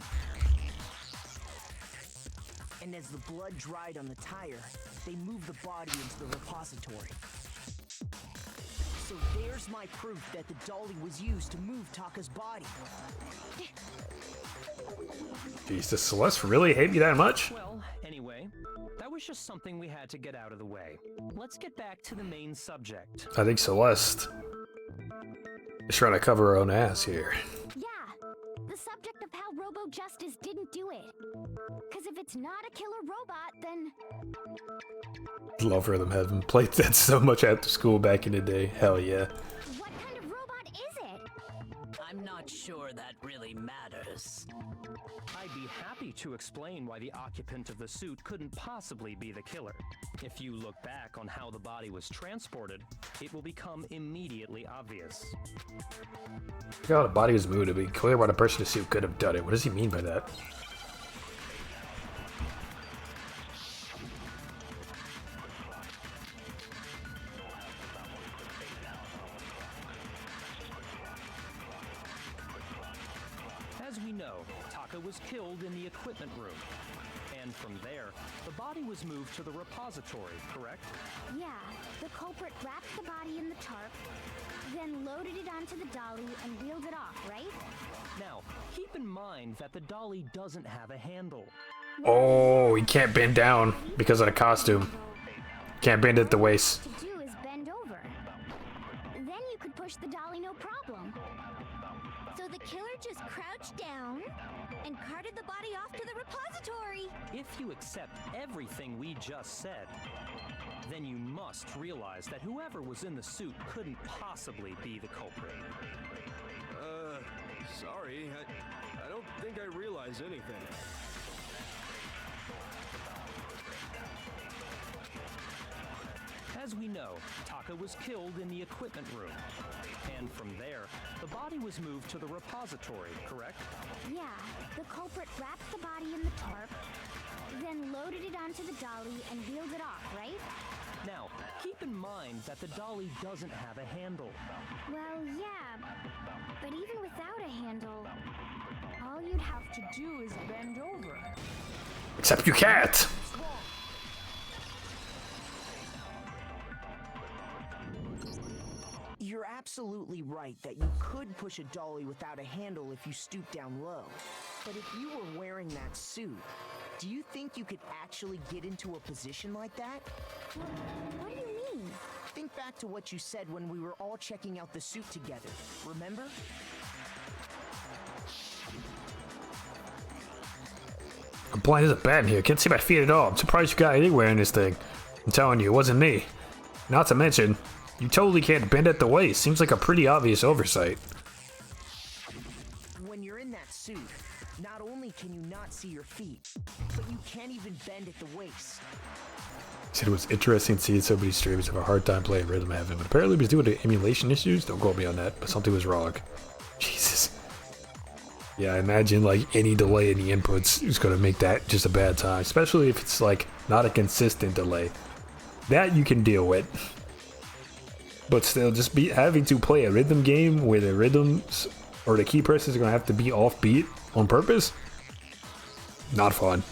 And as the blood dried on the tire, they moved the body into the repository. So there's my proof that the dolly was used to move Taka's body. Jeez, does Celeste really hate me that much? Well, anyway, that was just something we had to get out of the way. Let's get back to the main subject. I think Celeste is trying to cover her own ass here. Yeah, the subject of how Robo Justice didn't do it. Because if it's not a killer robot, then... Love rhythm heaven. Played that so much after school back in the day. Hell yeah. What kind of robot is it? I'm not sure that really matters. I'd be happy to explain why the occupant of the suit couldn't possibly be the killer. If you look back on how the body was transported, it will become immediately obvious. Look how the body was moved to be clear why the person in the suit could have done it. What does he mean by that? As we know, Taka was killed in the equipment room. And from there, the body was moved to the repository, correct? Yeah, the culprit wrapped the body in the tarp, then loaded it onto the dolly and wheeled it off, right? Now, keep in mind that the dolly doesn't have a handle. Oh, he can't bend down because of the costume. Can't bend at the waist. To do is bend over. Then you could push the dolly no problem. So the killer just crouched down and carted the body off to the repository. If you accept everything we just said, then you must realize that whoever was in the suit couldn't possibly be the culprit. Sorry, I don't think I realize anything. As we know, Taka was killed in the equipment room. And from there, the body was moved to the repository, correct? Yeah, the culprit wrapped the body in the tarp, then loaded it onto the dolly and wheeled it off, right? Now, keep in mind that the dolly doesn't have a handle. Well, yeah, but even without a handle, all you'd have to do is bend over. Except you can't. You're absolutely right that you could push a dolly without a handle if you stoop down low. But if you were wearing that suit, do you think you could actually get into a position like that? What do you mean? Think back to what you said when we were all checking out the suit together, remember? I'm blind as a bat in here. Can't see my feet at all. I'm surprised you got anything wearing this thing. I'm telling you, it wasn't me. Not to mention, you totally can't bend at the waist. Seems like a pretty obvious oversight. When you're in that suit, not only can you not see your feet, but you can't even bend at the waist. He said it was interesting seeing so many streamers have a hard time playing Rhythm Heaven, but apparently he was due to emulation issues. Don't quote me on that, but something was wrong. Jesus. Yeah, I imagine like any delay in the inputs is going to make that just a bad time, especially if it's like not a consistent delay. That you can deal with. But still, just having to play a rhythm game where the rhythms or the key presses are going to have to be offbeat on purpose? Not fun.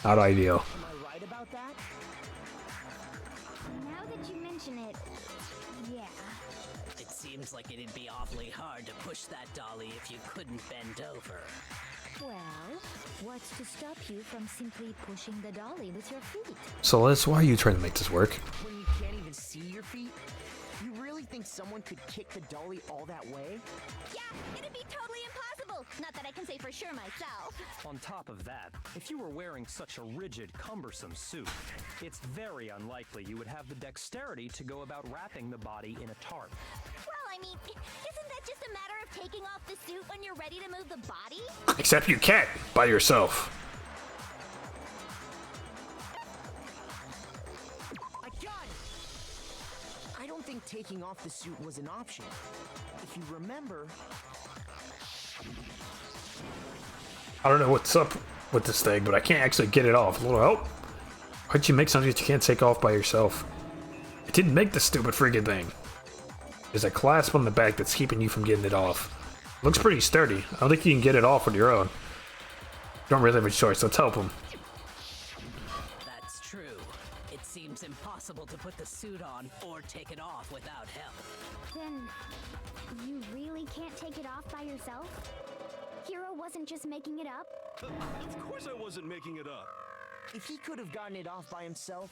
Not ideal. Am I right about that? Now that you mention it, yeah. It seems like it'd be awfully hard to push that dolly if you couldn't bend over. Well, what's to stop you from simply pushing the dolly with your feet? So Les, why are you trying to make this work? When you can't even see your feet? You really think someone could kick the dolly all that way? Yeah, it'd be totally impossible. Not that I can say for sure myself. On top of that, if you were wearing such a rigid, cumbersome suit, it's very unlikely you would have the dexterity to go about wrapping the body in a tarp. Well, I mean, isn't that just a matter of taking off the suit when you're ready to move the body? Except you can't by yourself. I got it! I don't think taking off the suit was an option. If you remember... I don't know what's up with this thing, but I can't actually get it off. A little help? Why'd you make something that you can't take off by yourself? It didn't make this stupid freaking thing. There's a clasp on the back that's keeping you from getting it off. Looks pretty sturdy. I don't think you can get it off on your own. You don't really have a choice. Let's help him. That's true. It seems impossible to put the suit on or take it off without help. Then, you really can't take it off by yourself? Hero wasn't just making it up? Of course I wasn't making it up. If he could have gotten it off by himself,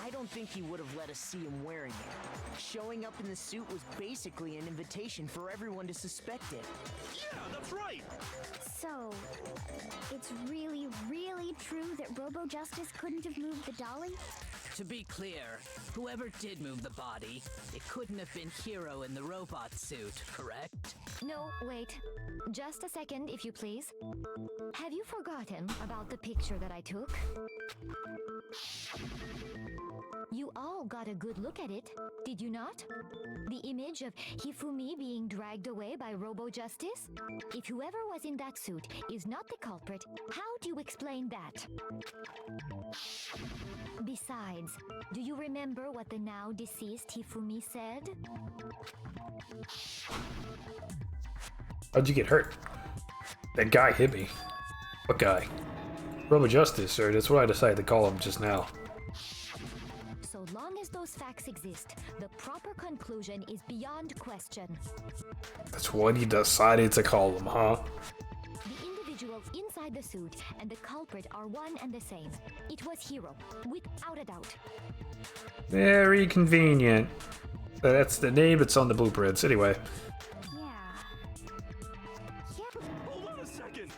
I don't think he would have let us see him wearing it. Showing up in the suit was basically an invitation for everyone to suspect it. Yeah, that's right. So, it's really, really true that Robo Justice couldn't have moved the dolly? To be clear, whoever did move the body, it couldn't have been Hero in the robot suit, correct? No, wait. Just a second, if you please. Have you forgotten about the picture that I took? You all got a good look at it, did you not? The image of Hifumi being dragged away by Robo Justice? If whoever was in that suit is not the culprit, how do you explain that? Besides, do you remember what the now deceased Hifumi said? How'd you get hurt? That guy hit me. What guy? Robo Justice, sir. That's what I decided to call him just now. So long as those facts exist, the proper conclusion is beyond question. That's what he decided to call him, huh? The individual inside the suit and the culprit are one and the same. It was Hero, without a doubt. Very convenient. That's the name that's on the blueprints. Anyway. Hold on a second.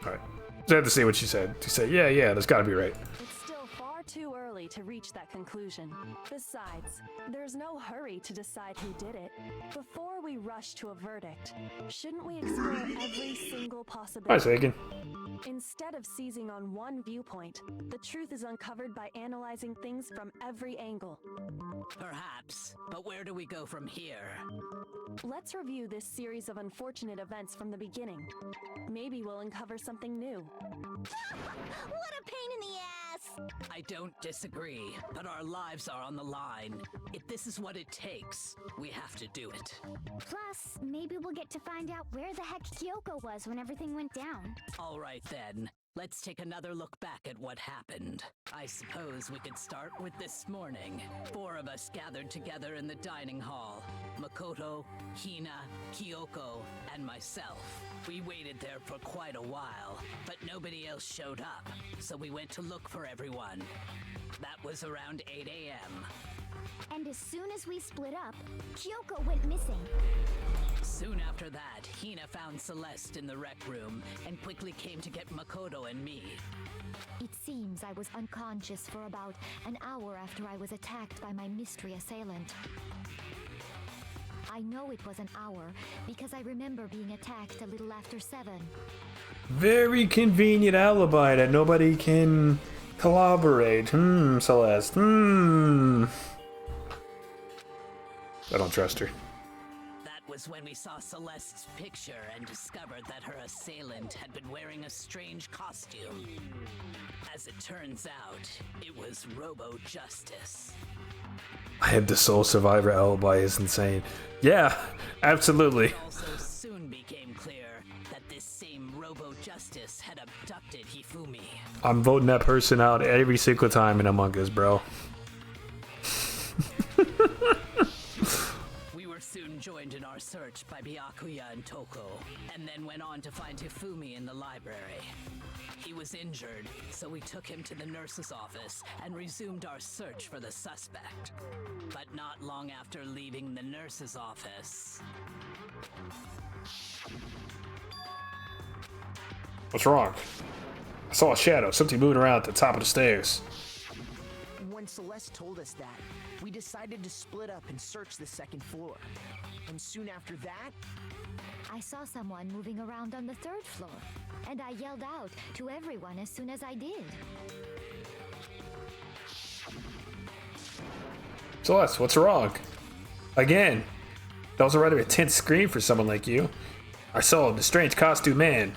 Alright. So I had to see what she said. She said, yeah, that's gotta be right. It's still far too early to reach that conclusion. Besides, there's no hurry to decide who did it. Before we rush to a verdict, shouldn't we explore every single possibility? Hi, Sagan. Instead of seizing on one viewpoint, the truth is uncovered by analyzing things from every angle. Perhaps, but where do we go from here? Let's review this series of unfortunate events from the beginning. Maybe we'll uncover something new. What a pain in the ass! I don't disagree, but our lives are on the line. If this is what it takes, we have to do it. Plus, maybe we'll get to find out where the heck Kyoko was when everything went down. All right then, let's take another look back at what happened. I suppose we could start with this morning. 4 of us gathered together in the dining hall. Makoto, Hina, Kyoko, and myself. We waited there for quite a while, but nobody else showed up, so we went to look for everyone. That was around 8 a.m. And as soon as we split up, Kyoko went missing. Soon after that, Hina found Celeste in the rec room and quickly came to get Makoto and me. It seems I was unconscious for about an hour after I was attacked by my mystery assailant. I know it was an hour because I remember being attacked a little after 7. Very convenient alibi that nobody can collaborate. Celeste. I don't trust her. That was when we saw Celeste's picture and discovered that her assailant had been wearing a strange costume. As it turns out, it was Robo Justice. I have the sole survivor alibi is insane. Yeah, absolutely. It also soon became clear that this same Robo Justice had abducted Hifumi. I'm voting that person out every single time in Among Us, bro. We were soon joined in our search by Byakuya and Toko, and then went on to find Hifumi in the library. He was injured, so we took him to the nurse's office and resumed our search for the suspect. But not long after leaving the nurse's office... What's wrong? I saw a shadow, something moving around at the top of the stairs. When Celeste told us that, we decided to split up and search the second floor. And soon after that, I saw someone moving around on the 3rd floor, and I yelled out to everyone as soon as I did. Celeste, what's wrong? Again, that was a rather intense scream for someone like you. I saw the strange costume man.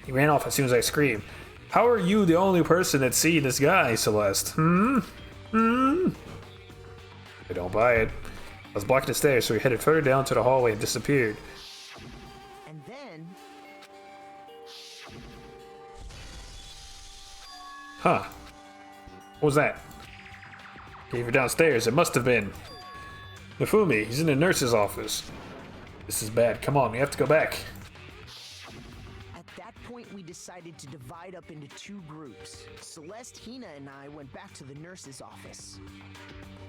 He ran off as soon as I screamed. How are you the only person that's seen this guy, Celeste? I don't buy it. I was blocking the stairs, so he headed further down to the hallway and disappeared. and then... Huh. What was that? Gave her downstairs. It must have been Hifumi. He's in the nurse's office. This is bad. Come on, we have to go back. At that point, we decided to divide up into 2 groups. Celeste, Hina, and I went back to the nurse's office,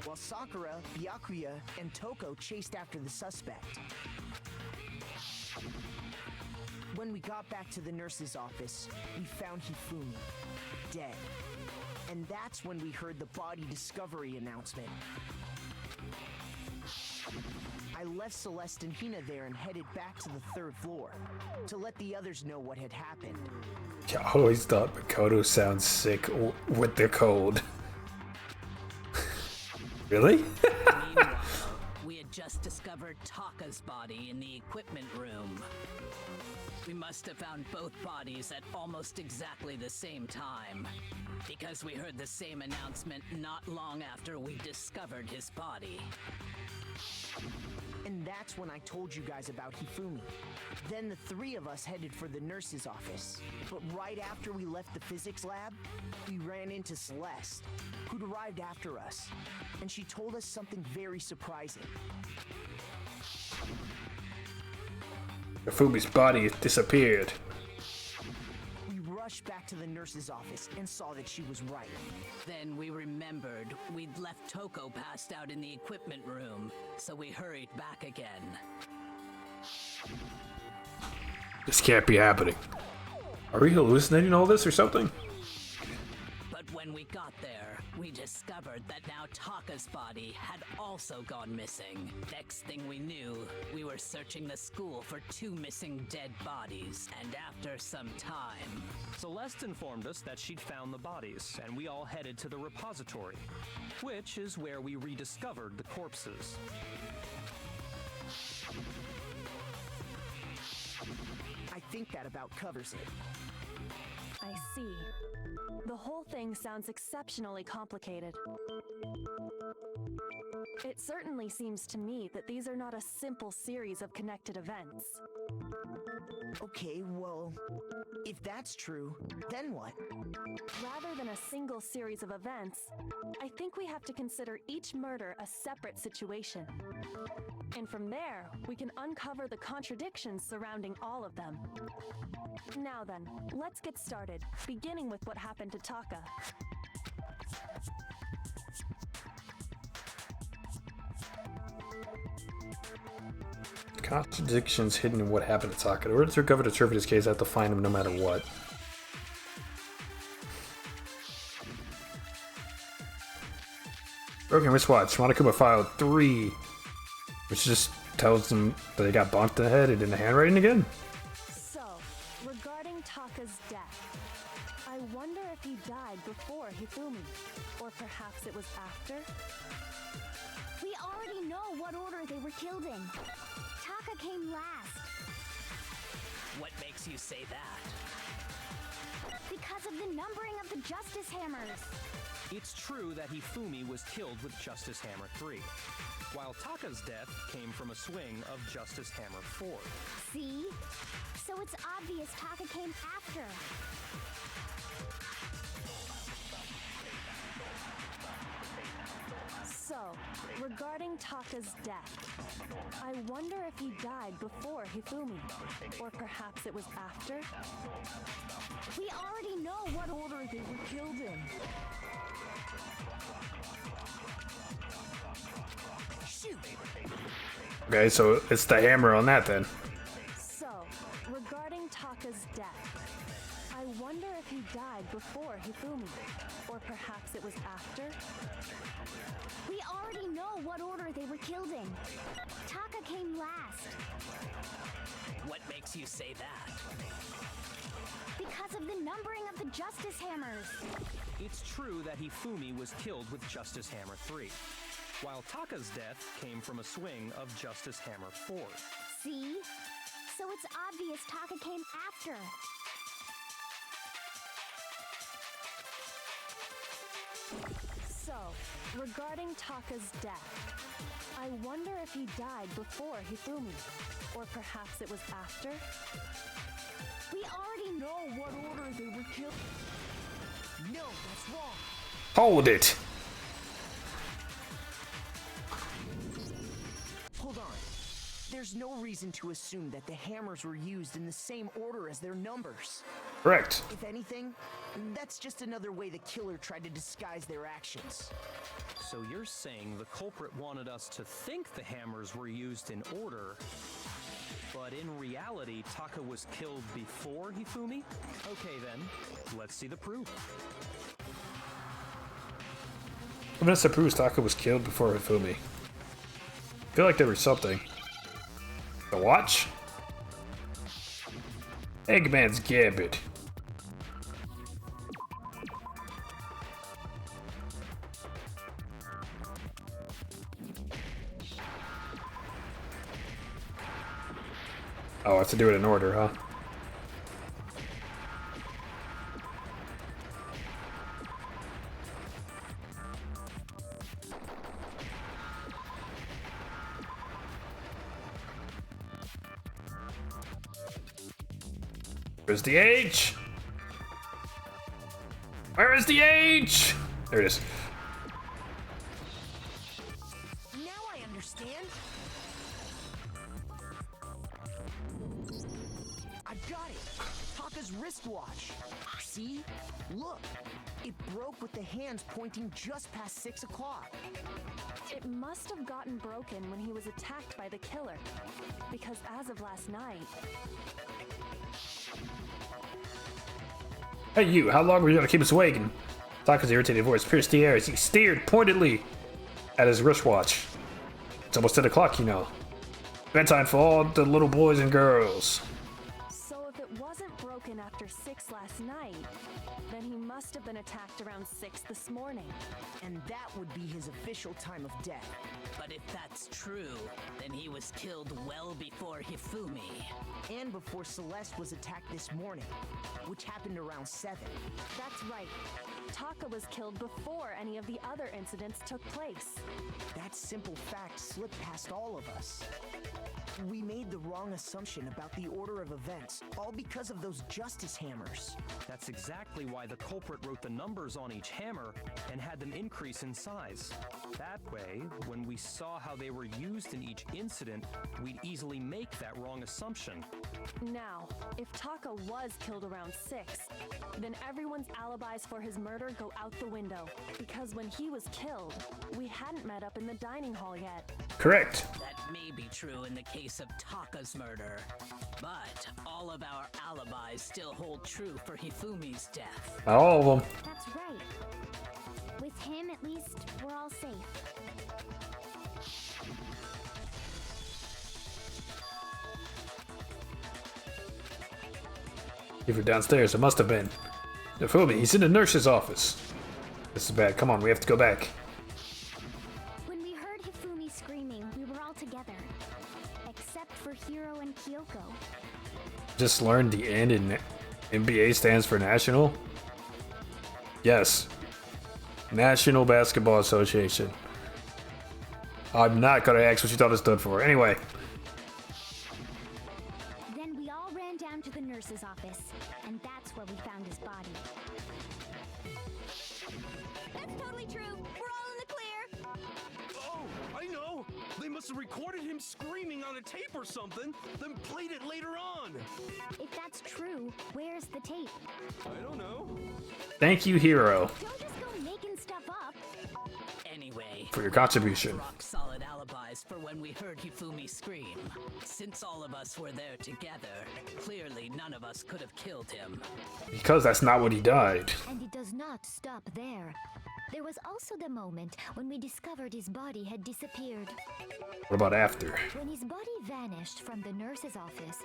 while Sakura, Byakuya, and Toko chased after the suspect. When we got back to the nurse's office, we found Hifumi, dead. And that's when we heard the body discovery announcement. I left Celeste and Hina there and headed back to the 3rd floor to let the others know what had happened. I always thought Makoto sounds sick with the cold. Really? Meanwhile, we had just discovered Taka's body in the equipment room. We must have found both bodies at almost exactly the same time, because we heard the same announcement not long after we discovered his body. And that's when I told you guys about Hifumi. Then the 3 of us headed for the nurse's office. But right after we left the physics lab, we ran into Celeste, who'd arrived after us. And she told us something very surprising. Hifumi's body disappeared. We rushed back to the nurse's office and saw that she was right. Then we remembered we'd left Toko passed out in the equipment room, so we hurried back again. This can't be happening. Are we hallucinating all this or something? But when we got there, we discovered that now Taka's body had also gone missing. Next thing we knew, we were searching the school for 2 missing dead bodies, and after some time... Celeste informed us that she'd found the bodies, and we all headed to the repository, which is where we rediscovered the corpses. I think that about covers it. I see. The whole thing sounds exceptionally complicated. It certainly seems to me that these are not a simple series of connected events. Okay, well, if that's true, then what? Rather than a single series of events, I think we have to consider each murder a separate situation. And from there, we can uncover the contradictions surrounding all of them. Now then, let's get started, beginning with what happened to Taka. Contradictions hidden in what happened to Taka. In order to recover the truth of this case, I have to find him no matter what. Broken wristwatch. Monokuma filed 3. Which just tells them that they got bonked in the head and in the handwriting again? So, regarding Taka's death, I wonder if he died before Hifumi, or perhaps it was after? We already know what order they were killed in. Taka came last. What makes you say that? Because of the numbering of the Justice Hammers. It's true that Hifumi was killed with Justice Hammer 3, while Taka's death came from a swing of Justice Hammer 4. See? So it's obvious Taka came after. So, regarding Taka's death, I wonder if he died before Hifumi, or perhaps it was after? We already know what order they were killed in. Shoot! Okay, so it's the hammer on that then. So, regarding Taka's death, I wonder if he died before Hifumi, or perhaps it was after? We already know what order they were killed in. Taka came last. What makes you say that? Because of the numbering of the Justice Hammers. It's true that Hifumi was killed with Justice Hammer 3, while Taka's death came from a swing of Justice Hammer 4. See? So it's obvious Taka came after. So, regarding Taka's death, I wonder if he died before Hifumi, or perhaps it was after? We already know what order they were killed. No, that's wrong. Hold it! Hold on. There's no reason to assume that the hammers were used in the same order as their numbers. Correct. If anything, that's just another way the killer tried to disguise their actions. So you're saying the culprit wanted us to think the hammers were used in order, but in reality, Taka was killed before Hifumi? Okay then, let's see the proof. Evidence that proves Taka was killed before Hifumi. I feel like there was something. The watch? Eggman's Gambit. Oh, I have to do it in order, huh? Where's the H? Where is the H? There it is. Now I understand. I got it. Taka's wristwatch. See? Look. It broke with the hands pointing just past 6 o'clock. It must have gotten broken when he was attacked by the killer, because as of last night... Hey you, how long were you gonna keep us awake? And Taka's irritated voice pierced the air as he stared pointedly at his wristwatch. It's almost 10 o'clock, you know. Bedtime for all the little boys and girls. So if it wasn't broken after 6 last night, then he must have been attacked around 6 this morning. And that would be his official time of death. But if that's true, then he was was killed well before Hifumi. And before Celeste was attacked this morning, which happened around 7. That's right. Taka was killed before any of the other incidents took place. That simple fact slipped past all of us. We made the wrong assumption about the order of events, all because of those justice hammers. That's exactly why the culprit wrote the numbers on each hammer and had them increase in size. That way, when we saw how they were used in each incident, we'd easily make that wrong assumption. Now, if Taka was killed around 6, then everyone's alibis for his murder go out the window. Because when he was killed, we hadn't met up in the dining hall yet. Correct. That may be true in the case of Taka's murder, but all of our alibis still hold true for Hifumi's death. All of them. That's right. With him, at least, we're all safe. If you're downstairs, it must have been. Nafumi, he's in the nurse's office. This is bad. Come on, we have to go back. When we heard Hifumi screaming, we were all together. Except for Hiro and Kyoko. Just learned the N in NBA stands for National? Yes. National Basketball Association. I'm not gonna ask what you thought it stood for. Anyway. Then we all ran down to the nurse's office, and that's where we found his body. That's totally true. We're all in the clear. Oh, I know. They must have recorded him screaming on a tape or something, then played it later on. If that's true, where's the tape? I don't know. Thank you, Hero, Don't just go making stuff up. Anyway, for your contribution. rock solid alibis for when we heard Hifumi scream. Since all of us were there together, clearly none of us could have killed him. Because that's not what he died. And it does not stop there. There was also the moment when we discovered his body had disappeared. What about after? When his body vanished from the nurse's office,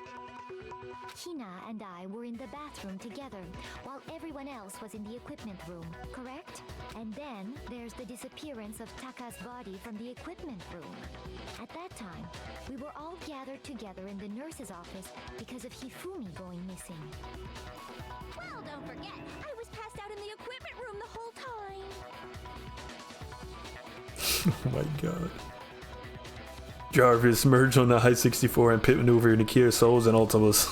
Hina and I were in the bathroom together, while everyone else was in the equipment room, correct? And then there's the disappearance of Taka's body from the equipment room. At that time, we were all gathered together in the nurse's office because of Hifumi going missing. Well, don't forget, I was passed out in the equipment room the whole time. Oh my god. Jarvis merged on the High 64 and pit maneuver in the Kia Souls and Ultimas.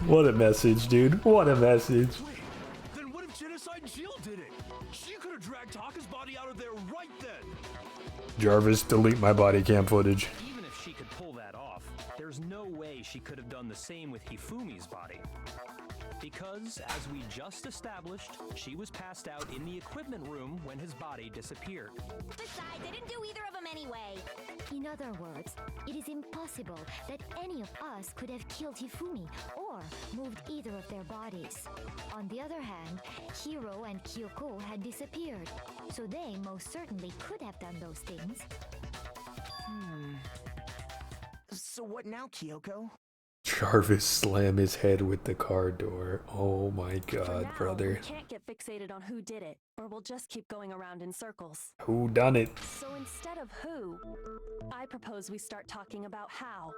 What a message, dude. What a message. Wait, then what if Genocide Jill did it? She could have dragged Taka's body out of there right then. Jarvis, delete my body cam footage. Even if she could pull that off, there's no way she could have done the same with Hifumi's body. Because, as we just established, she was passed out in the equipment room when his body disappeared. Besides, I didn't do either of them anyway. In other words, it is impossible that any of us could have killed Hifumi or moved either of their bodies. On the other hand, Hiro and Kyoko had disappeared, so they most certainly could have done those things. So what now, Kyoko? Jarvis slammed his head with the car door. Oh my For god, now, brother. we can't get fixated on who did it, or we'll just keep going around in circles. Who done it? So instead of who, I propose we start talking about how.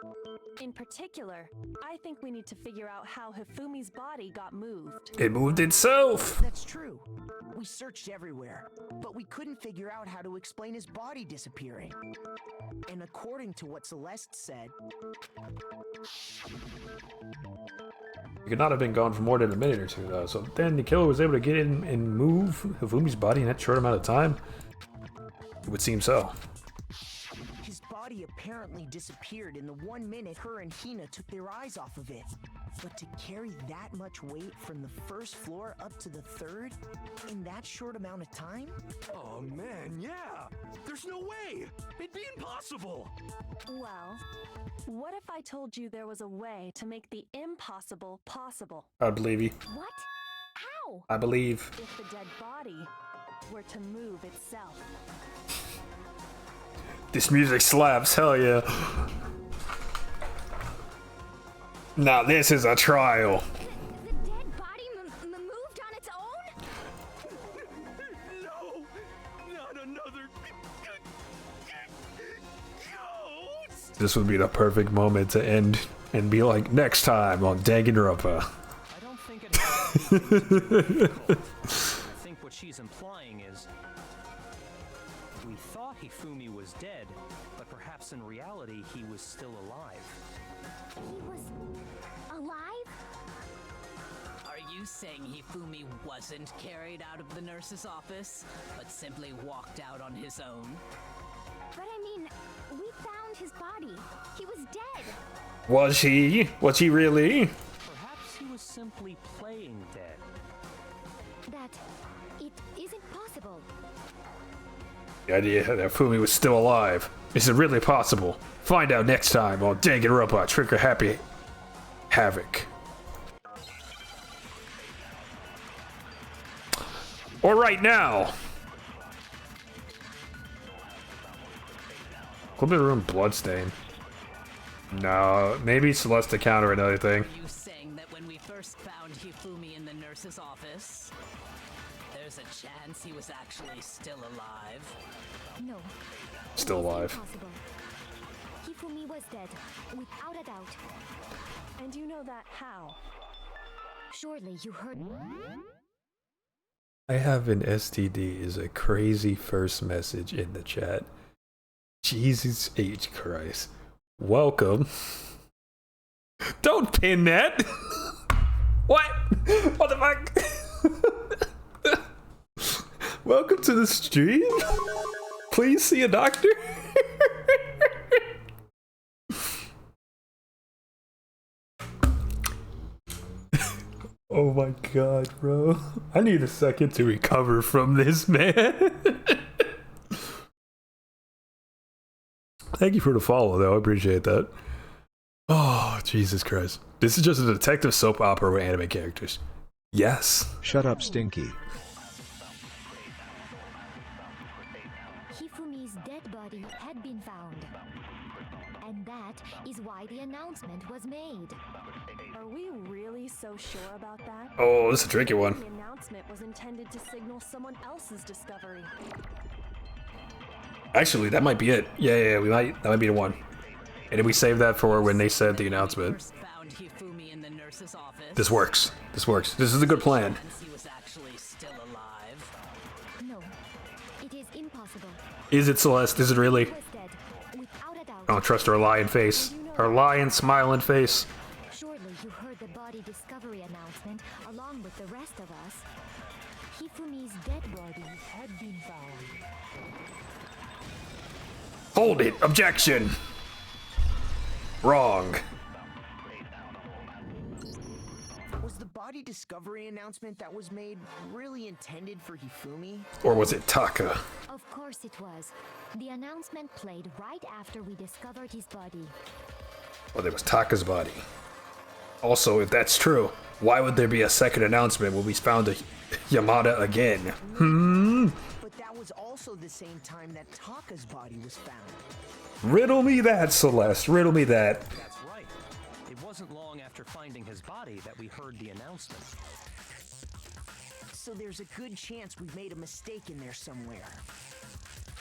In particular, I think we need to figure out how Hifumi's body got moved. It moved itself. That's true. We searched everywhere, but we couldn't figure out how to explain his body disappearing. And according to what Celeste said, He could not have been gone for more than a minute or two, though. So then the killer was able to get in and move Hifumi's body in that short amount of time? It would seem so. his body apparently disappeared in the 1 minute her and Hina took their eyes off of it. But to carry that much weight from the first floor up to the third in that short amount of time? Oh man, yeah! There's no way! It'd be impossible! Well, what if I told you there was a way to make the impossible possible? I believe you. What? How? I believe. If the dead body were to move itself. This music slaps, hell yeah. Now this is a trial. The dead body moved on its own? No! Not another This would be the perfect moment to end and be like, next time on Danganronpa. I don't think it I think what she's implying is we thought Hifumi was dead, but perhaps in reality he was still alive. He was alive? Are you saying Hifumi wasn't carried out of the nurse's office, but simply walked out on his own? But I mean, we found his body. He was dead. Was he? Was he really? Perhaps he was simply playing dead. That it isn't possible. The idea that Fumi was still alive. Is it really possible? Find out next time on Danganronpa Trigger Happy Havoc. Or right now. Clip in the room bloodstain. No, maybe Celeste to counter another thing. Are you saying that when we first found Hifumi in the nurse's office, there's a chance he was actually still alive? No. Still alive. Impossible. Hifumi was dead, without a doubt. And you know that how? Surely you heard. I have an STD is a crazy first message in the chat. Jesus H. Christ. Welcome. Don't pin that. What? What the fuck? Welcome to the stream. Please see a doctor. Oh my god, bro. I need a second to recover from this, man. Thank you for the follow, though. I appreciate that. Oh, Jesus Christ. This is just a detective soap opera with anime characters. Yes. Shut up, Stinky. Hifumi's dead body had been found. And that is why the announcement was made. Are we really so sure about that? Oh, this is a tricky one. The announcement was intended to signal someone else's discovery. Actually, that might be it. Yeah, that might be the one. And then we save that for when they said the announcement. Found Hifumi in the nurse's office. This works. This works. This is a good plan. He was actually still alive. No, it is impossible. Is it Celeste? Is it really? He was dead, without a doubt. I don't trust her lion face. Her lion smiling face. Surely you heard the body discovery announcement along with the rest of us. Hifumi's dead body had been found. Hold it. Objection. Wrong. Was the body discovery announcement that was made really intended for Hifumi? Or was it Taka? Of course it was. The announcement played right after we discovered his body. Well, there was Taka's body. Also, if that's true, why would there be a second announcement when we found a Yamada again? But that was also the same time that Taka's body was found. Riddle me that, Celeste. Riddle me that. That's right. It wasn't long after finding his body that we heard the announcement. So there's a good chance we made a mistake in there somewhere.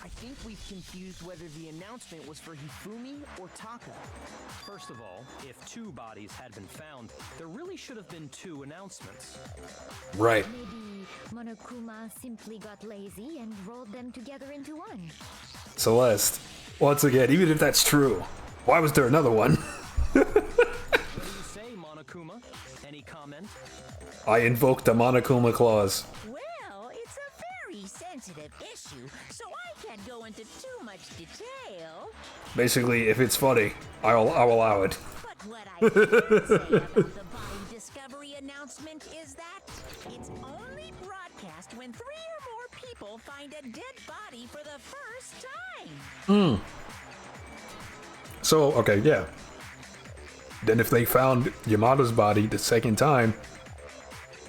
I think we've confused whether the announcement was for Hifumi or Taka. First of all, if two bodies had been found, there really should have been two announcements. Right. Maybe Monokuma simply got lazy and rolled them together into one. Celeste. Once again, even if that's true, why was there another one? What do you say, Monokuma? Any comment? I invoked the Monokuma clause. Well, it's a very sensitive issue, so I can't go into too much detail. Basically, if it's funny, I'll allow it. But what I can say about the body discovery announcement is that it's only broadcast when 3 or more people find a dead body for the first time. So, okay, yeah. Then if they found Yamada's body the second time,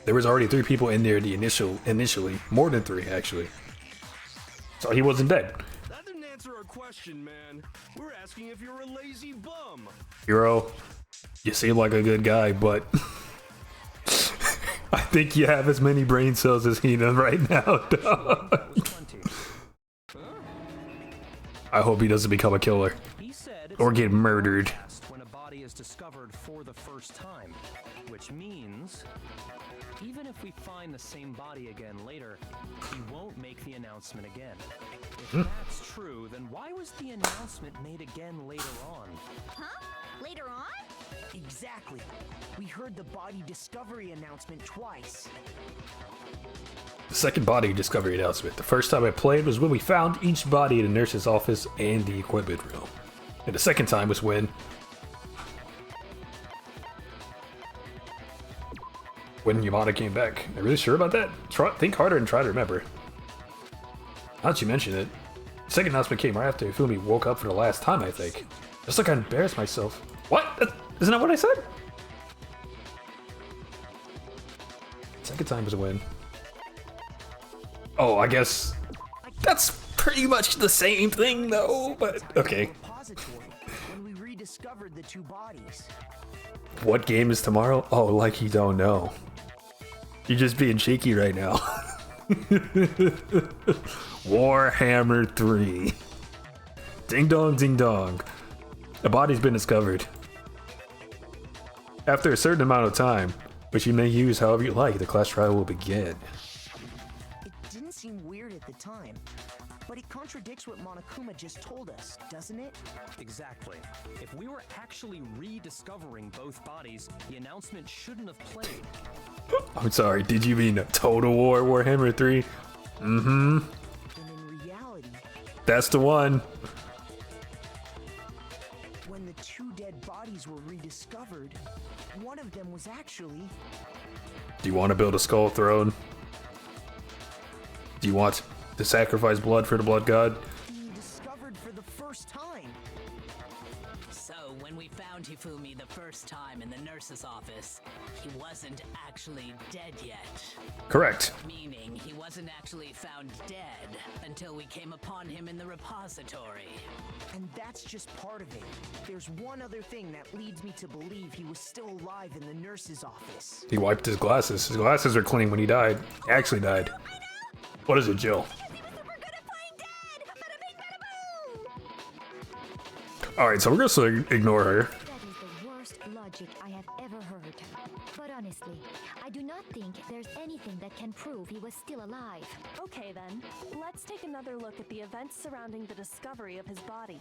there was already 3 people in there initially. More than 3, actually. So he wasn't dead. That didn't answer our question, man. We're asking if you're a lazy bum. Hero, you seem like a good guy, but I think you have as many brain cells as Hina right now, dog. I hope he doesn't become a killer. He said Or get murdered. When a body is discovered for the first time, which means even if we find the same body again later, he won't make the announcement again. If that's true, then why was the announcement made again later on? Huh? Later on? Exactly. We heard the body discovery announcement twice. The second body discovery announcement. The first time I played was when we found each body in the nurse's office and the equipment room. And the second time was when Yamada came back. Are you really sure about that? Think harder and try to remember. Now that you mention it, the second announcement came right after Ifumi woke up for the last time, I think. Just like I embarrassed myself. What? Isn't that what I said? Second time was a win. Oh, I guess that's pretty much the same thing though, but okay. When we rediscovered the two bodies. What game is tomorrow? Oh, like you don't know. You're just being cheeky right now. Warhammer 3. Ding dong, ding dong. A body's been discovered. After a certain amount of time, which you may use however you like, the class trial will begin. It didn't seem weird at the time, but it contradicts what Monokuma just told us, doesn't it? Exactly. If we were actually rediscovering both bodies, the announcement shouldn't have played. I'm sorry, did you mean Total War Warhammer 3? Mm-hmm. And in reality, that's the one. When the two dead bodies were rediscovered, one of them was actually... Do you want to build a skull throne? Do you want to sacrifice blood for the blood god? being discovered for the first time. So, when we found Hifumi the first time in the nurse's office, he wasn't actually dead yet. Correct. Meaning, he wasn't actually found dead until we came upon him in the repository. And that's just part of it. There's one other thing that leads me to believe he was still alive in the nurse's office. He wiped his glasses. His glasses are clean when he died. He actually died. What is it, Jill? Alright, so we're gonna ignore her. That is the worst logic I have ever heard. But honestly, I do not think there's anything that can prove he was still alive. Okay then, let's take another look at the events surrounding the discovery of his body.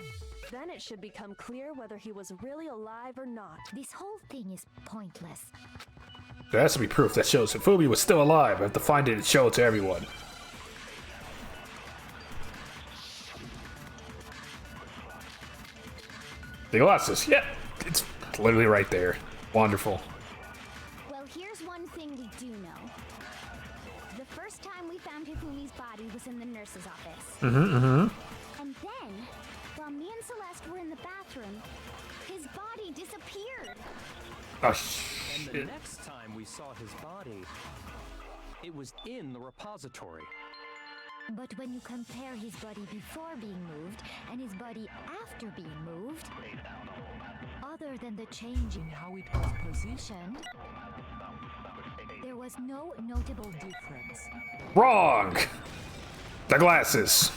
Then it should become clear whether he was really alive or not. This whole thing is pointless. There has to be proof that shows Hifumi was still alive. I have to find it and show it to everyone. The glasses, yeah, it's literally right there. Wonderful. Well, here's one thing we do know. The first time we found Hifumi's body was in the nurse's office. And then, while me and Celeste were in the bathroom, his body disappeared. Oh, And shit. the next time we saw his body, it was in the repository. But when you compare his body before being moved and his body after being moved, other than the change in how it was positioned, there was no notable difference. Wrong! The glasses.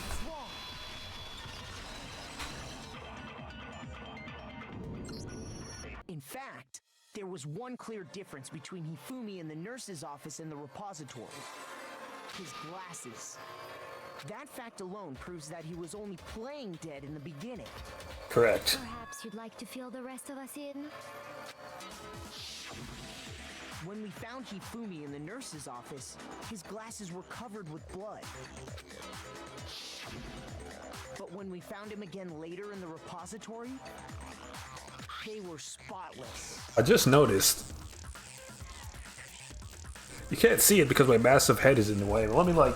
In fact, there was one clear difference between Hifumi in the nurse's office and the repository. His glasses. That fact alone proves that he was only playing dead in the beginning. Correct. Perhaps you'd like to fill the rest of us in? When we found Hifumi in the nurse's office, his glasses were covered with blood. But when we found him again later in the repository, they were spotless. I just noticed. You can't see it because my massive head is in the way. But let me I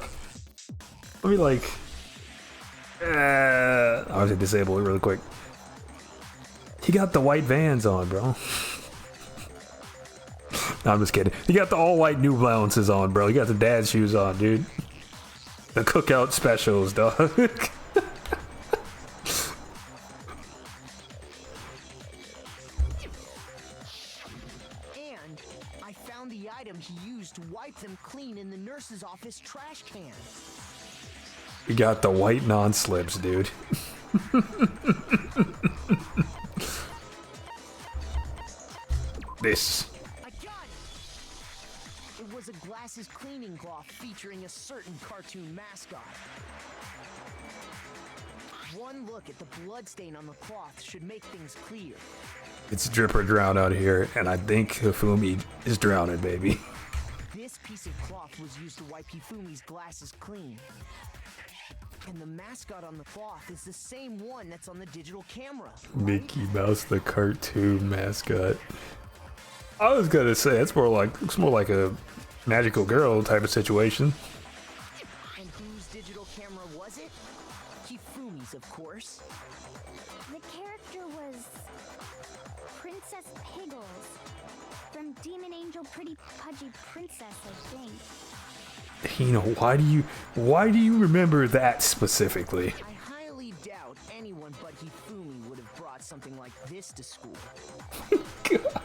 was gonna disable it really quick. He got the white Vans on, bro. No, I'm just kidding. He got the all white New Balances on, bro. He got the dad shoes on, dude. The cookout specials, dog. And I found the item he used to wipe them clean in the nurse's office trash can. He got the white non-slips, dude. this. I got it! It was a glasses cleaning cloth featuring a certain cartoon mascot. One look at the bloodstain on the cloth should make things clear. It's drip or drown out here, and I think Hifumi is drowning, baby. This piece of cloth was used to wipe Hifumi's glasses clean. And the mascot on the cloth is the same one that's on the digital camera. Mickey Mouse, the cartoon mascot. I was gonna say it's more like a magical girl type of situation. And whose digital camera was it? Hifumi's, of course. The character was Princess Piggles from Demon Angel Pretty Pudgy Princess, I think. Hina, why do you remember that specifically? I highly doubt anyone but Hifumi would have brought something like this to school. God.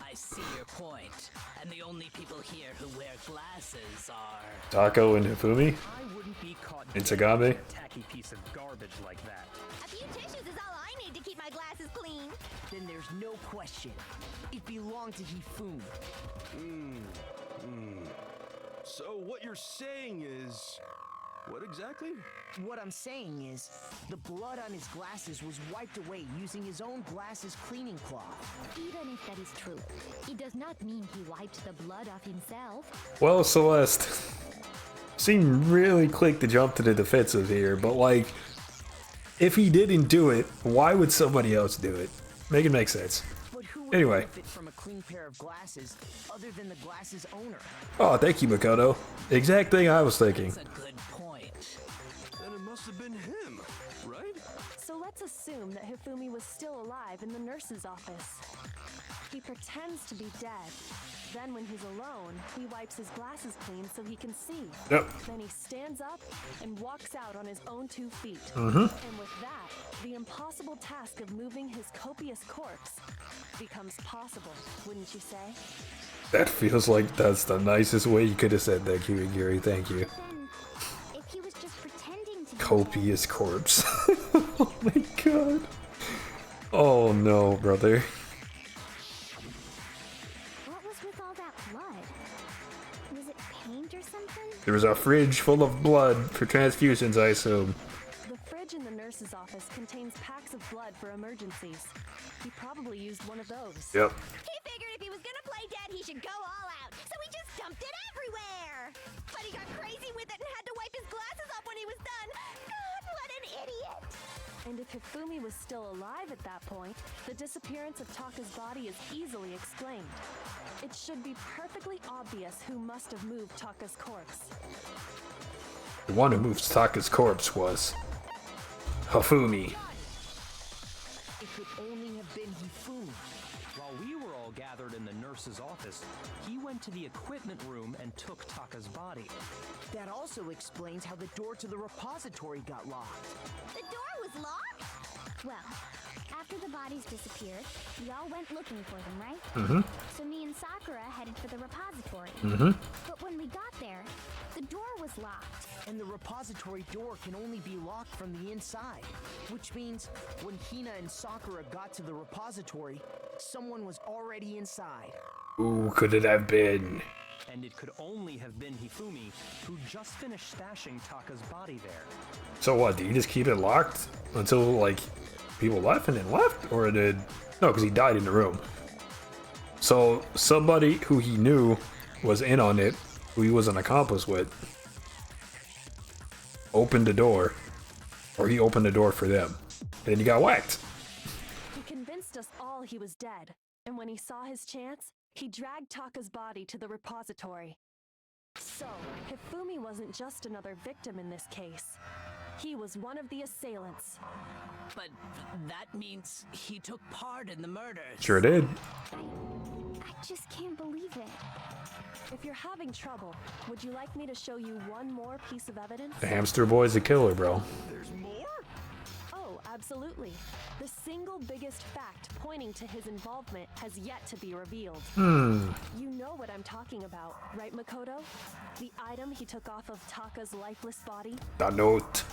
I see your point, and the only people here who wear glasses are... Taco and Hifumi? I wouldn't be caught And Tagame? a tacky piece of garbage like that. A few tissues is all I need to keep my glasses clean. Then there's no question. It belonged to Hifumi. So what you're saying is... What exactly? What I'm saying is, the blood on his glasses was wiped away using his own glasses cleaning cloth. Even if that is true, it does not mean he wiped the blood off himself. Well, Celeste seemed really quick to jump to the defensive here, but like, if he didn't do it, why would somebody else do it? Make it make sense. But who would Anyway. benefit from a clean pair of glasses other than the glasses owner? Oh, thank you, Makoto. Exact thing I was thinking. That's a good point. Then it must have been him, right? So let's assume that Hifumi was still alive in the nurse's office. He pretends to be dead. Then when he's alone, he wipes his glasses clean so he can see. Yep. Then he stands up and walks out on his own 2 feet. Mhm. And with that, the impossible task of moving his copious corpse becomes possible, wouldn't you say? That feels like that's the nicest way you could have said that, Kirigiri. Thank you. Then, if he was just pretending to be Copious corpse. Oh my god. Oh no, brother. What was with all that blood? Was it paint or something? There was a fridge full of blood for transfusions, I assume. The fridge in the nurse's office contains packs of blood for emergencies. He probably used one of those. Yep. He figured if he was gonna play dead, he should go all out, so he just dumped it everywhere. But he got crazy with it and had to wipe his glasses off when he was done. God, what an idiot! And if Hifumi was still alive at that point, the disappearance of Taka's body is easily explained. It should be perfectly obvious who must have moved Taka's corpse. The one who moved Taka's corpse was Hifumi. It could only have been Hifumi. While we were all gathered in the nurse's office, he went to the equipment room and took Taka's body. That also explains how the door to the repository got locked. The door was locked? Well, after the bodies disappeared, we all went looking for them, right? Mm-hmm. So me and Sakura headed for the repository. Mm-hmm. But when we got there, the door was locked. And the repository door can only be locked from the inside. Which means, when Hina and Sakura got to the repository, someone was already inside. Who could it have been? And it could only have been Hifumi, who just finished stashing Taka's body there. So what, did he just keep it locked until, like, people left and then left? Or did... No, because he died in the room. So, somebody who he knew was in on it, who he was an accomplice with, opened the door. Or he opened the door for them. And then he got whacked. He convinced us all he was dead, and when he saw his chance, he dragged Taka's body to the repository. So, Hifumi wasn't just another victim in this case. He was one of the assailants. But that means he took part in the murders. Sure did. I just can't believe it. If you're having trouble, would you like me to show you one more piece of evidence? The hamster boy's a killer, bro. There's more? Oh, absolutely. The single biggest fact pointing to his involvement has yet to be revealed. You know what I'm talking about, right, Makoto? The item he took off of Taka's lifeless body? That note.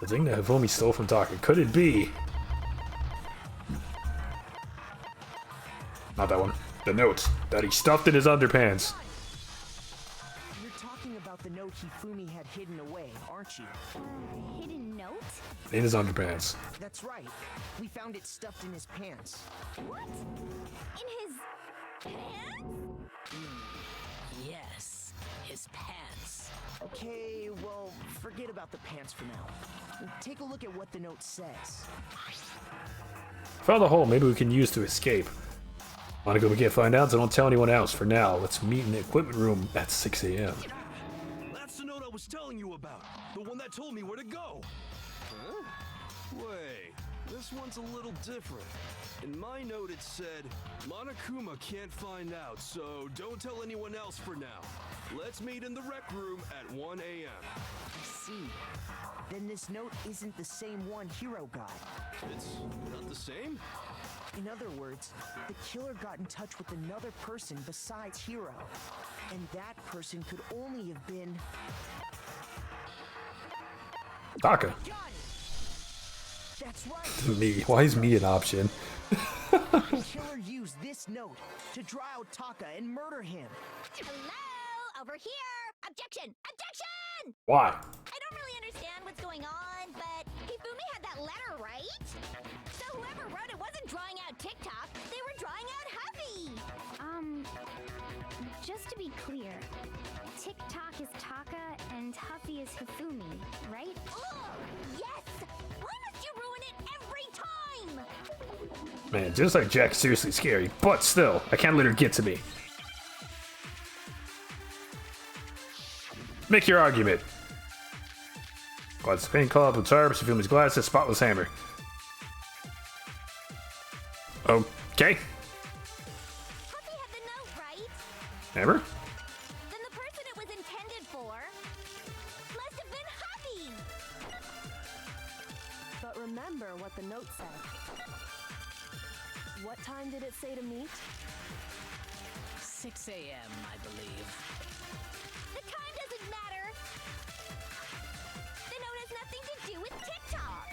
The thing that Hifumi stole from Taka. Could it be Not that one. The note that he stuffed in his underpants. You're talking about the note Hifumi had hidden away, aren't you? Hidden note? In his underpants. That's right. We found it stuffed in his pants. What? In his pants? Yes, his pants. Okay, well, forget about the pants for now. Take a look at what the note says. Found a hole maybe we can use to escape. Wanna go get find out, so don't tell anyone else. For now, let's meet in the equipment room at 6 a.m. That's the note I was telling you about. The one that told me where to go. Huh? Wait, this one's a little different. In my note it said, Monokuma can't find out, so don't tell anyone else for now. Let's meet in the rec room at 1 a.m. I see. Then this note isn't the same one Hiro got. It's not the same? In other words, the killer got in touch with another person besides Hiro. And that person could only have been... Taka. That's right. Me. Why is me an option? The killer used this note to draw out Taka and murder him. Hello? Over here! Objection! Objection! Why? I don't really understand what's going on, but Hifumi had that letter, right? So whoever wrote it wasn't drawing out TikTok, they were drawing out Huffy! Just to be clear, TikTok is Taka and Huffy is Hifumi, right? Oh, yes! Why must you ruin it every time? Man, just like Jack's seriously scary, but still, I can't let her get to me. Make your argument. Glasses paint club with tarbs, Hifumi's glasses, spotless hammer. Okay. Huffy had the note, right? Hammer? Then the person it was intended for must have been Huffy! But remember what the note said. What time did it say to meet? 6 a.m., I believe. The time doesn't matter! The note has nothing to do with TikTok!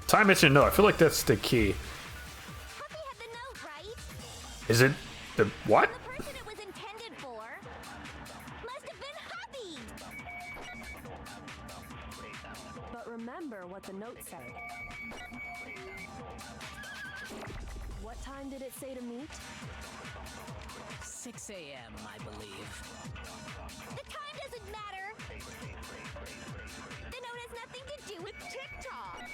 Time mission, no, I feel like that's the key. Huffy had the note, right? Is it the what? The person it was intended for must have been Huffy! But remember what the note said. What time did it say to meet? 6 a.m., I believe. The time doesn't matter! The note has nothing to do with TikTok!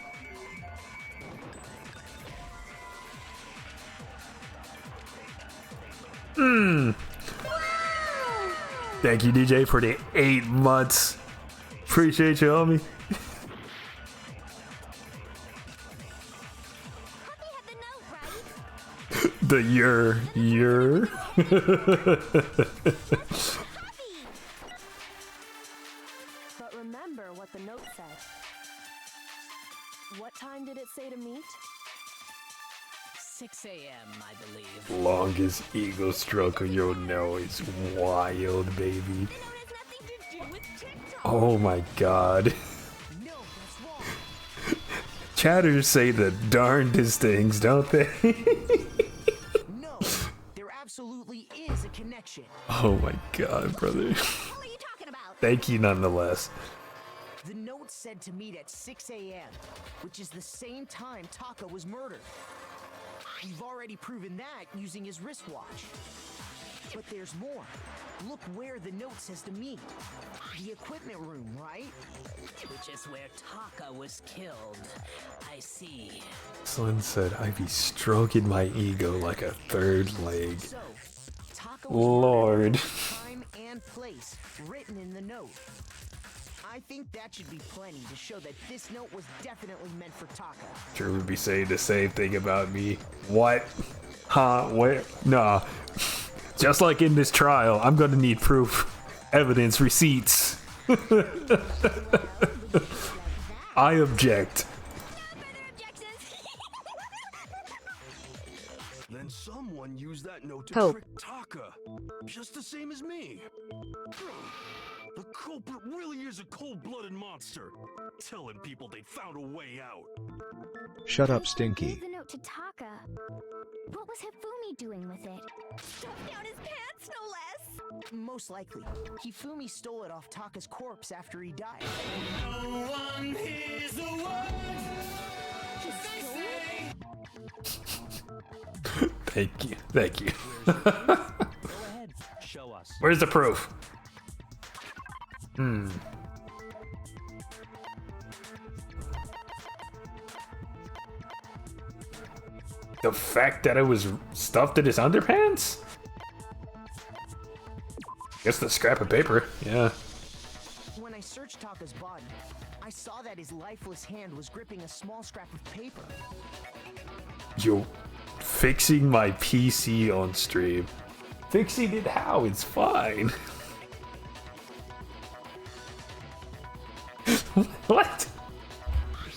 Thank you, DJ, for the 8 months. Appreciate you, homie. Huffy had the note, right? The your. Huffy! But remember what the note said. What time did it say to meet? 6 a.m., I believe. Longest ego stroke of your nose. Wild, baby. The note has nothing to do with TikTok! Oh my god. No, that's wrong. Chatters say the darndest things, don't they? No, there absolutely is a connection. Oh my god, brother. What are you talking about? Thank you nonetheless. The note said to meet at 6 a.m., which is the same time Taka was murdered. We've already proven that using his wristwatch. But there's more. Look where the note says to meet. The equipment room, right? Which is where Taka was killed. I see. Slim said I'd be stroking my ego like a third leg. So, Taka was Lord. murdered, time and place written in the note. I think that should be plenty to show that this note was definitely meant for Taka. Sure would be saying the same thing about me. What? Huh? Where? Nah. Just like in this trial, I'm gonna need proof, evidence, receipts. I object. Then someone used that note to Hope. trick Taka. Just the same as me. The culprit really is a cold-blooded monster, telling people they found a way out. Shut up, Gave Stinky. the note to Taka. What was Hifumi doing with it? Stuffed down his pants, no less! Most likely, Hifumi stole it off Taka's corpse after he died. No one hears the words Thank you. Thank you. Go ahead, show us. Where's the proof? The fact that it was stuffed in his underpants? Guess the scrap of paper, yeah. When I searched Taka's body, I saw that his lifeless hand was gripping a small scrap of paper. Yo, fixing my PC on stream. Fixing it how? It's fine. What?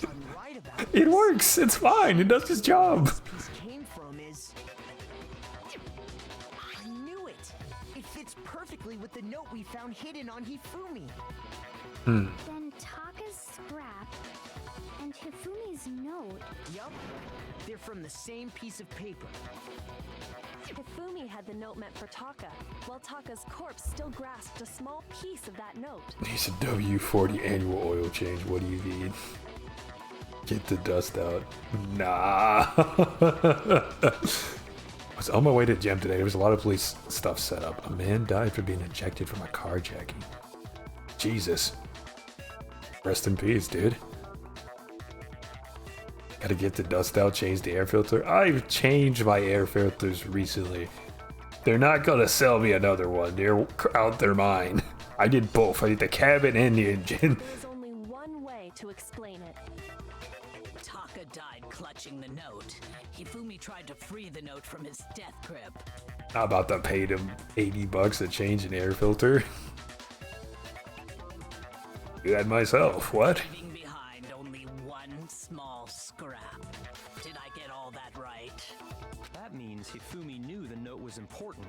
I'm right about It this. works. It's fine. It does its job. This piece came from is... I knew it! It fits perfectly with the note we found hidden on Hifumi. Then Taka's scrap and Hifumi's note. Yup, they're from the same piece of paper. Hifumi had the note meant for Taka, while Taka's corpse still grasped a small piece of that note. Needs a W40 annual oil change. What do you need? Get the dust out. Nah. I was on my way to the gym today. There was a lot of police stuff set up. A man died for being ejected from a carjacking. Jesus. Rest in peace, dude. Gotta get the dust out, change the air filter. I've changed my air filters recently. They're not gonna sell me another one. They're out their mind. I did both. I did the cabin and the engine. There's only one way to explain it. Taka died clutching the note. Hifumi tried to free the note from his death grip. How about to pay them $80 to change an air filter? Do that myself. What? Leaving behind only one small scrap. Did I get all that right? That means Hifumi knew the note was important.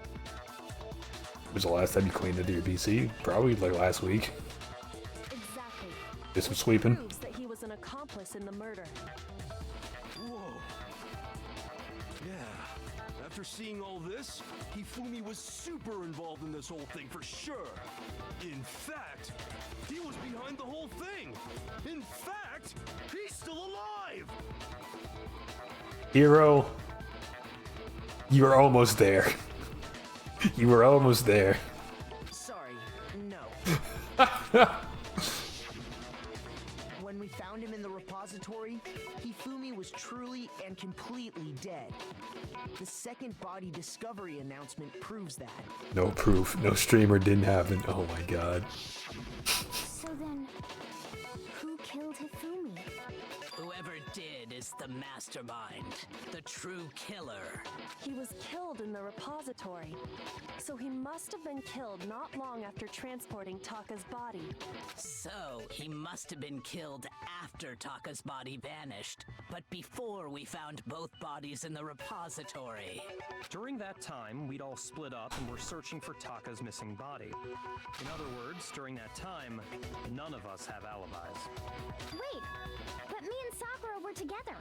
Was the last time you cleaned into your PC? Probably like last week. Exactly. Did some sweeping. Proves that he was an accomplice in the murder. Whoa. Yeah. After seeing all this, Hifumi was super involved in this whole thing for sure. In fact, he was behind the whole thing. In fact, he's still alive. Hero, you were almost there. You were almost there. Sorry, no. When we found him in the repository, Hifumi was truly and completely dead. The second body discovery announcement proves that. No proof. No streamer didn't happen. Oh my god. So then, who killed Hifumi? Whoever did is the mastermind, the true killer. He was killed in the repository, so he must have been killed not long after transporting Taka's body. So, he must have been killed after Taka's body vanished, but before we found both bodies in the repository. During that time, we'd all split up and were searching for Taka's missing body. In other words, during that time, none of us have alibis. Wait, but me and Sakura were together.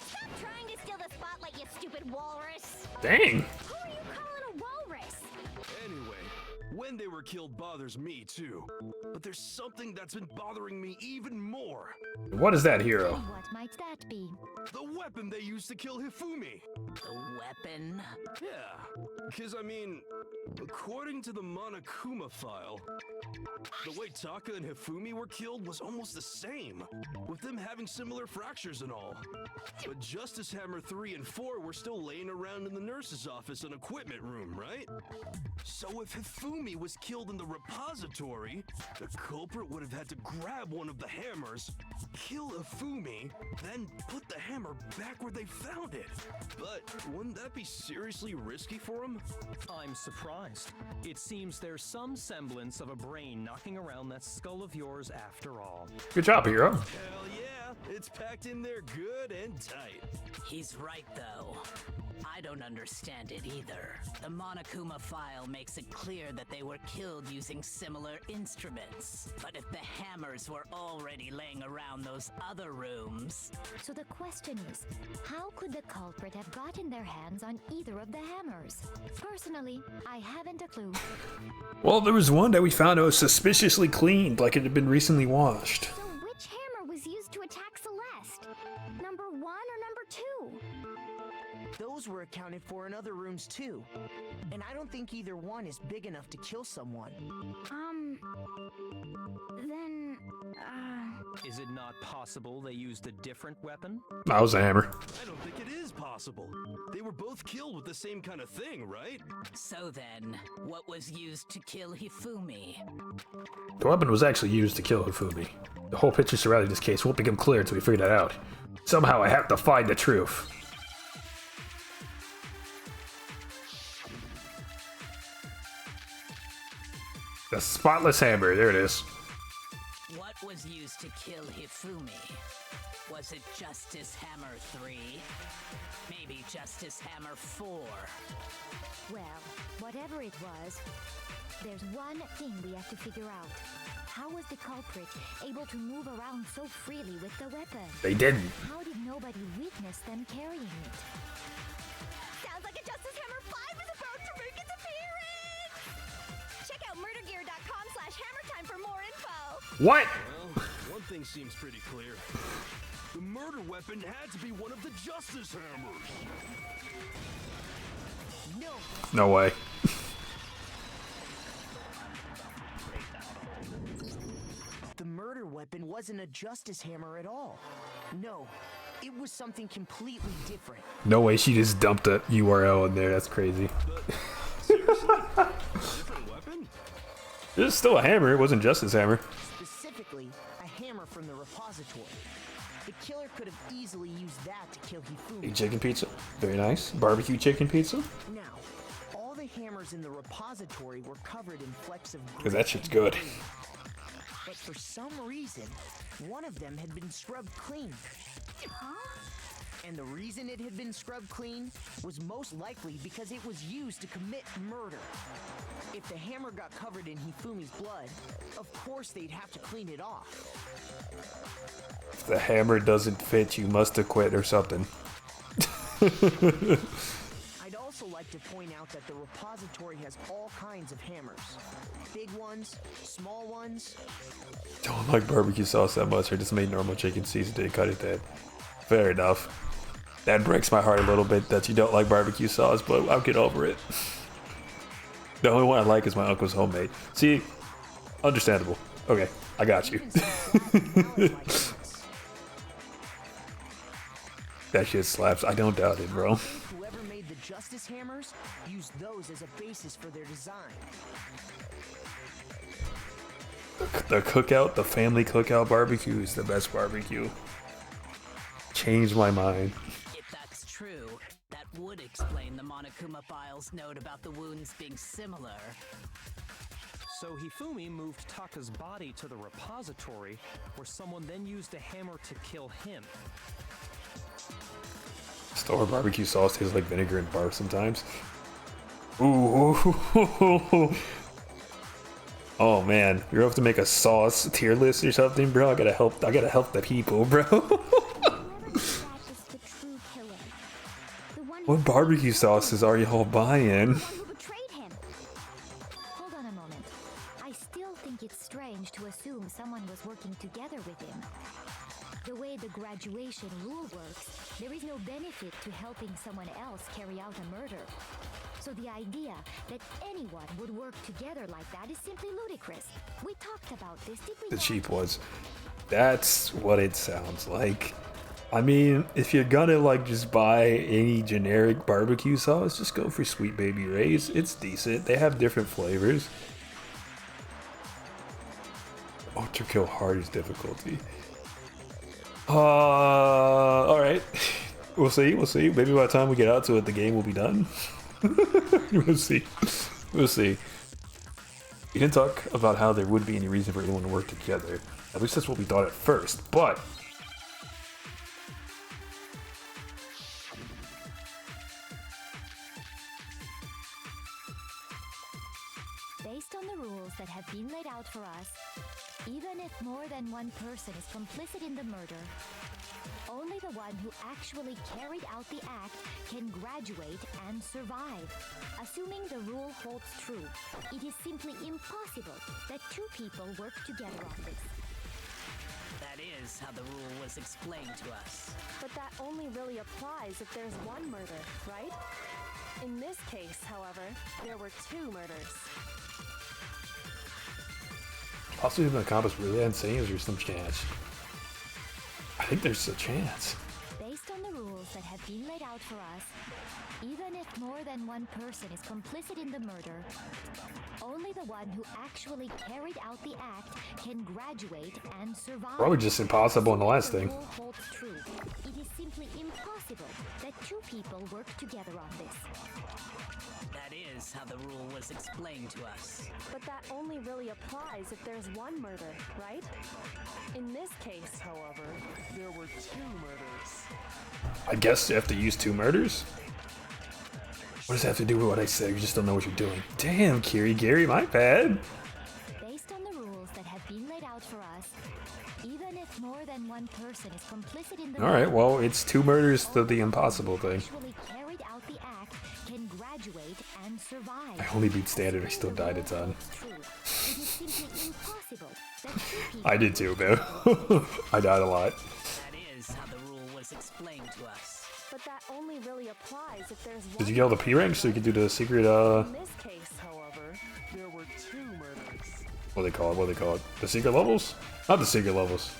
Stop trying to steal the spotlight, you stupid walrus! Dang. Who are you calling a walrus? Anyway, when they were killed bothers me too. But there's something that's been bothering me even more. What is that, Hero? What might that be? The weapon they used to kill Hifumi. The weapon? Yeah, because I mean, according to the Monokuma file, the way Taka and Hifumi were killed was almost the same, with them having similar fractures and all. But Justice Hammer 3 and 4 were still laying around in the nurse's office and equipment room, right? So if Hifumi was killed in the repository, the culprit would have had to grab one of the hammers, kill Hifumi, then put the hammer back where they found it. But wouldn't that be seriously risky for him? I'm surprised. It seems there's some semblance of a brain knocking around that skull of yours after all. Good job, Hero. Hell yeah, it's packed in there good and tight. He's right, though. I don't understand it either. The Monokuma file makes it clear that they were killed using similar instruments. But if the hammers were already laying around those other rooms... So the question is, how could the culprit have gotten their hands on either of the hammers? Personally, I haven't a clue. Well, there was one that we found that was suspiciously cleaned, like it had been recently washed. So which hammer was used to attack Celeste? Number 1 or number 2? Those were accounted for in other rooms too. And I don't think either one is big enough to kill someone. Then, Is it not possible they used a different weapon? That was a hammer. I don't think it is possible. They were both killed with the same kind of thing, right? So then, what was used to kill Hifumi? The weapon was actually used to kill Hifumi. The whole picture surrounding this case won't become clear until we figure that out. Somehow I have to find the truth. The spotless hammer, there it is. What was used to kill Hifumi? Was it Justice Hammer 3? Maybe Justice Hammer 4? well, whatever it was, there's one thing we have to figure out. How was the culprit able to move around so freely with the weapon? They didn't. How did nobody witness them carrying it? Sounds like a Justice Hammer 5 is about to make its appearance! Check out murdergear.com/hammertime for more info! What? Well, one thing seems pretty clear. The murder weapon had to be one of the Justice Hammers. No. No way. The murder weapon wasn't a Justice Hammer at all. No, it was something completely different. No way she just dumped a URL in there, that's crazy. Seriously? Different weapon? It was still a hammer, it wasn't just his hammer. Specifically, a hammer from the repository. The killer could have easily used that to kill A Hifumi. chicken pizza, very nice. Barbecue chicken pizza. Now, all the hammers in the repository were covered in flecks of Cause that shit's good. but for some reason, one of them had been scrubbed clean. And the reason it had been scrubbed clean was most likely because it was used to commit murder. If the hammer got covered in Hifumi's blood, of course they'd have to clean it off. If the hammer doesn't fit, you must have quit or something. I'd also like to point out that the repository has all kinds of hammers. Big ones, small ones. Don't like barbecue sauce that much. I just made normal chicken seasoning, cut it thin. Fair enough. That breaks my heart a little bit that you don't like barbecue sauce, but I'll get over it. The only one I like is my uncle's homemade. See, understandable. Okay, I got you. That shit slaps. I don't doubt it, bro. Whoever made the Justice Hammers used those as a basis for their design. The cookout, the family cookout barbecue is the best barbecue. Changed my mind. If that's true, that would explain the Monokuma file's note about the wounds being similar. So Hifumi moved Taka's body to the repository, where someone then used a hammer to kill him. Store barbecue sauce tastes like vinegar and barf sometimes. Ooh. Oh man, you're gonna have to make a sauce tier list or something, bro. I gotta help the people, bro. What barbecue sauces are y'all buying? Who betrayed him? Hold on a moment. I still think it's strange to assume someone was working together with him. The way the graduation rule works, there is no benefit to helping someone else carry out a murder. So the idea that anyone would work together like that is simply ludicrous. We talked about this, did we The not? cheap ones. That's what it sounds like. I mean, if you're gonna like just buy any generic barbecue sauce, just go for Sweet Baby Ray's. It's decent. They have different flavors. Ultra kill hardest difficulty. Alright. We'll see. Maybe by the time we get out to it, the game will be done. We'll see. We didn't talk about how there would be any reason for anyone to work together. At least that's what we thought at first, but laid out for us, even if more than one person is complicit in the murder, only the one who actually carried out the act can graduate and survive. Assuming the rule holds true, it is simply impossible that two people work together on this. That is how the rule was explained to us. But that only really applies if there's one murder, right? In this case, however, there were two murders. Possibly the accomplice really insane, is there some chance? I think there's a chance. Based on the rules that have been laid out for us, even if more than one person is complicit in the murder, only the one who actually carried out the act can graduate and survive. Probably just impossible in the last thing. The rule holds true. It is simply impossible that two people work together on this. That is how the rule was explained to us. But that only really applies if there's one murder, right? In this case, however, there were two murders. I guess you have to use two murders? What does that have to do with what I said? You just don't know what you're doing. Damn, Gary, my bad. Based on the rules that have been laid out for us, even if more than one person is complicit in the Alright, well, it's two murders to the impossible thing. actually carried out the act can graduate and survive. I only beat standard, I still died a ton. It is simply impossible that two people I did too, man. I died a lot. That is how the rule was explained to us. But that only really applies if there's one. Did you get all the P ranks so you could do the secret, In this case, however, there were two murders. what do they call it? The secret levels? Not the secret levels.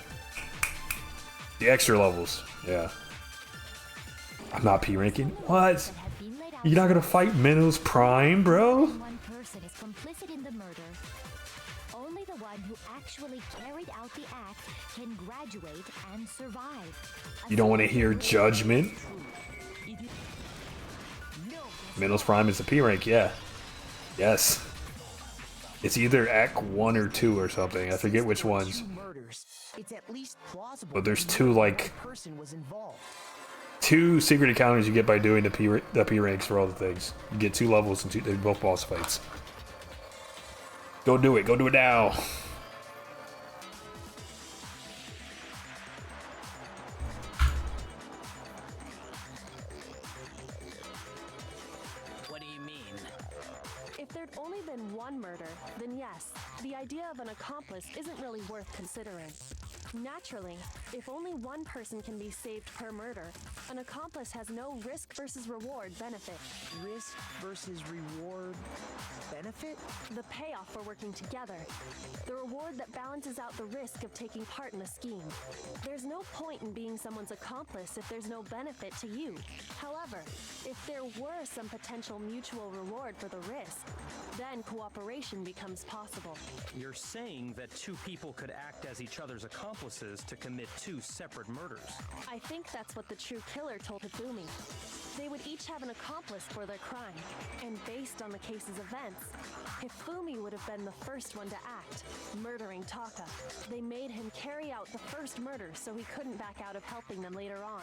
The extra levels, yeah. I'm not P ranking. What? You're not gonna fight Minos Prime, bro? one person is complicit in the murder, only the one who actually carried out the act can graduate and survive. You don't want to hear Judgment? Minos Prime is the P rank, yeah. Yes. It's either Act 1 or 2 or something. I forget which ones. It's at least plausible. But there's two, like, person was involved. two secret encounters you get by doing the P ranks for all the things. You get 2 levels and they're both boss fights. Go do it now. What do you mean? If there'd only been one murder, then yes, the idea of an accomplice isn't really worth considering. Naturally, if only one person can be saved per murder, an accomplice has no risk versus reward benefit. Risk versus reward benefit? The payoff for working together. The reward that balances out the risk of taking part in the scheme. There's no point in being someone's accomplice if there's no benefit to you. However, if there were some potential mutual reward for the risk, then cooperation becomes possible. You're saying that two people could act as each other's accomplices to commit 2 separate murders. I think that's what the true killer told Hifumi. They would each have an accomplice for their crime, and based on the case's events, Hifumi would have been the first one to act, murdering Taka. They made him carry out the first murder so he couldn't back out of helping them later on.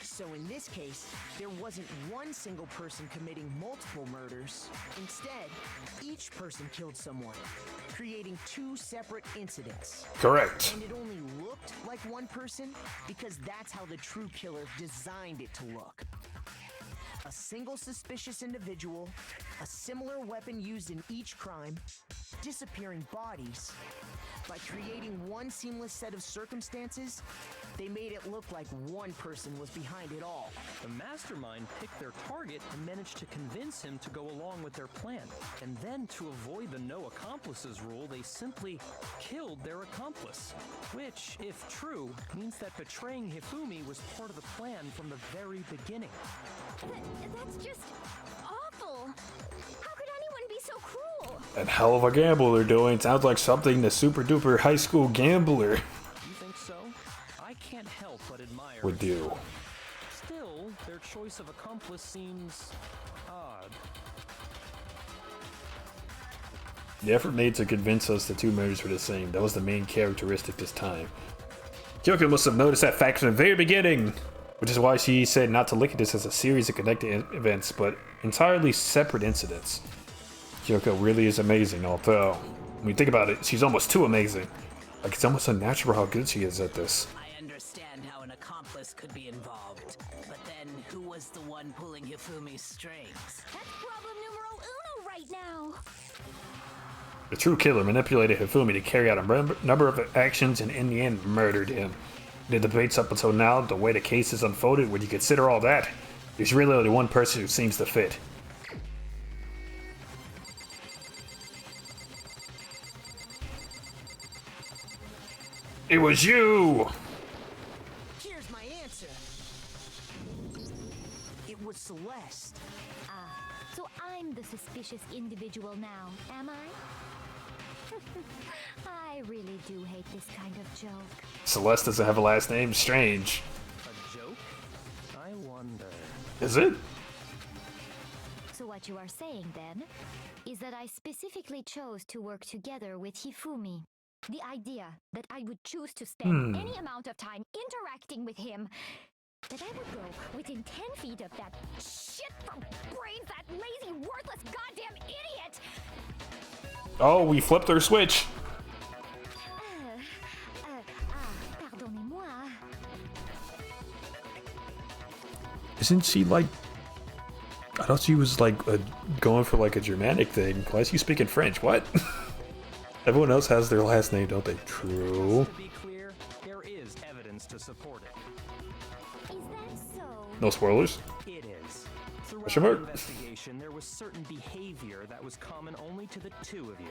So in this case, there wasn't one single person committing multiple murders. Instead, each person killed someone, creating 2 separate incidents. Correct. And it only looked like one person because that's how the true killer designed it to look. A single suspicious individual, a similar weapon used in each crime, disappearing bodies. By creating one seamless set of circumstances, they made it look like one person was behind it all. The mastermind picked their target and managed to convince him to go along with their plan. And then, to avoid the no accomplices rule, they simply killed their accomplice. Which, if true, means that betraying Hifumi was part of the plan from the very beginning. That's just awful. How could anyone be so cruel? That hell of a gamble they're doing. Sounds like something the super duper high school gambler You think so? I can't help but admire would do. Still, their choice of accomplice seems odd. The effort made to convince us the 2 murders were the same. That was the main characteristic this time. Kyoko must have noticed that fact from the very beginning, which is why she said not to look at this as a series of connected events, but entirely separate incidents. Kyoko really is amazing, although When you think about it, she's almost too amazing. Like, it's almost unnatural how good she is at this. I understand how an accomplice could be involved, but then who was the one pulling Hifumi's strings? That's problem numero uno right now. The true killer manipulated Hifumi to carry out a number of actions and in the end murdered him. The debates up until now, the way the case is unfolded, when you consider all that, there's really only one person who seems to fit. It was you! Here's my answer. It was Celeste. Ah, so I'm the suspicious individual now, am I? I really do hate this kind of joke. Celeste doesn't have a last name. Strange. A joke? I wonder. Is it? So what you are saying then is that I specifically chose to work together with Hifumi. The idea that I would choose to spend any amount of time interacting with him, that I would go within 10 feet of that shit for brains, that lazy, worthless goddamn idiot! Oh, we flipped our switch. Pardonnez-moi. Isn't she like... I thought she was like going for like a Germanic thing. Why is she speaking French? What? Everyone else has their last name, don't they? True. To be clear, there is evidence to support it. Is that so? No spoilers? It is. Question Throughout mark? the investigation, there was certain behavior that was common only to the two of you.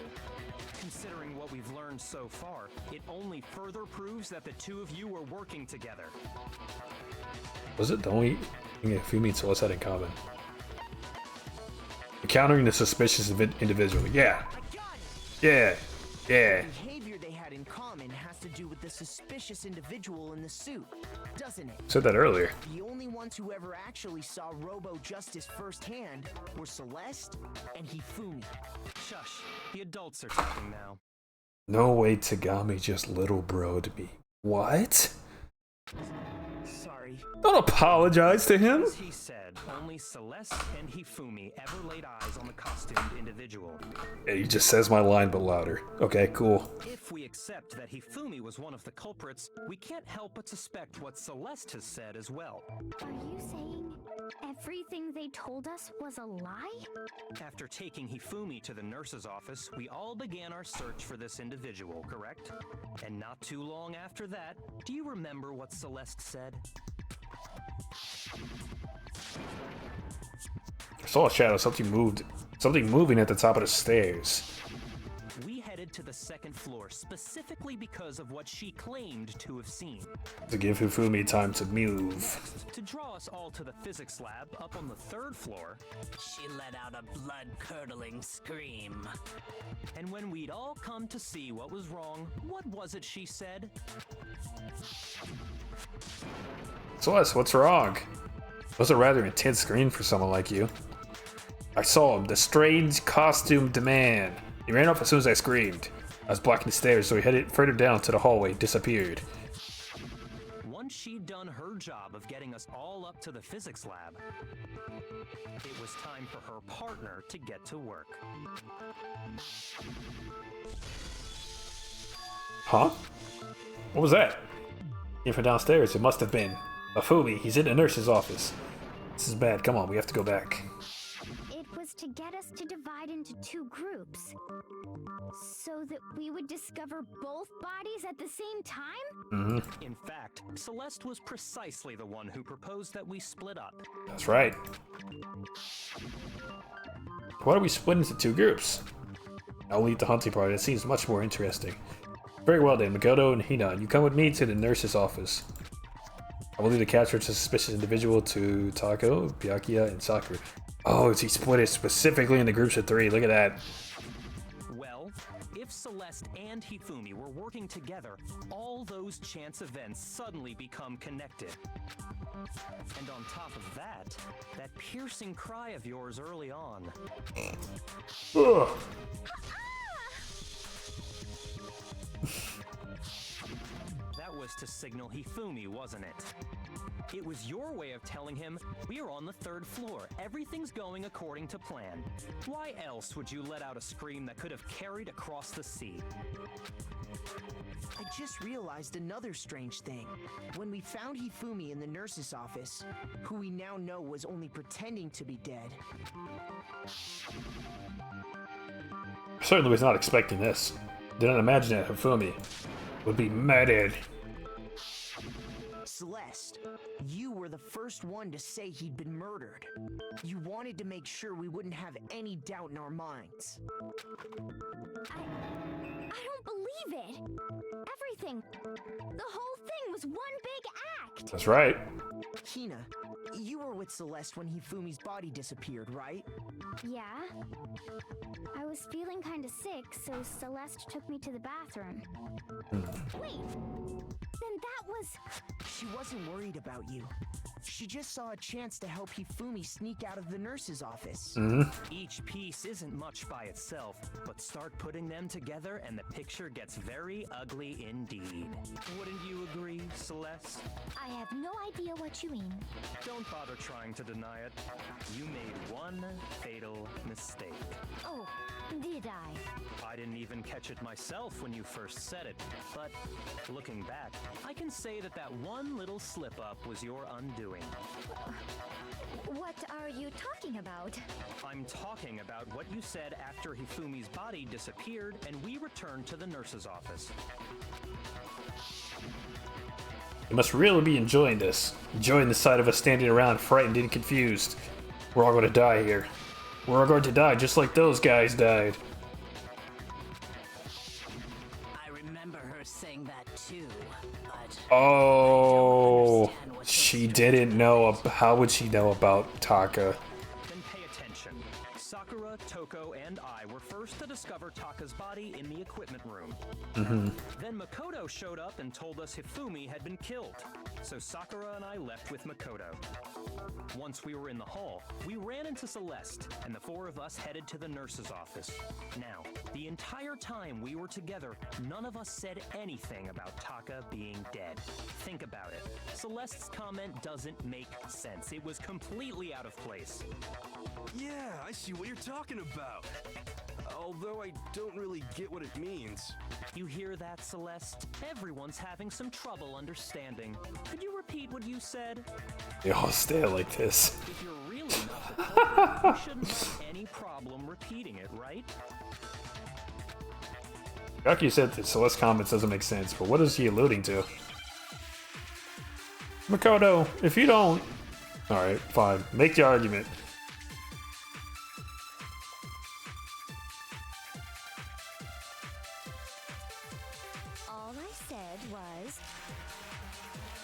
Considering what we've learned so far, it only further proves that the two of you were working together. Was it the only thing that Fumi and Celeste had in common? Encountering the suspicious individual. Yeah. Yeah. Yeah. The behavior they had in common has to do with the suspicious individual in the suit, doesn't it? Said that earlier. The only ones who ever actually saw Robo Justice firsthand were Celeste and Hifumi. Shush. The adults are talking now. No way Tagami just little bro'd me. What? Sorry. Don't apologize to him. As he said, only Celeste and Hifumi ever laid eyes on the costumed individual. Yeah, he just says my line but louder. Okay, cool. If we accept that Hifumi was one of the culprits, we can't help but suspect what Celeste has said as well. Are you saying everything they told us was a lie? After taking Hifumi to the nurse's office, we all began our search for this individual, correct? And not too long after that, do you remember what Celeste said? I saw a shadow. Something moved. Something moving at the top of the stairs. We headed to the second floor specifically because of what she claimed to have seen. To give Hifumi time to move. To draw us all to the physics lab up on the third floor, She let out a blood-curdling scream. and when we'd all come to see what was wrong, what was it she said? Celeste, what's wrong? That was a rather intense scream for someone like you. I saw him, the strange costumed man. He ran off as soon as I screamed. I was blocking the stairs, so he headed further down to the hallway, disappeared. Once she'd done her job of getting us all up to the physics lab, it was time for her partner to get to work. Huh? What was that? Came from downstairs. It must have been Hifumi. He's in the nurse's office. This is bad. Come on, we have to go back. It was to get us to divide into two groups, so that we would discover both bodies at the same time? In fact, Celeste was precisely the one who proposed that we split up. That's right. Why do we split into two groups? I'll lead the hunting party. That seems much more interesting. Very well then, Makoto and Hina, you come with me to the nurse's office. I will lead the capture to suspicious individual to Tako, Byakuya, and Sakura. Oh, he split it specifically into groups of 3. Look at that. Well, if Celeste and Hifumi were working together, all those chance events suddenly become connected. And on top of that, that piercing cry of yours early on. Ugh. That was to signal Hifumi, wasn't it? It was your way of telling him, we're on the 3rd floor. Everything's going according to plan. Why else would you let out a scream that could have carried across the sea? I just realized another strange thing. When we found Hifumi in the nurse's office, who we now know was only pretending to be dead. Certainly was not expecting this. Didn't imagine that Hifumi would be murdered. Celeste, you were the first one to say he'd been murdered. You wanted to make sure we wouldn't have any doubt in our minds. I don't believe it. Everything. The whole thing was one big act. That's right. Hina, you were with Celeste when Hifumi's body disappeared, right? Yeah. I was feeling kind of sick, so Celeste took me to the bathroom. Wait. Then that was... She wasn't worried about you. She just saw a chance to help Hifumi sneak out of the nurse's office. Each piece isn't much by itself, but start putting them together and the picture gets very ugly indeed. Wouldn't you agree, Celeste? I have no idea what you mean. Don't bother trying to deny it. You made one fatal mistake. Oh, did I? I didn't even catch it myself when you first said it, but looking back, I can say that that one little slip-up was your undoing. What are you talking about? I'm talking about what you said after Hifumi's body disappeared and we returned to the nurse's office. You must really be enjoying this. Enjoying the sight of us standing around frightened and confused. We're all going to die here. We're all going to die just like those guys died. I remember her saying that too, but Oh, she didn't know. How would she know about Taka? Then pay attention. Sakura, Toko, and I were first to discover Taka's body in the equipment room. Then Makoto showed up and told us Hifumi had been killed. So Sakura and I left with Makoto. Once we were in the hall, we ran into Celeste, and the 4 of us headed to the nurse's office. Now, the entire time we were together, none of us said anything about Taka being dead. Think about it. Celeste's comment doesn't make sense. It was completely out of place. Yeah, I see what you're talking about. Although I don't really get what it means. You hear that, Celeste? Everyone's having some trouble understanding. Could you repeat what you said? They all stay like this. If you're really not, you shouldn't have any problem repeating it, right? Gaki said that Celeste's comments doesn't make sense, but what is he alluding to? Makoto, if you don't... Alright, fine. Make the argument. All I said was...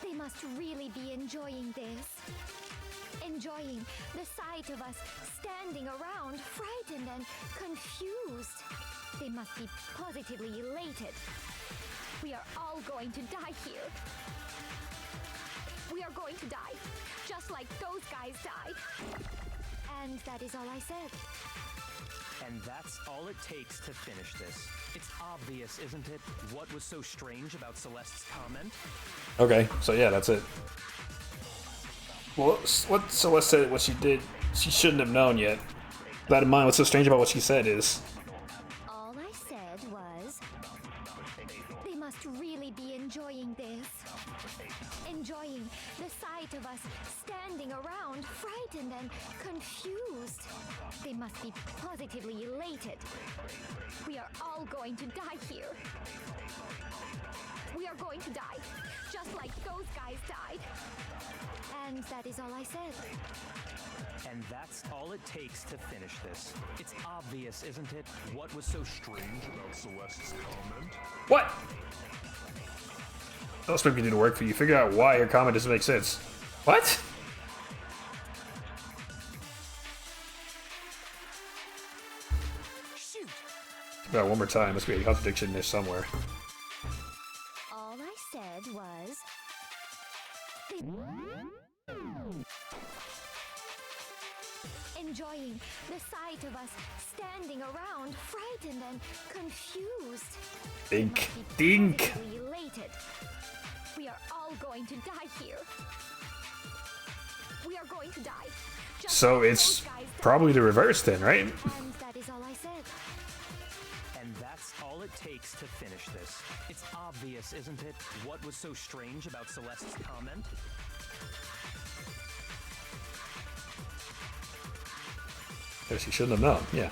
They must really be enjoying this. Enjoying the sight of us standing around, frightened and confused. They must be positively elated. We are all going to die here. We are going to die, just like those guys died. And that is all I said. And that's all it takes to finish this. It's obvious, isn't it, what was so strange about Celeste's comment? Okay, so yeah, that's it. Well, what Celeste said, what she did, she shouldn't have known yet. That in mind, what's so strange about what she said is... All I said was... They must really be enjoying this. Enjoying the sight of us standing around, frightened and confused. They must be positively elated. We are all going to die here. We are going to die, just like those guys died. And that is all I said. And that's all it takes to finish this. It's obvious, isn't it, what was so strange about Celeste's comment? What? Don't expect me to do the work for you. Figure out why your comment doesn't make sense. What? Shoot! Figure out one more time. Must be a contradiction in there somewhere. All I said was... Enjoying the sight of us standing around, frightened and confused. Dink. Positively elated. We are all going to die here. So it's probably the reverse then, right? And that is all I said. And that's all it takes to finish this. It's obvious, isn't it? What was so strange about Celeste's comment? Guess you shouldn't have known, yeah.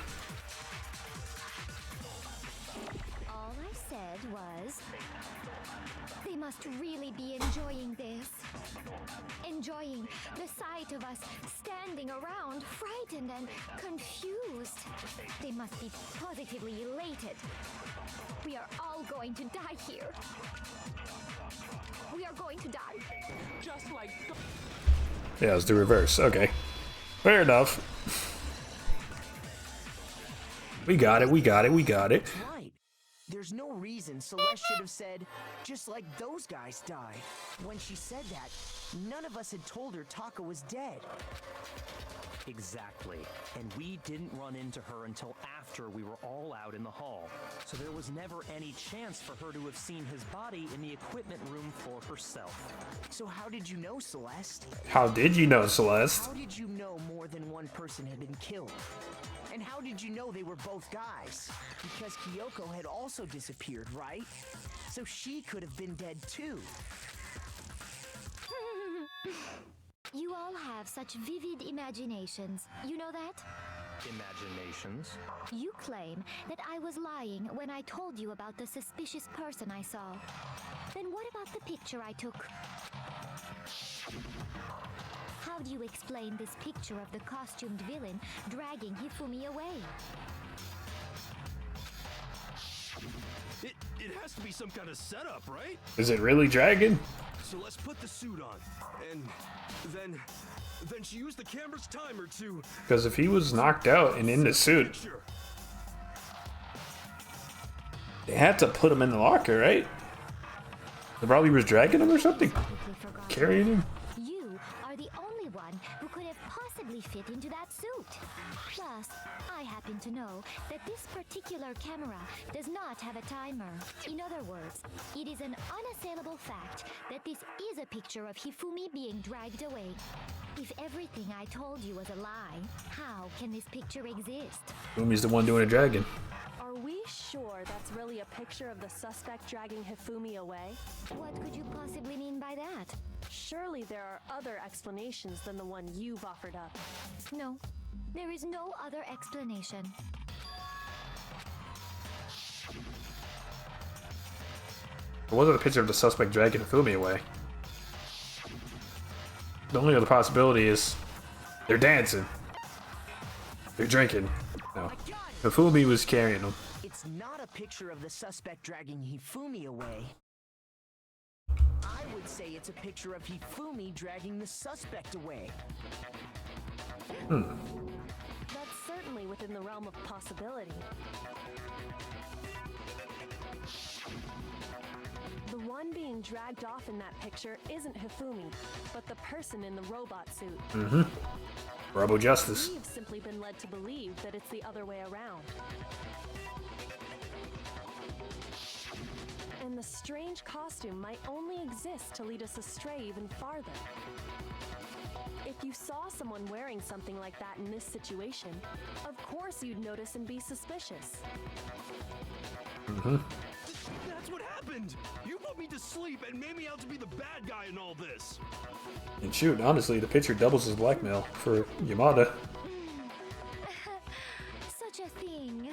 All I said was, they must really be enjoying this. Enjoying the sight of us standing around, frightened and confused. They must be positively elated. We are all going to die here. We are going to die. Just like... Yeah, it's the reverse. Okay. Fair enough. We got it, we got it, we got it. That's right. There's no reason Celeste should have said, just like those guys died. When she said that, none of us had told her Taka was dead. Exactly. And we didn't run into her until after we were all out in the hall. So there was never any chance for her to have seen his body in the equipment room for herself. So how did you know, Celeste? How did you know, Celeste? How did you know more than one person had been killed? And how did you know they were both guys? Because Kyoko had also disappeared, right? So she could have been dead too. You all have such vivid imaginations. You know that? Imaginations? You claim that I was lying when I told you about the suspicious person I saw. Then what about the picture I took? How do you explain this picture of the costumed villain dragging Hifumi away? It has to be some kind of setup, right? Is it really Dragon? So let's put the suit on, and then she used the camera's timer to... Because if he was knocked out and in the suit, they had to put him in the locker, right? They probably was dragging him or something, carrying him. You are the only one who could have possibly fit into that suit. Plus, I happen to know that this particular camera does not have a timer. In other words, it is an unassailable fact that this is a picture of Hifumi being dragged away. If everything I told you was a lie, how can this picture exist? Hifumi's the one doing a dragon. Are we sure that's really a picture of the suspect dragging Hifumi away? What could you possibly mean by that? Surely there are other explanations than the one you've offered up. No, there is no other explanation. It wasn't a picture of the suspect dragging Hifumi away. The only other possibility is they're dancing. They're drinking. No. Hifumi was carrying them. It's not a picture of the suspect dragging Hifumi away. I would say it's a picture of Hifumi dragging the suspect away. That's certainly within the realm of possibility. The one being dragged off in that picture isn't Hifumi, but the person in the robot suit. Robo Justice. We've simply been led to believe that it's the other way around. And the strange costume might only exist to lead us astray even farther. If you saw someone wearing something like that in this situation, of course you'd notice and be suspicious. That's what happened! You put me to sleep and made me out to be the bad guy in all this! And shoot, honestly, the picture doubles as blackmail for Yamada. Such a thing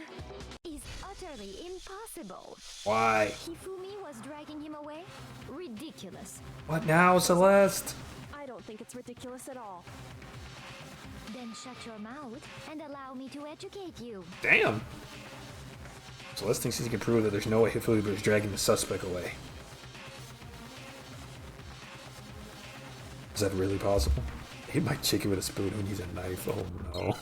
is utterly impossible. Why? Hifumi was dragging him away? Ridiculous. What now, Celeste? I don't think it's ridiculous at all. Then shut your mouth and allow me to educate you. Damn. Celeste thinks he can prove that there's no way Hifumi was dragging the suspect away. Is that really possible? He might chicken with a spoon when he's a knife. Oh no.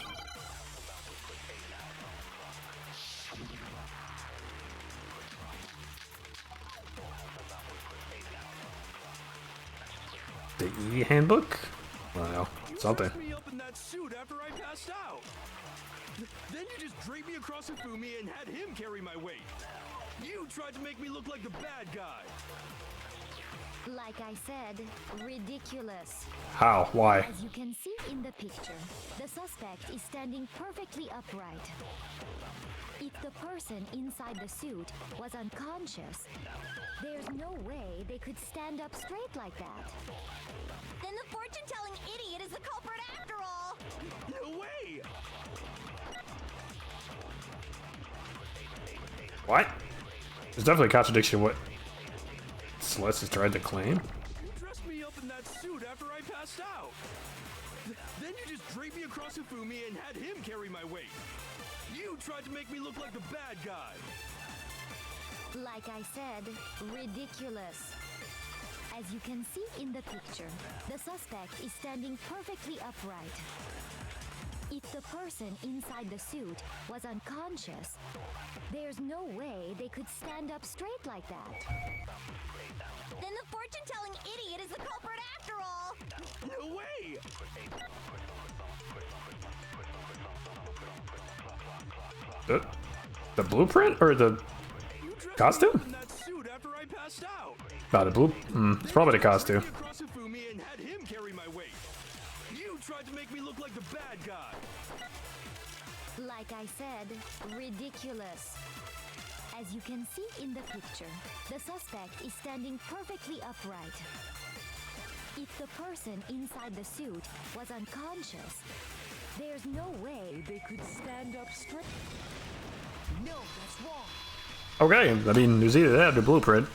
The E handbook? Wow, something. You me up in that suit after I passed out. Then you just draped me across Hifumi and had him carry my weight. You tried to make me look like the bad guy. Like I said, ridiculous. How? Why? As you can see in the picture, the suspect is standing perfectly upright. If the person inside the suit was unconscious, there's no way they could stand up straight like that. Then the fortune-telling idiot is the culprit after all! No way! What? There's definitely a contradiction in what Celeste is trying to claim. You dressed me up in that suit after I passed out. Then you just draped me across Hifumi and had him carry my weight. You tried to make me look like the bad guy. Like I said, ridiculous. As you can see in the picture, the suspect is standing perfectly upright. If the person inside the suit was unconscious, there's no way they could stand up straight like that. Then the fortune-telling idiot is the culprit after all! No way! The blueprint or the costume? In that suit after I passed out. Not the blue. It's probably the costume. Across Hifumi and had him carry my weight. You tried to make me look like the bad guy. Like I said, ridiculous. As you can see in the picture, the suspect is standing perfectly upright. If the person inside the suit was unconscious, there's no way they could stand up straight. No, that's wrong. Okay, I mean, there's either that or the blueprint.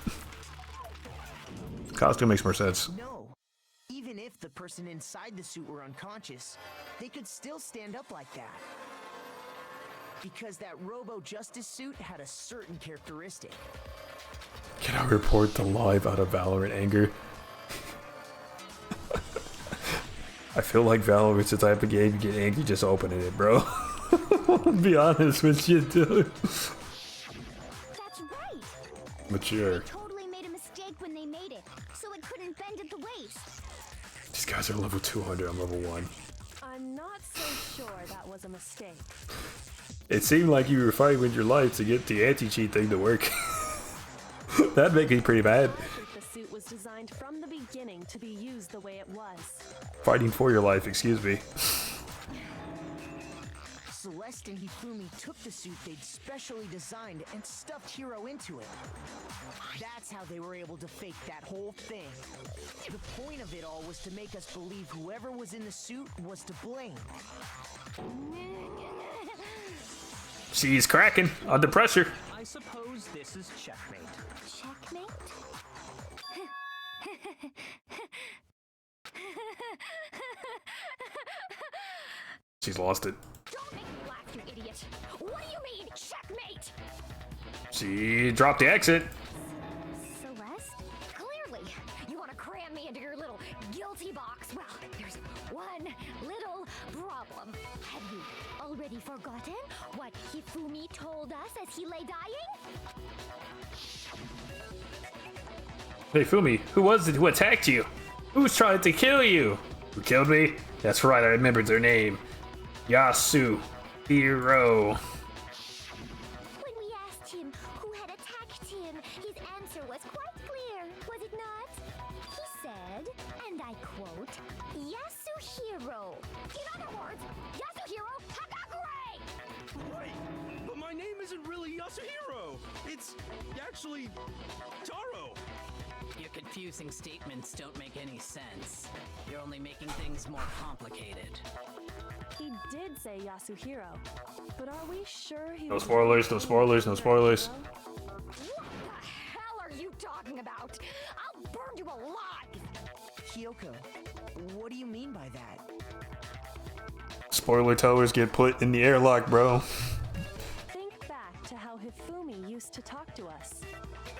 Costume makes more sense. No. Even if the person inside the suit were unconscious, they could still stand up like that. Because that Robo-Justice suit had a certain characteristic. Can I report the live out of Valorant anger? I feel like Valorant's the type of game you get angry just opening it, bro. I'll be honest with you, dude. That's right. Mature. They totally made a mistake when they made it, so it couldn't bend at the waist. These guys are level 200, I'm level 1. I'm not so sure that was a mistake. It seemed like you were fighting with your life to get the anti-cheat thing to work. That'd make me pretty mad. The suit was designed from the beginning to be used the way it was. Fighting for your life, excuse me. Celeste and Hifumi took the suit they'd specially designed and stuffed Hero into it. That's how they were able to fake that whole thing. The point of it all was to make us believe whoever was in the suit was to blame. She's cracking under pressure. I suppose this is checkmate. Checkmate? She's lost it. Don't make me laugh, you idiot. What do you mean, checkmate? She dropped the exit. Celeste? Clearly, you want to cram me into your little guilty box. Well, there's one little problem. Have you already forgotten what Hifumi told us as he lay dying? Hey Fumi, who was it who attacked you? Who's trying to kill you? Who killed me? That's right, I remembered their name. Yasuhiro. When we asked him who had attacked him, his answer was quite clear, was it not? He said, and I quote, Yasuhiro. In other words, Yasuhiro Hagakure! Right, but my name isn't really Yasuhiro. It's actually Taro. Your confusing statements don't make any sense. You're only making things more complicated. He did say Yasuhiro, but are we sure he No was spoilers, no spoilers, no spoilers. What the hell are you talking about? I'll burn you alive! Kyoko, what do you mean by that? Spoiler tellers get put in the airlock, bro. Think back to how Hifumi used to talk to us.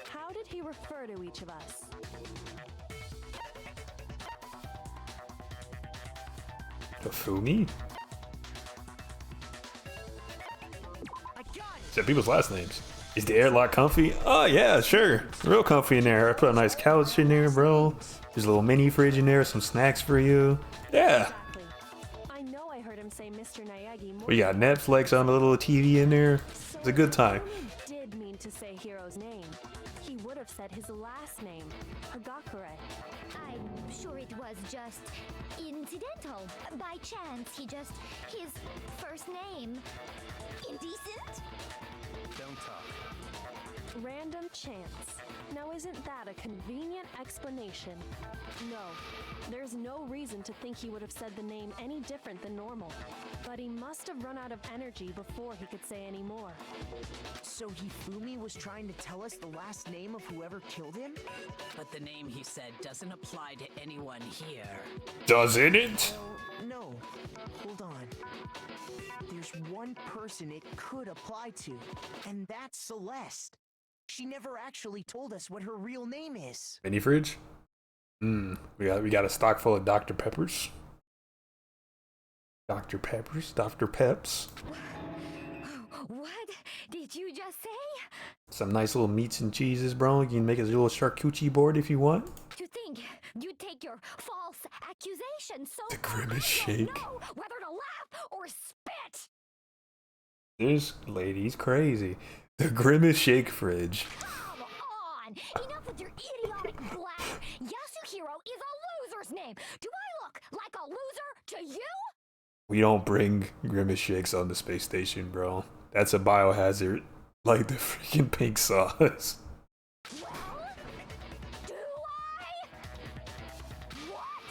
How did he refer to each of us? Fumi? Is that people's last names? Is the airlock comfy? Oh yeah, sure. Real comfy in there. I put a nice couch in there, bro. There's a little mini fridge in there, some snacks for you. Yeah. Exactly. I know I heard him say Mr. Nayagi more. We got Netflix on a little TV in there. It's a good time. Hifumi did mean to say Hiro's name. He would have said his last name, Hagakure. I'm sure it was just incidental. By chance, his first name. Indecent? Don't talk. Random chance. Now isn't that a convenient explanation? No, there's no reason to think he would have said the name any different than normal. But he must have run out of energy before he could say any more. So Hifumi was trying to tell us the last name of whoever killed him? But the name he said doesn't apply to anyone here. Doesn't it? No. Hold on. There's one person it could apply to, and that's Celeste. She never actually told us what her real name is. Mini fridge? We got a stock full of Dr. Peppers. Dr. Peppers? Dr. Peps? What did you just say? Some nice little meats and cheeses, bro. You can make a little charcuterie board if you want. To think you'd take your false accusation so The far, grimace I shake. don't know whether to laugh or spit. This lady's crazy. The grimace shake fridge. Come on! Enough with your idiotic blather! Yasuhiro is a loser's name! Do I look like a loser to you? We don't bring grimace shakes on the space station, bro. That's a biohazard. Like the freaking pink sauce. Well, do I? What?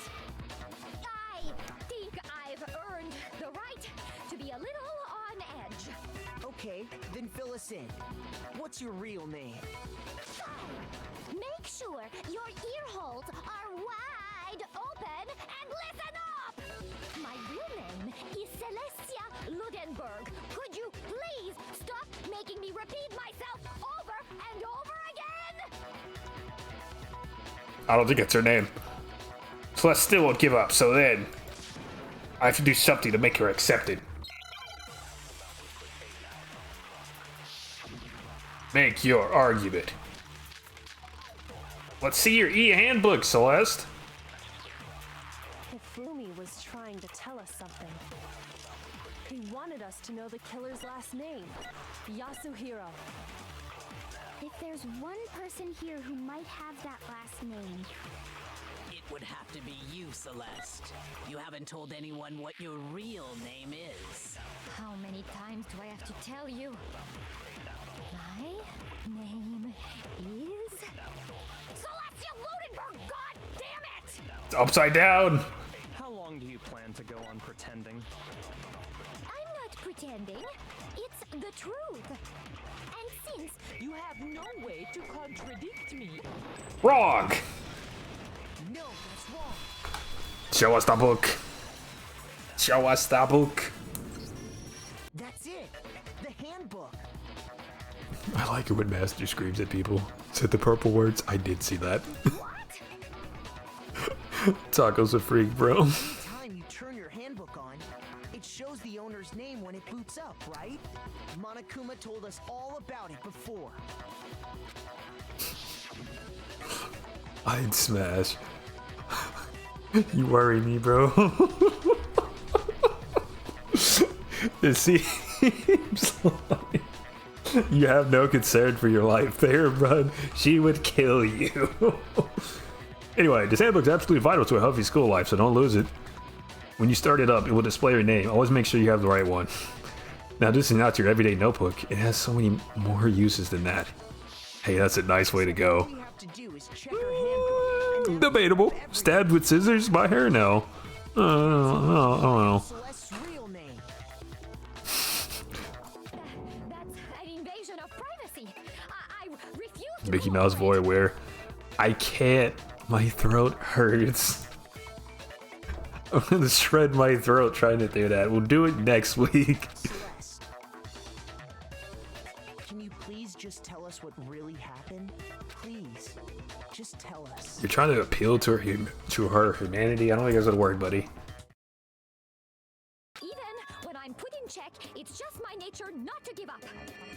I think I've earned the right to be a little on edge. Okay, then fill us in. What's your real name? Make sure your ear holes are wide open and listen up! My real name is Celestia Ludenberg. Could you please stop making me repeat myself over and over again? I don't think it's her name. Celeste still won't give up, so then I have to do something to make her accepted. Make your argument. Let's see your e-handbook, Celeste. Hifumi was trying to tell us something. He wanted us to know the killer's last name, Yasuhiro. If there's one person here who might have that last name, It would have to be you, Celeste. You haven't told anyone what your real name is. how many times do I have to tell you? My name is Celestia Ludenberg! God damn it! It's upside down. How long do you plan to go on pretending? I'm not pretending. It's the truth. And since You have no way to contradict me. Wrong. No, that's wrong. Show us the book. Show us the book. That's it. The handbook. I like it when Master screams at people. Said the purple words. I did see that. Taco's a freak, bro. Anytime you turn your handbook on, it shows the owner's name when it boots up, right? Monokuma told us all about it before. I'd smash. You worry me, bro. It seems like you have no concern for your life there, bud. She would kill you. Anyway, this handbook's absolutely vital to a healthy school life, so don't lose it. When you start it up, it will display your name. Always make sure you have the right one. Now, this is not your everyday notebook. It has so many more uses than that. Hey, that's a nice way to go. All you have to do is check her handbook. and Debatable. Stabbed with scissors? My hair now. I don't know. Celeste's real name. that's an invasion of privacy. I refuse to Mickey Mouse voice where I can't. My throat hurts. I'm gonna shred my throat trying to do that. We'll do it next week. Celeste. Can you please just tell us what really happened? Please. Just tell us. You're trying to appeal to her humanity. I don't think that's gonna work, buddy. Even when I'm put in check, it's just my nature not to give up.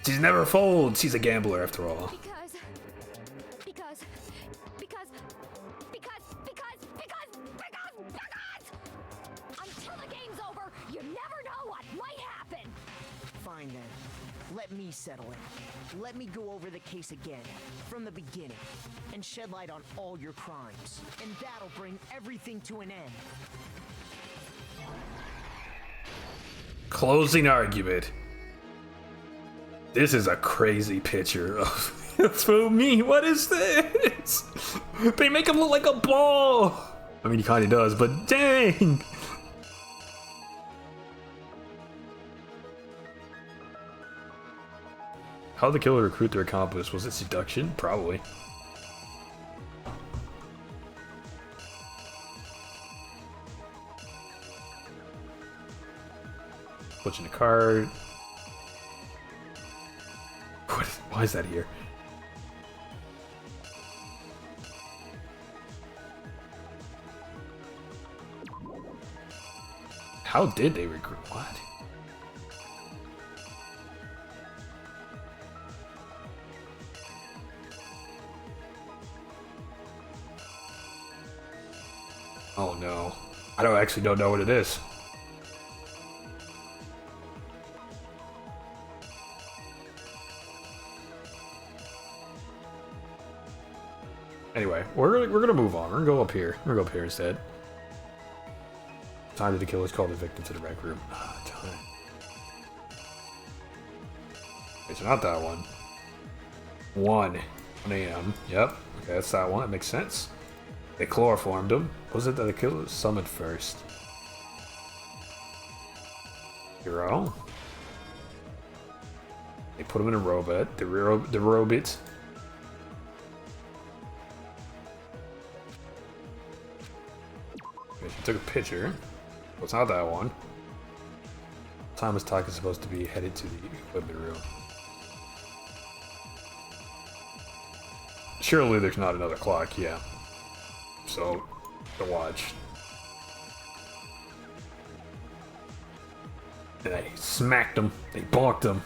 She's never folds. She's a gambler after all. Because until the game's over, you never know what might happen. Fine then. Let me settle it. Let me go over the case again, from the beginning, and shed light on all your crimes. And that'll bring everything to an end. Closing argument. This is a crazy picture of me. What is this? They make him look like a ball. I mean, he kind of does, but dang. How did the killer recruit their accomplice? Was it seduction? Probably. Switching the card. Why is that here? How did they recruit? What? Oh no. I don't know what it is. Anyway, we're gonna move on. We're gonna go up here. We're gonna go up here instead. Time that the killers called the victim to the rec room. Ah, time. Okay, so not that one. 1 a.m. Yep. Okay, that's that one. That makes sense. They chloroformed him. Was it that the killer was summoned first? Hero. They put him in a robot. The robot. Okay, she took a picture. Well, it's not that one. Thomas Talk is supposed to be headed to the equipment room. Surely there's not another clock, yeah. So, the watch. And they smacked him. They bonked him.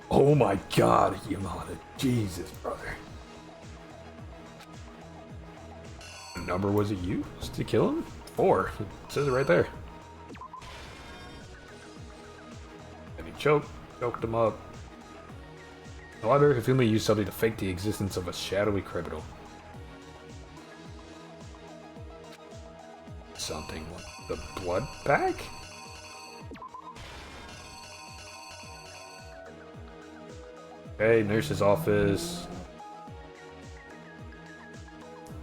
Oh my god, Yamada. Jesus, brother. What number was it used to kill him? 4. It says it right there. And he choked him up. The library Hifumi used something to fake the existence of a shadowy criminal. Something. The blood bag? Okay, nurse's office.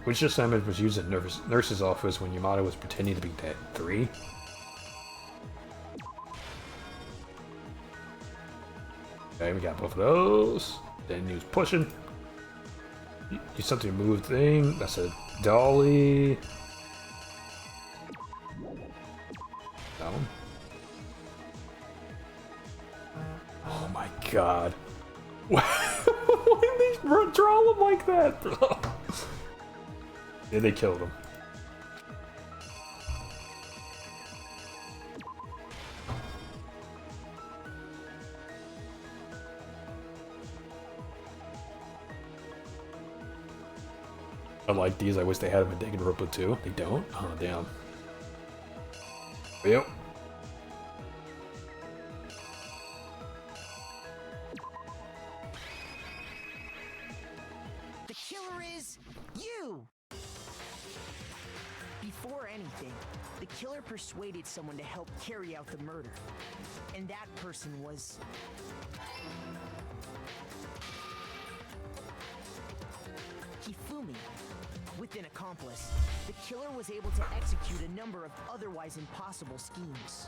Which assignment was used at nurse's office when Yamada was pretending to be dead? 3? Okay, we got both of those. Then he was pushing. Use something to move thing. That's a dolly. That one. Oh my god. Why did they draw him like that, bro? Yeah, they killed him. Unlike these, I wish they had them in Danganronpa too. They don't? Oh, damn. Yep. The killer is you! Before anything, the killer persuaded someone to help carry out the murder. And that person was... Hifumi. With an accomplice, the killer was able to execute a number of otherwise impossible schemes.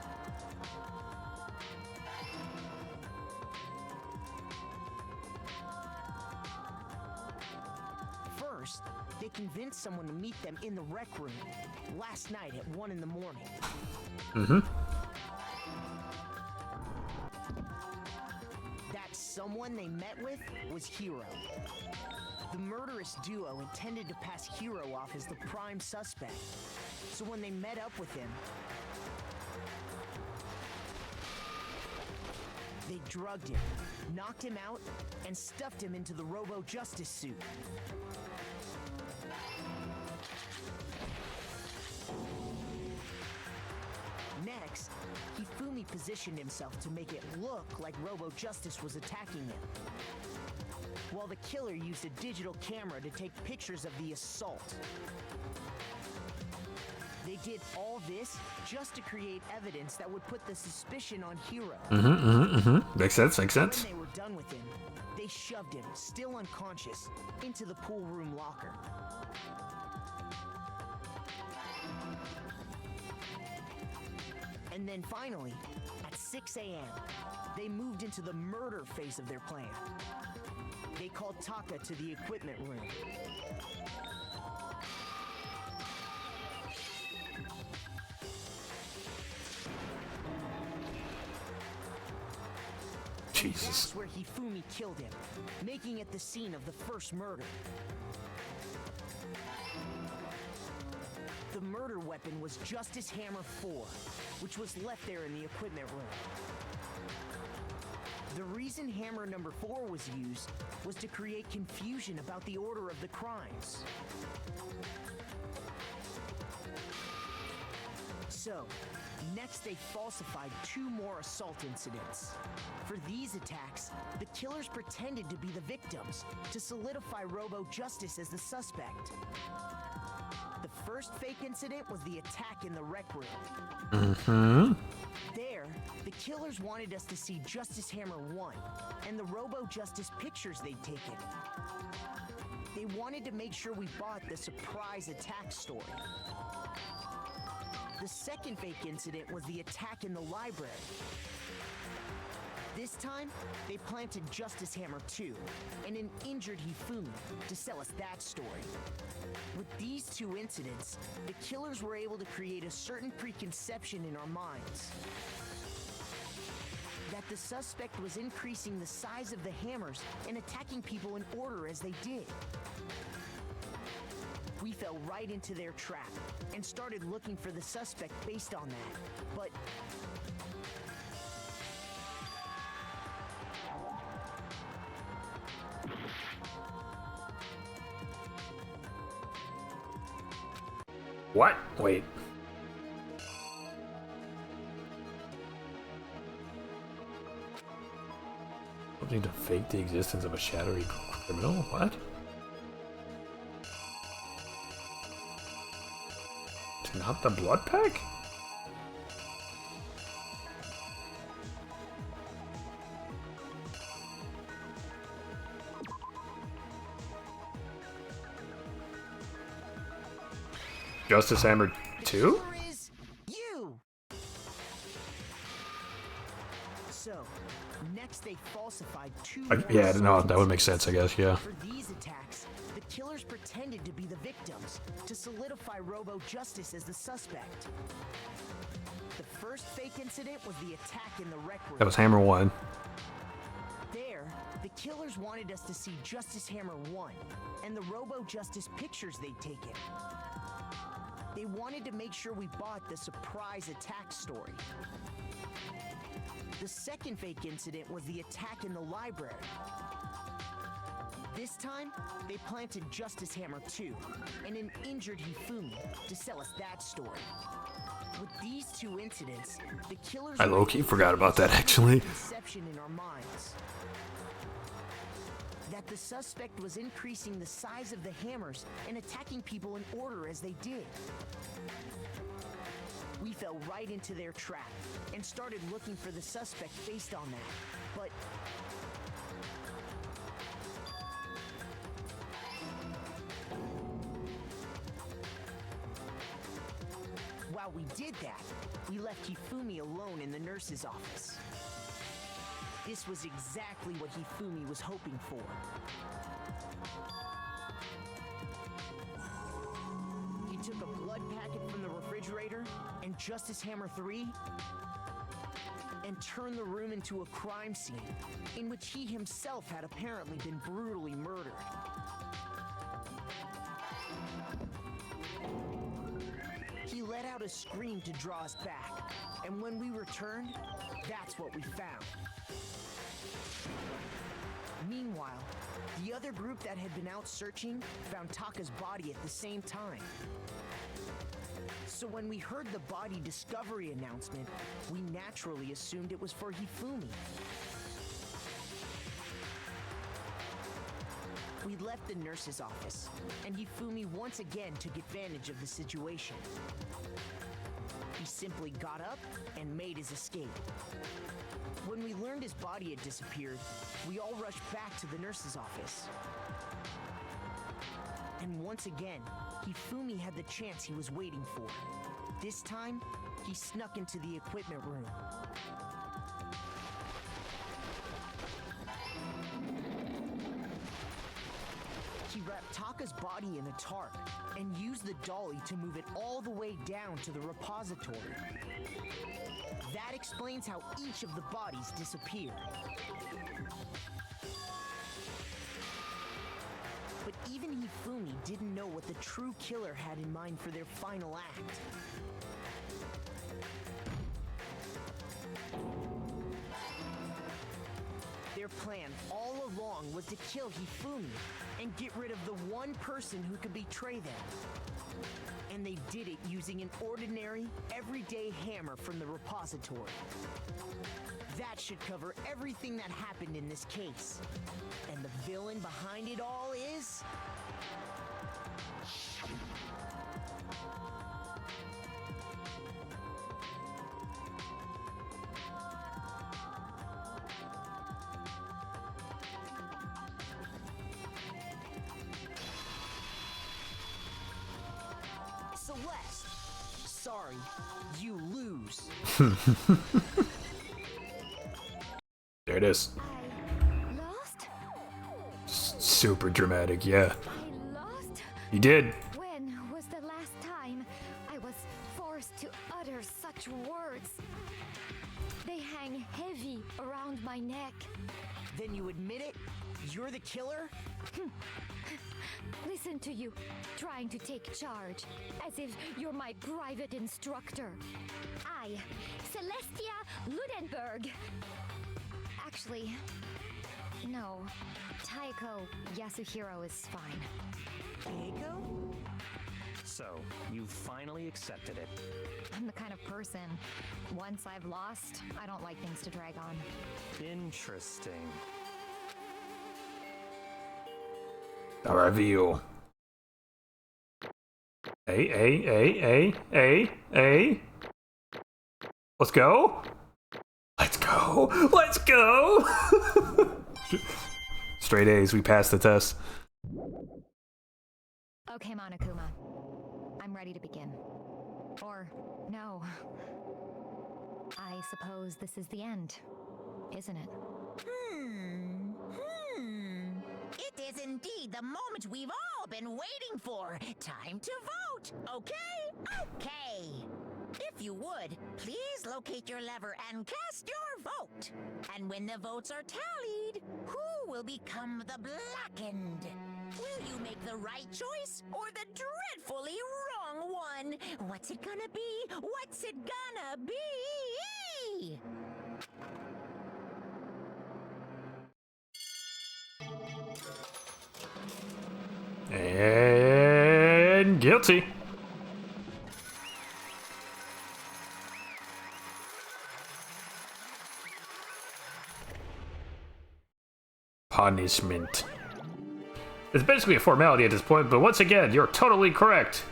First, they convinced someone to meet them in the rec room last night at 1 in the morning. Mm-hmm. That someone they met with was Hiro. The murderous duo intended to pass Hiro off as the prime suspect. So when they met up with him, they drugged him, knocked him out, and stuffed him into the Robo-Justice suit. effects, Hifumi positioned himself to make it look like Robo Justice was attacking him, while the killer used a digital camera to take pictures of the assault. They did all this just to create evidence that would put the suspicion on Hiro. Makes sense, makes sense. When they were done with him, they shoved him, still unconscious, into the pool room locker. And then finally, at 6 a.m., they moved into the murder phase of their plan. They called Taka to the equipment room. Jesus. That's where Hifumi killed him, making it the scene of the first murder. The murder weapon was Justice Hammer 4, which was left there in the equipment room. The reason Hammer number 4 was used was to create confusion about the order of the crimes. So, next they falsified 2 more assault incidents. For these attacks, the killers pretended to be the victims to solidify Robo Justice as the suspect. The first fake incident was the attack in the rec room. There, the killers wanted us to see Justice Hammer 1 and the Robo Justice pictures they'd taken. They wanted to make sure we bought the surprise attack story. The second fake incident was the attack in the library. This time, they planted Justice Hammer 2 and an injured Hifumi to sell us that story. With these 2 incidents, the killers were able to create a certain preconception in our minds. That the suspect was increasing the size of the hammers and attacking people in order as they did. We fell right into their trap and started looking for the suspect based on that. But what? Wait. Something to fake the existence of a shadowy criminal? What? Not the blood pack? Justice Hammer 2? is you. So, next they falsified 2 more Yeah, no, assault that would make sense, I guess, yeah. For these attacks, the killers pretended to be the victims to solidify Robo Justice as the suspect. The first fake incident was the attack in the rec room. That was Hammer 1. There, the killers wanted us to see Justice Hammer 1 and the Robo Justice pictures they'd taken. They wanted to make sure we bought the surprise attack story. The second fake incident was the attack in the library. This time, they planted Justice Hammer 2 and an injured Hifumi to sell us that story. With these 2 incidents, the killers I low-key forgot about that, actually. Conception in our minds that the suspect was increasing the size of the hammers and attacking people in order as they did. We fell right into their trap and started looking for the suspect based on that. But while we did that, we left Hifumi alone in the nurse's office. This was exactly what Hifumi was hoping for. He took a blood packet from the refrigerator and Justice Hammer 3 and turned the room into a crime scene in which he himself had apparently been brutally murdered. He let out a scream to draw us back, and when we returned, that's what we found. Meanwhile, the other group that had been out searching found Taka's body at the same time. So when we heard the body discovery announcement, we naturally assumed it was for Hifumi. We left the nurse's office, and Hifumi once again took advantage of the situation. He simply got up and made his escape. When we learned his body had disappeared, we all rushed back to the nurse's office. And once again, Hifumi had the chance he was waiting for. This time, he snuck into the equipment room. He wrapped Taka's body in a tarp and used the dolly to move it all the way down to the repository. That explains how each of the bodies disappeared. But even Hifumi didn't know what the true killer had in mind for their final act. Their plan all along was to kill Hifumi and get rid of the one person who could betray them. And they did it using an ordinary, everyday hammer from the repository. That should cover everything that happened in this case. And the villain behind it all is... Celeste. Sorry, you lose. There it is. I lost? Super dramatic, yeah. I lost? You did. When was the last time I was forced to utter such words? They hang heavy around my neck. Then you admit it? You're the killer? Listen to you, trying to take charge, as if you're my private instructor. I, Celestia Ludenberg. Actually, no. Taiko Yasuhiro is fine. Taiko? So, you finally accepted it. I'm the kind of person, once I've lost, I don't like things to drag on. Interesting. The reveal. Hey. Let's go. Let's go. Let's go. Straight A's, we passed the test. Okay, Monokuma. I'm ready to begin. Or, no. I suppose this is the end, isn't it? It is indeed the moment we've all been waiting for. Time to vote, okay? Okay. If you would, please locate your lever and cast your vote. And when the votes are tallied, who will become the blackened? Will you make the right choice or the dreadfully wrong one? What's it gonna be? What's it gonna be? And guilty. Punishment. It's basically a formality at this point, but once again, you're totally correct.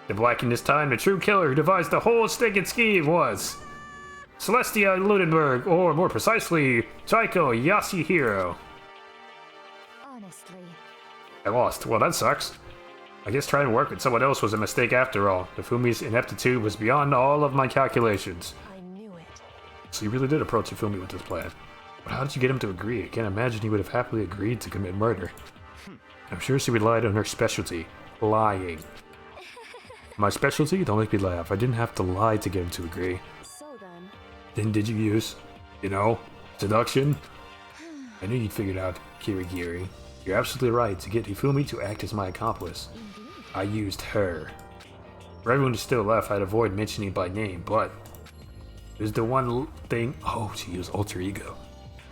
The blackened this time, the true killer who devised the whole stinking scheme was Celestia Ludenberg, or more precisely, Taiko Yasuhiro. Honestly. I lost. Well, that sucks. I guess trying to work with someone else was a mistake after all. Hifumi's ineptitude was beyond all of my calculations. I knew it. So you really did approach Hifumi with this plan. But how did you get him to agree? I can't imagine he would have happily agreed to commit murder. I'm sure she relied on her specialty, lying. My specialty? Don't make me laugh. I didn't have to lie to get him to agree. So then... Then did you use, seduction? I knew you'd figured out Kirigiri. You're absolutely right. To get Hifumi to act as my accomplice, I used her. For everyone who's still left, I'd avoid mentioning by name, but it was the one thing... Oh, she used alter ego.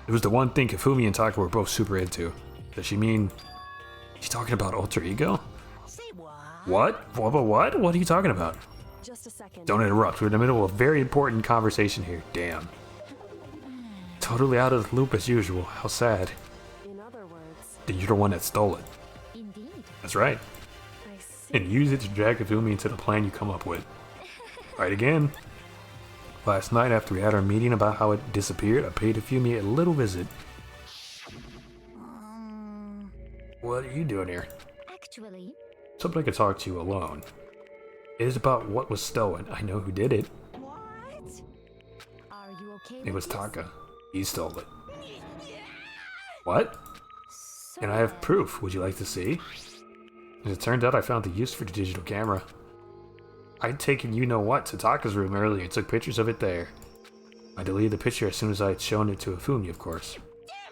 It was the one thing Hifumi and Taka were both super into. Does she mean... She's talking about alter ego? Say what? What? What? What are you talking about? Just a second. Don't interrupt. We're in the middle of a very important conversation here. Damn. Totally out of the loop as usual. How sad. In other words, That you're the one that stole it. Indeed. That's right. I see. And use it to drag Kafumi into the plan you come up with. Right again. Last night after we had our meeting about how it disappeared, I paid Kafumi a little visit. What are you doing here? Actually, Something I could talk to you alone. It is about what was stolen. I know who did it. what? Are you okay It with was this? Taka. He stole it. What? So And I have then, proof. Would you like to see? As it turned out, I found the use for the digital camera. I'd taken you-know-what to Taka's room earlier and took pictures of it there. I deleted the picture as soon as I had shown it to Ifumi, of course.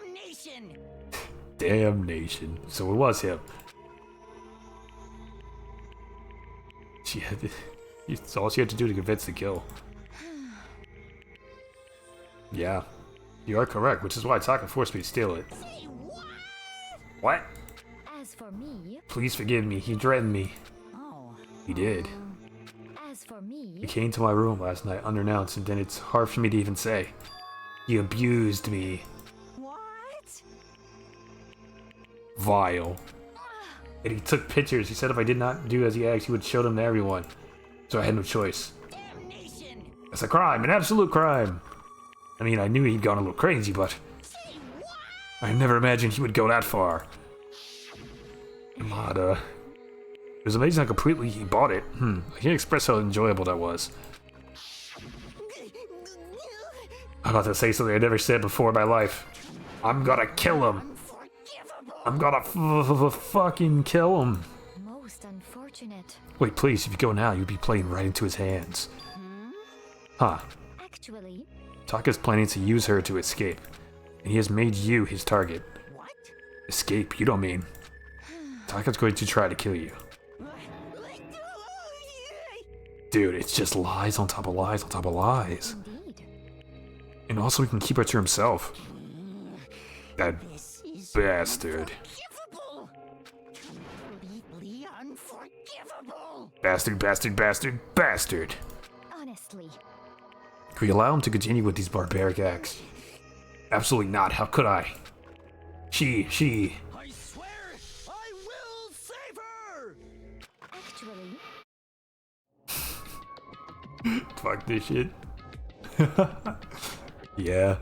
Damnation! Damnation. So it was him. She had to, it's all she had to do to convince the kill. Yeah. You are correct, which is why Taka forced me to steal it. Say what? What? as for me, Please forgive me. He threatened me. Oh. He did. as for me, He came to my room last night unannounced, and then it's hard for me to even say. He abused me. What? Vile. And he took pictures. He said if I did not do as he asked, he would show them to everyone. So I had no choice. Damnation! That's a crime, an absolute crime. I mean, I knew he'd gone a little crazy, but Say what? I never imagined he would go that far. But, it was amazing how completely he bought it. I can't express how enjoyable that was. I'm about to say something I never said before in my life. I'm gonna kill him. Unforgivable! I'm gonna fucking kill him. most unfortunate. Wait, please, if you go now, you'll be playing right into his hands. Huh. Actually, Taka's planning to use her to escape, and he has made you his target. What? Escape? You don't mean. Taka's going to try to kill you. Dude, it's just lies on top of lies on top of lies. indeed. And also he can keep her to himself. That This is bastard. unforgivable! Completely unforgivable! Bastard, bastard, bastard, bastard. Honestly, Could we allow him to continue with these barbaric acts? Absolutely not. How could I? She. I swear, I will save her! actually, Fuck this shit. Yeah.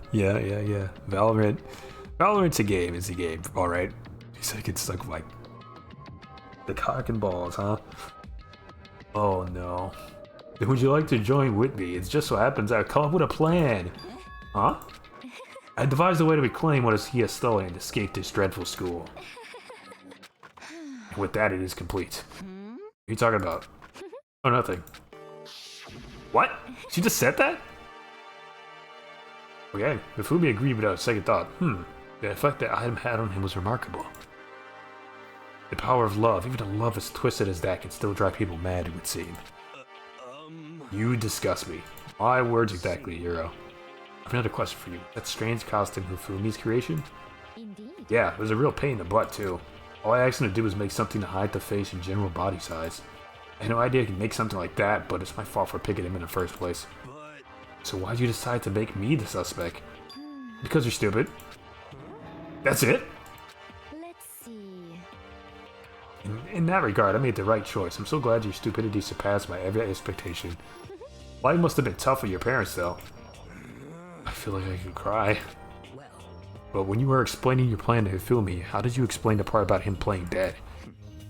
Valorant's a game. It's a game. Alright. He's like, it's like the cock and balls, huh? Oh no. Then would you like to join with me? It just so happens I come up with a plan. Huh? I devised a way to reclaim what he has stolen and escape this dreadful school. And with that, it is complete. What are you talking about? Oh, nothing. What? She just said that? Okay, Mifumi agreed without a second thought. The effect that item had on him was remarkable. The power of love, even a love as twisted as that, can still drive people mad, it would seem. You disgust me. My words exactly, Euro. I have another question for you. That strange costume Mifumi's creation? indeed. Yeah, it was a real pain in the butt, too. All I asked him to do was make something to hide the face and general body size. I had no idea I could make something like that, but it's my fault for picking him in the first place. But So why'd you decide to make me the suspect? Because you're stupid. That's it? Let's see. In that regard, I made the right choice. I'm so glad your stupidity surpassed my every expectation. Life must have been tough for your parents, though. I feel like I could cry. Well, But when you were explaining your plan to Hifumi, how did you explain the part about him playing dead?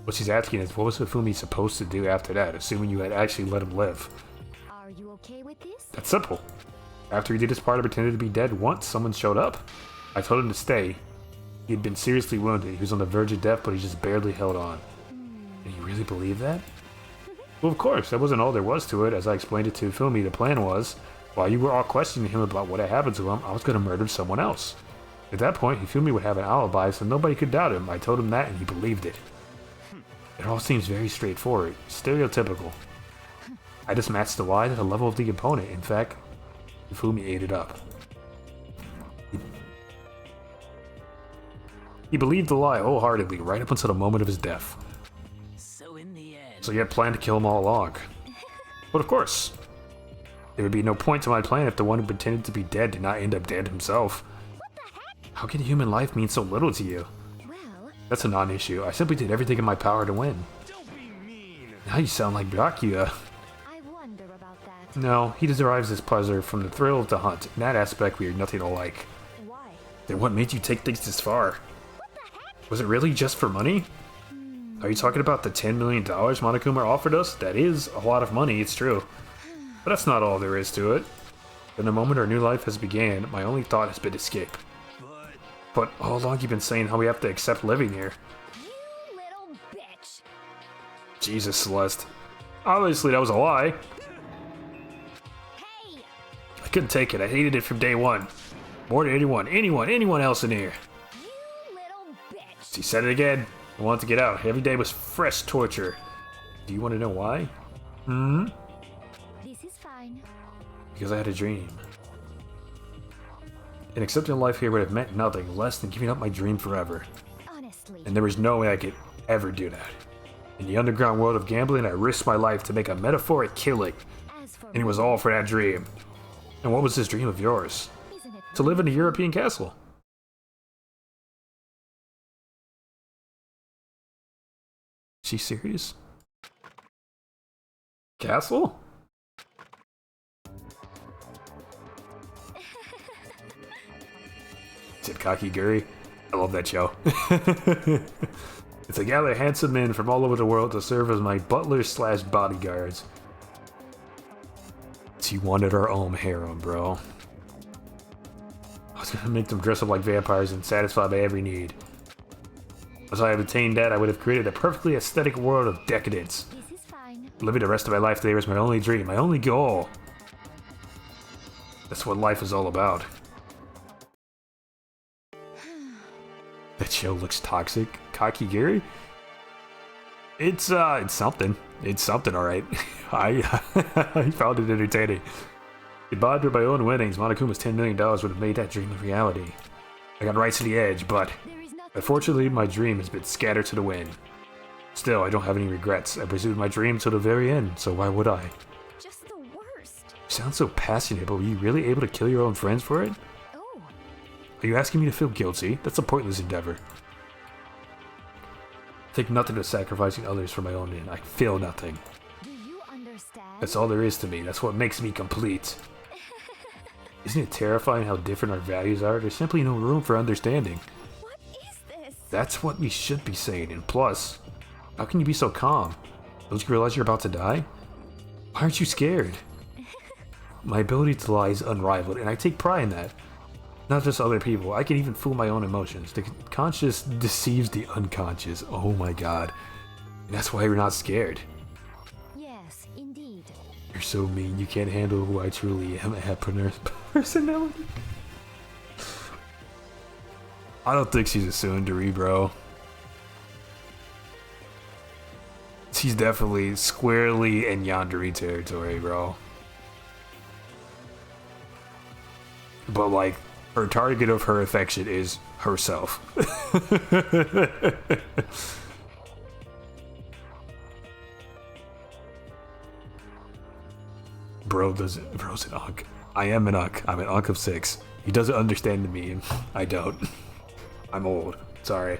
What she's asking is, what was Hifumi supposed to do after that, assuming you had actually let him live? Are you okay with this? That's simple. After he did his part and pretended to be dead once someone showed up, I told him to stay. He had been seriously wounded. He was on the verge of death, but he just barely held on. And you really believe that? Well, of course. That wasn't all there was to it. As I explained it to Hifumi, the plan was, while you were all questioning him about what had happened to him, I was going to murder someone else. At that point, Hifumi would have an alibi, so nobody could doubt him. I told him that, and he believed it. It all seems very straightforward, stereotypical. I just matched the lie to the level of the opponent. In fact, Hifumi ate it up. He believed the lie wholeheartedly, right up until the moment of his death. so in the end, So you had planned to kill him all along. But of course, there would be no point to my plan if the one who pretended to be dead did not end up dead himself. What the heck? How can human life mean so little to you? Well, That's a non-issue. I simply did everything in my power to win. Don't be mean. Now you sound like Dracula. I wonder about that. No, he derives his pleasure from the thrill of the hunt. In that aspect, we are nothing alike. Why? Then what made you take things this far? What the heck? Was it really just for money? Are you talking about the $10 million Monokuma offered us? That is a lot of money, it's true. But that's not all there is to it. From the moment our new life has began, my only thought has been escape. But how long you been saying how we have to accept living here? You little bitch. Jesus, Celeste. Obviously that was a lie. Hey! I couldn't take it. I hated it from day one. More than anyone else in here. You little bitch. She said it again. I wanted to get out. Every day was fresh torture. Do you want to know why? This is fine. Because I had a dream. And accepting life here would have meant nothing less than giving up my dream forever. Honestly. And there was no way I could ever do that. In the underground world of gambling, I risked my life to make a metaphoric killing. As for And it was all for that dream. And what was this dream of yours? isn't it To live in a European castle. Is she serious? Castle? Kaki Guri. I love that show. It's a gather handsome men from all over the world to serve as my butlers slash bodyguards. She wanted her own harem, bro. I was gonna make them dress up like vampires and satisfy my every need. As I have attained that, I would have created a perfectly aesthetic world of decadence. This is fine. Living the rest of my life there was my only dream, my only goal. That's what life is all about. That show looks toxic. Kakigiri? It's something. It's something, alright. I found it entertaining. Combined with my own winnings, Monokuma's $10 million would have made that dream a reality. I got right to the edge, but unfortunately my dream has been scattered to the wind. Still, I don't have any regrets. I pursued my dream till the very end, so why would I? Just the worst. You sound so passionate, but were you really able to kill your own friends for it? Oh, Are you asking me to feel guilty? That's a pointless endeavor. I take nothing to sacrificing others for my own end. I feel nothing. do you understand? That's all there is to me. That's what makes me complete. Isn't it terrifying how different our values are? There's simply no room for understanding. What is this? That's what we should be saying. And plus, how can you be so calm? Don't you realize you're about to die? Why aren't you scared? My ability to lie is unrivaled, and I take pride in that. Not just other people. I can even fool my own emotions. The conscious deceives the unconscious. Oh my god. And that's why we're not scared. Yes, indeed. You're so mean. You can't handle who I truly am. I have personality. I don't think she's a tsundere, bro. She's definitely squarely in yandere territory, bro. But like, her target of her affection is herself. Bro's an unk. I am an unk. I'm an unk of 6. He doesn't understand the meme. I don't. I'm old. Sorry.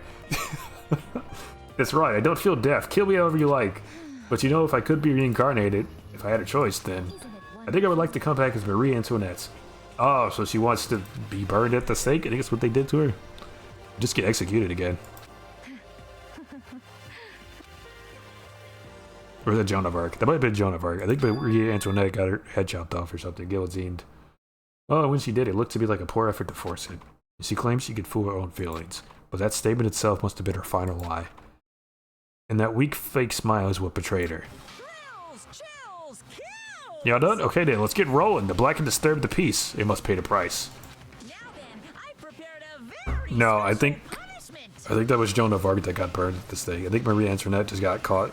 That's right. I don't feel deaf. Kill me however you like. But you know, if I could be reincarnated, if I had a choice, then I think I would like to come back as Marie Antoinette. Oh, so she wants to be burned at the stake? I think that's what they did to her. Just get executed again. Or was that Joan of Arc? That might have been Joan of Arc. I think Marie Antoinette got her head chopped off or something, guillotined. Oh, when she did, it looked to be like a poor effort to force it. She claimed she could fool her own feelings, but that statement itself must have been her final lie. And that weak fake smile is what betrayed her. Chills, kills! Y'all done? Okay then, let's get rolling. The black and disturb the peace. It must pay the price. Now then, I prepared a very No, I think punishment. that was Joan of Arc that got burned at the stake. I think Marie Antoinette just got caught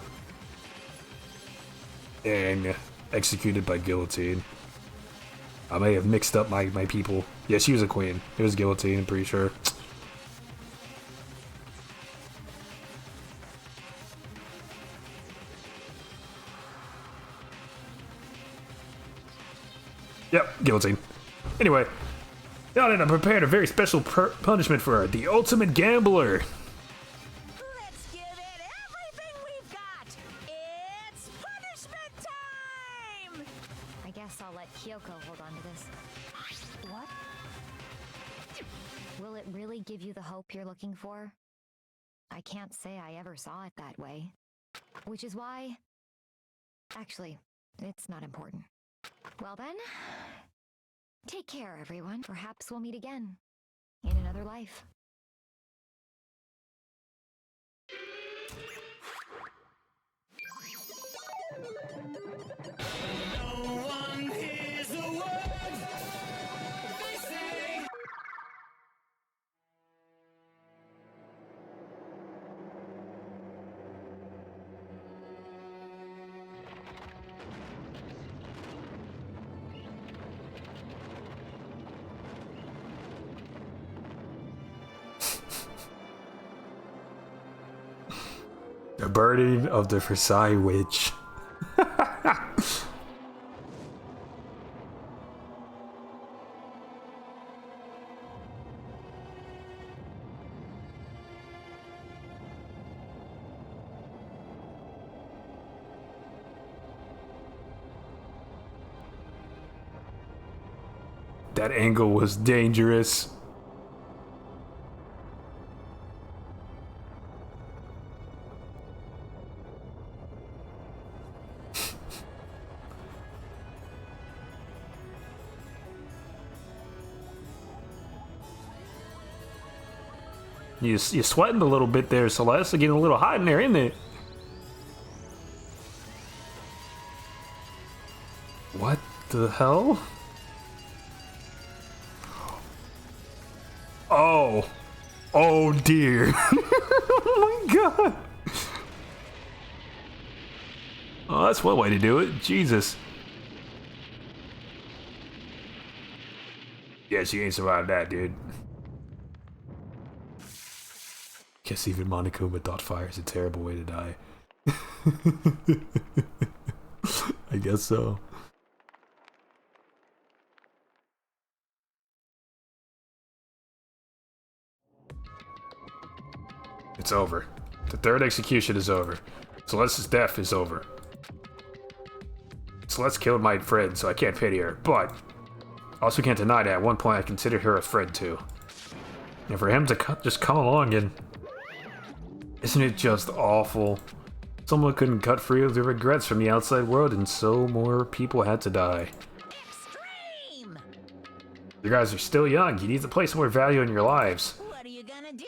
and executed by guillotine. I may have mixed up my people. Yeah, she was a queen. It was guillotine, I'm pretty sure. Yep, guillotine. Anyway, now that I prepared a very special punishment for her, the ultimate gambler. Let's give it everything we've got. It's punishment time! I guess I'll let Kyoko hold on to this. What? Will it really give you the hope you're looking for? I can't say I ever saw it that way. Which is why... Actually, it's not important. Well then, take care, everyone. Perhaps we'll meet again. In another life. No one hears a word they say. The burden of the Versailles Witch. That angle was dangerous. You're sweating a little bit there, Celeste. It's getting a little hot in there, isn't it? What the hell? Oh. Oh dear. Oh my god. Oh, that's one way to do it. Jesus. Yes, you ain't survived that, dude. Guess even Monokuma thought fire is a terrible way to die. I guess so. It's over. The third execution is over. Celeste's death is over. Celeste killed my friend, so I can't pity her, but I also can't deny that at one point I considered her a friend too. And for him to just come along and... Isn't it just awful? Someone couldn't cut free of the regrets from the outside world, and so more people had to die. Extreme! You guys are still young. You need to place more value in your lives. What are you gonna do?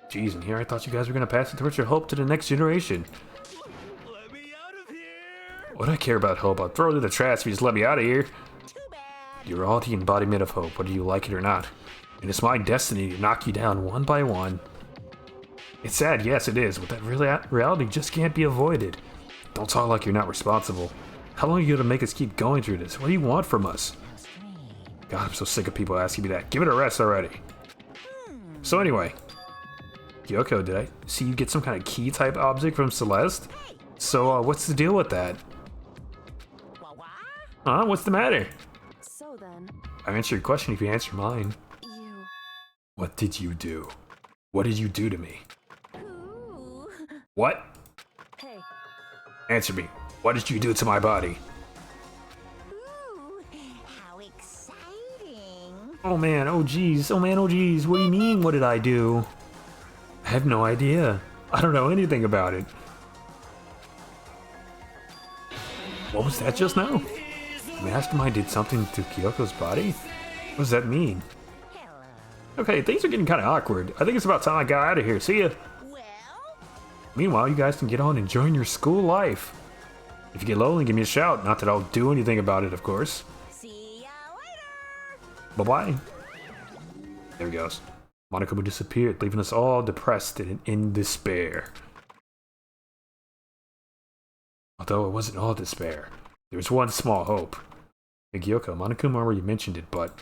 Jeez, and here I thought you guys were gonna pass the torch of hope to the next generation. Let me out of here! What do I care about hope? I'll throw it in the trash if you just let me out of here. Too bad. You're all the embodiment of hope, whether you like it or not. And it's my destiny to knock you down one by one. It's sad, yes it is, but that reality just can't be avoided. Don't talk like you're not responsible. How long are you gonna make us keep going through this? What do you want from us? God, I'm so sick of people asking me that. Give it a rest already. So anyway, Kyoko, did I see you get some kind of key type object from Celeste? So what's the deal with that? Huh? What's the matter? So then, I answered your question if you answer mine. you... What did you do? What did you do to me? Ooh. What? Hey, Answer me. What did you do to my body? Ooh, how exciting. Oh man, oh geez, oh man, oh geez. What do you mean, what did I do? I have no idea. I don't know anything about it. What was that just now? Mastermind did something to Kyoko's body? What does that mean? Okay, things are getting kind of awkward. I think it's about time I got out of here. See ya. Well, Meanwhile, you guys can get on enjoying your school life. If you get lonely, give me a shout. Not that I'll do anything about it, of course. see ya later. Bye-bye. There he goes. Monokuma disappeared, leaving us all depressed and in despair. Although it wasn't all despair. There was one small hope. Hey, Gyoko, Monokuma already mentioned it, but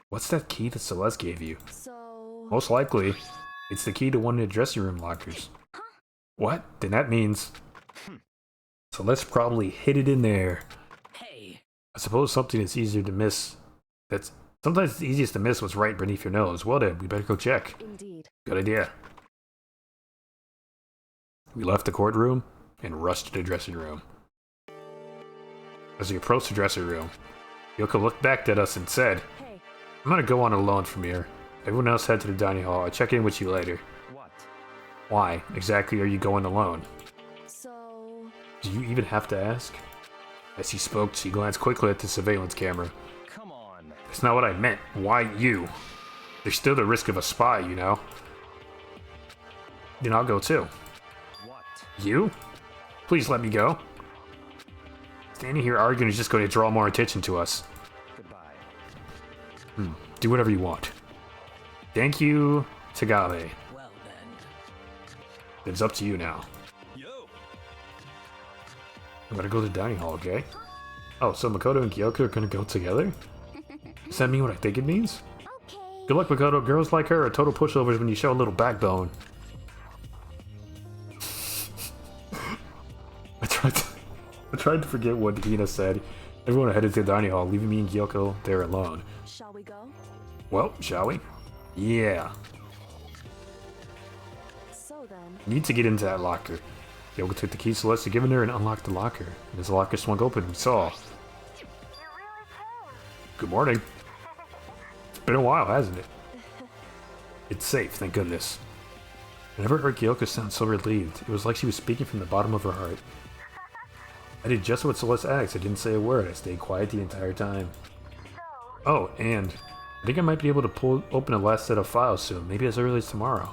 what's that key that Celeste gave you? so... Most likely, it's the key to one of the dressing room lockers. What? Then that means... Celeste probably hid it in there. Hey, I suppose something is easier to miss It's sometimes it's easiest to miss what's right beneath your nose. Well then, we better go check. Indeed. Good idea. We left the courtroom and rushed to the dressing room. As we approached the dressing room, Yoko looked back at us and said, Hey. I'm gonna go on alone from here. Everyone else head to the dining hall. I'll check in with you later. What? Why exactly are you going alone? So... Do you even have to ask? As he spoke, she glanced quickly at the surveillance camera. Come on. That's not what I meant. Why you? There's still the risk of a spy, you know? Then I'll go too. What? You? Please let me go. Standing here arguing is just going to draw more attention to us. Goodbye. Do whatever you want. Thank you, Tagabe. Well then. It's up to you now. Yo! I'm gonna go to the dining hall, okay? Oh, so Makoto and Kyoko are gonna go together? Does that mean what I think it means? Okay. Good luck, Makoto. Girls like her are total pushovers when you show a little backbone. I tried to forget what Hina said. Everyone headed to the dining hall, leaving me and Kyoko there alone. Shall we go? Well, shall we? Yeah. So then... Need to get into that locker. Kyoko took the keys to Celeste, given her and unlocked the locker. And as the locker swung open, we saw... Good morning. It's been a while, hasn't it? It's safe, thank goodness. I never heard Kyoko sound so relieved. It was like she was speaking from the bottom of her heart. I did just what Celeste asked. I didn't say a word. I stayed quiet the entire time. Oh, and I think I might be able to open a last set of files soon. Maybe as early as tomorrow.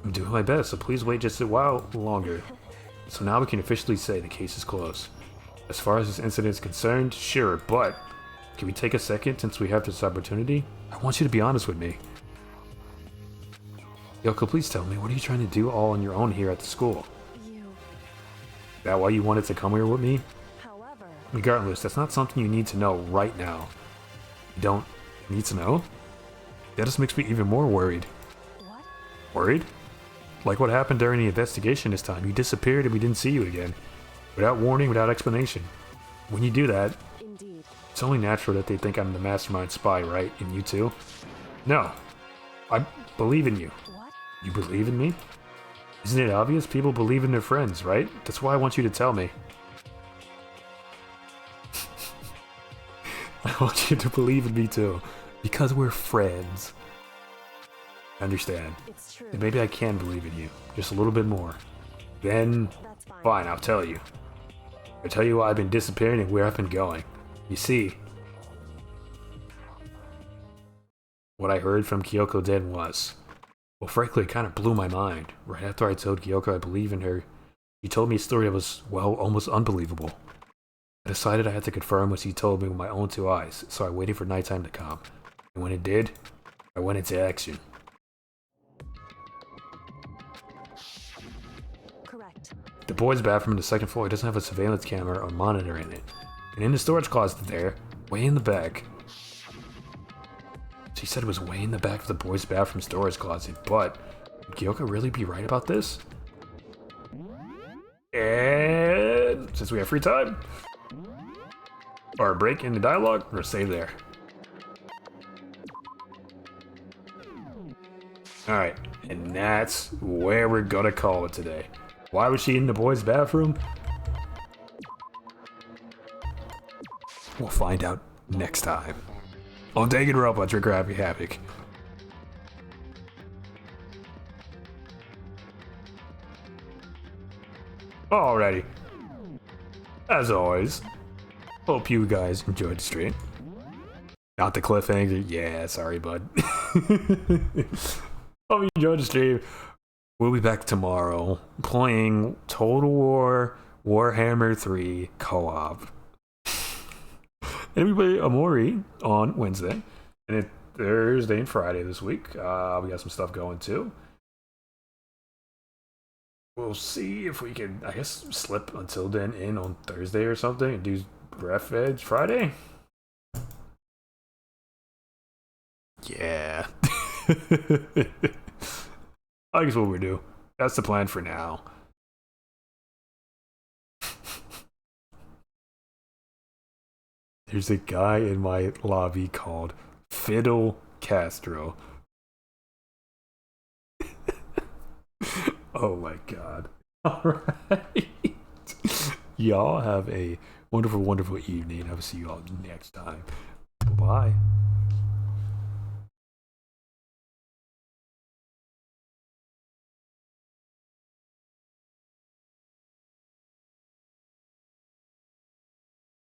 I'm doing my best, so please wait just a while longer. So now we can officially say the case is closed. As far as this incident is concerned, sure, but can we take a second since we have this opportunity? I want you to be honest with me. Yoko, please tell me, what are you trying to do all on your own here at the school? Is that why you wanted to come here with me? However... Regardless, that's not something you need to know right now. You don't need to know? That just makes me even more worried. What? Worried? Like what happened during the investigation this time. You disappeared and we didn't see you again. Without warning, without explanation. When you do that, Indeed. it's only natural that they think I'm the mastermind spy, right? And you too? No. I believe in you. What? You believe in me? Isn't it obvious? People believe in their friends, right? That's why I want you to tell me. I want you to believe in me too. Because we're friends. I understand. It's true. And maybe I can believe in you. Just a little bit more. Then, That's fine. fine, I'll tell you. I'll tell you why I've been disappearing and where I've been going. You see, what I heard from Kyoko then was... Well, frankly, it kind of blew my mind. Right after I told Kyoko I believe in her, she told me a story that was, well, almost unbelievable. I decided I had to confirm what she told me with my own two eyes, so I waited for nighttime to come. And when it did, I went into action. Correct. The boys' bathroom on the second floor doesn't have a surveillance camera or monitor in it. And in the storage closet there, way in the back... She said it was way in the back of the boys' bathroom storage closet, but would Kyoko really be right about this? And since we have free time, or a break in the dialogue, we're save there. Alright, and that's where we're gonna call it today. Why was she in the boys' bathroom? We'll find out next time. On Danganronpa, Trigger Happy Havoc. Alrighty. As always, hope you guys enjoyed the stream. Not the cliffhanger. Yeah, sorry, bud. Hope you enjoyed the stream. We'll be back tomorrow playing Total War Warhammer 3 co-op. And we play Amori on Wednesday. And it's Thursday and Friday this week. We got some stuff going too. We'll see if we can, I guess, slip until then in on Thursday or something and do Breath Edge Friday. Yeah. I guess what we do. That's the plan for now. There's a guy in my lobby called Fiddle Castro. Oh my god. Alright. Y'all have a wonderful, wonderful evening. I will see you all next time. Bye.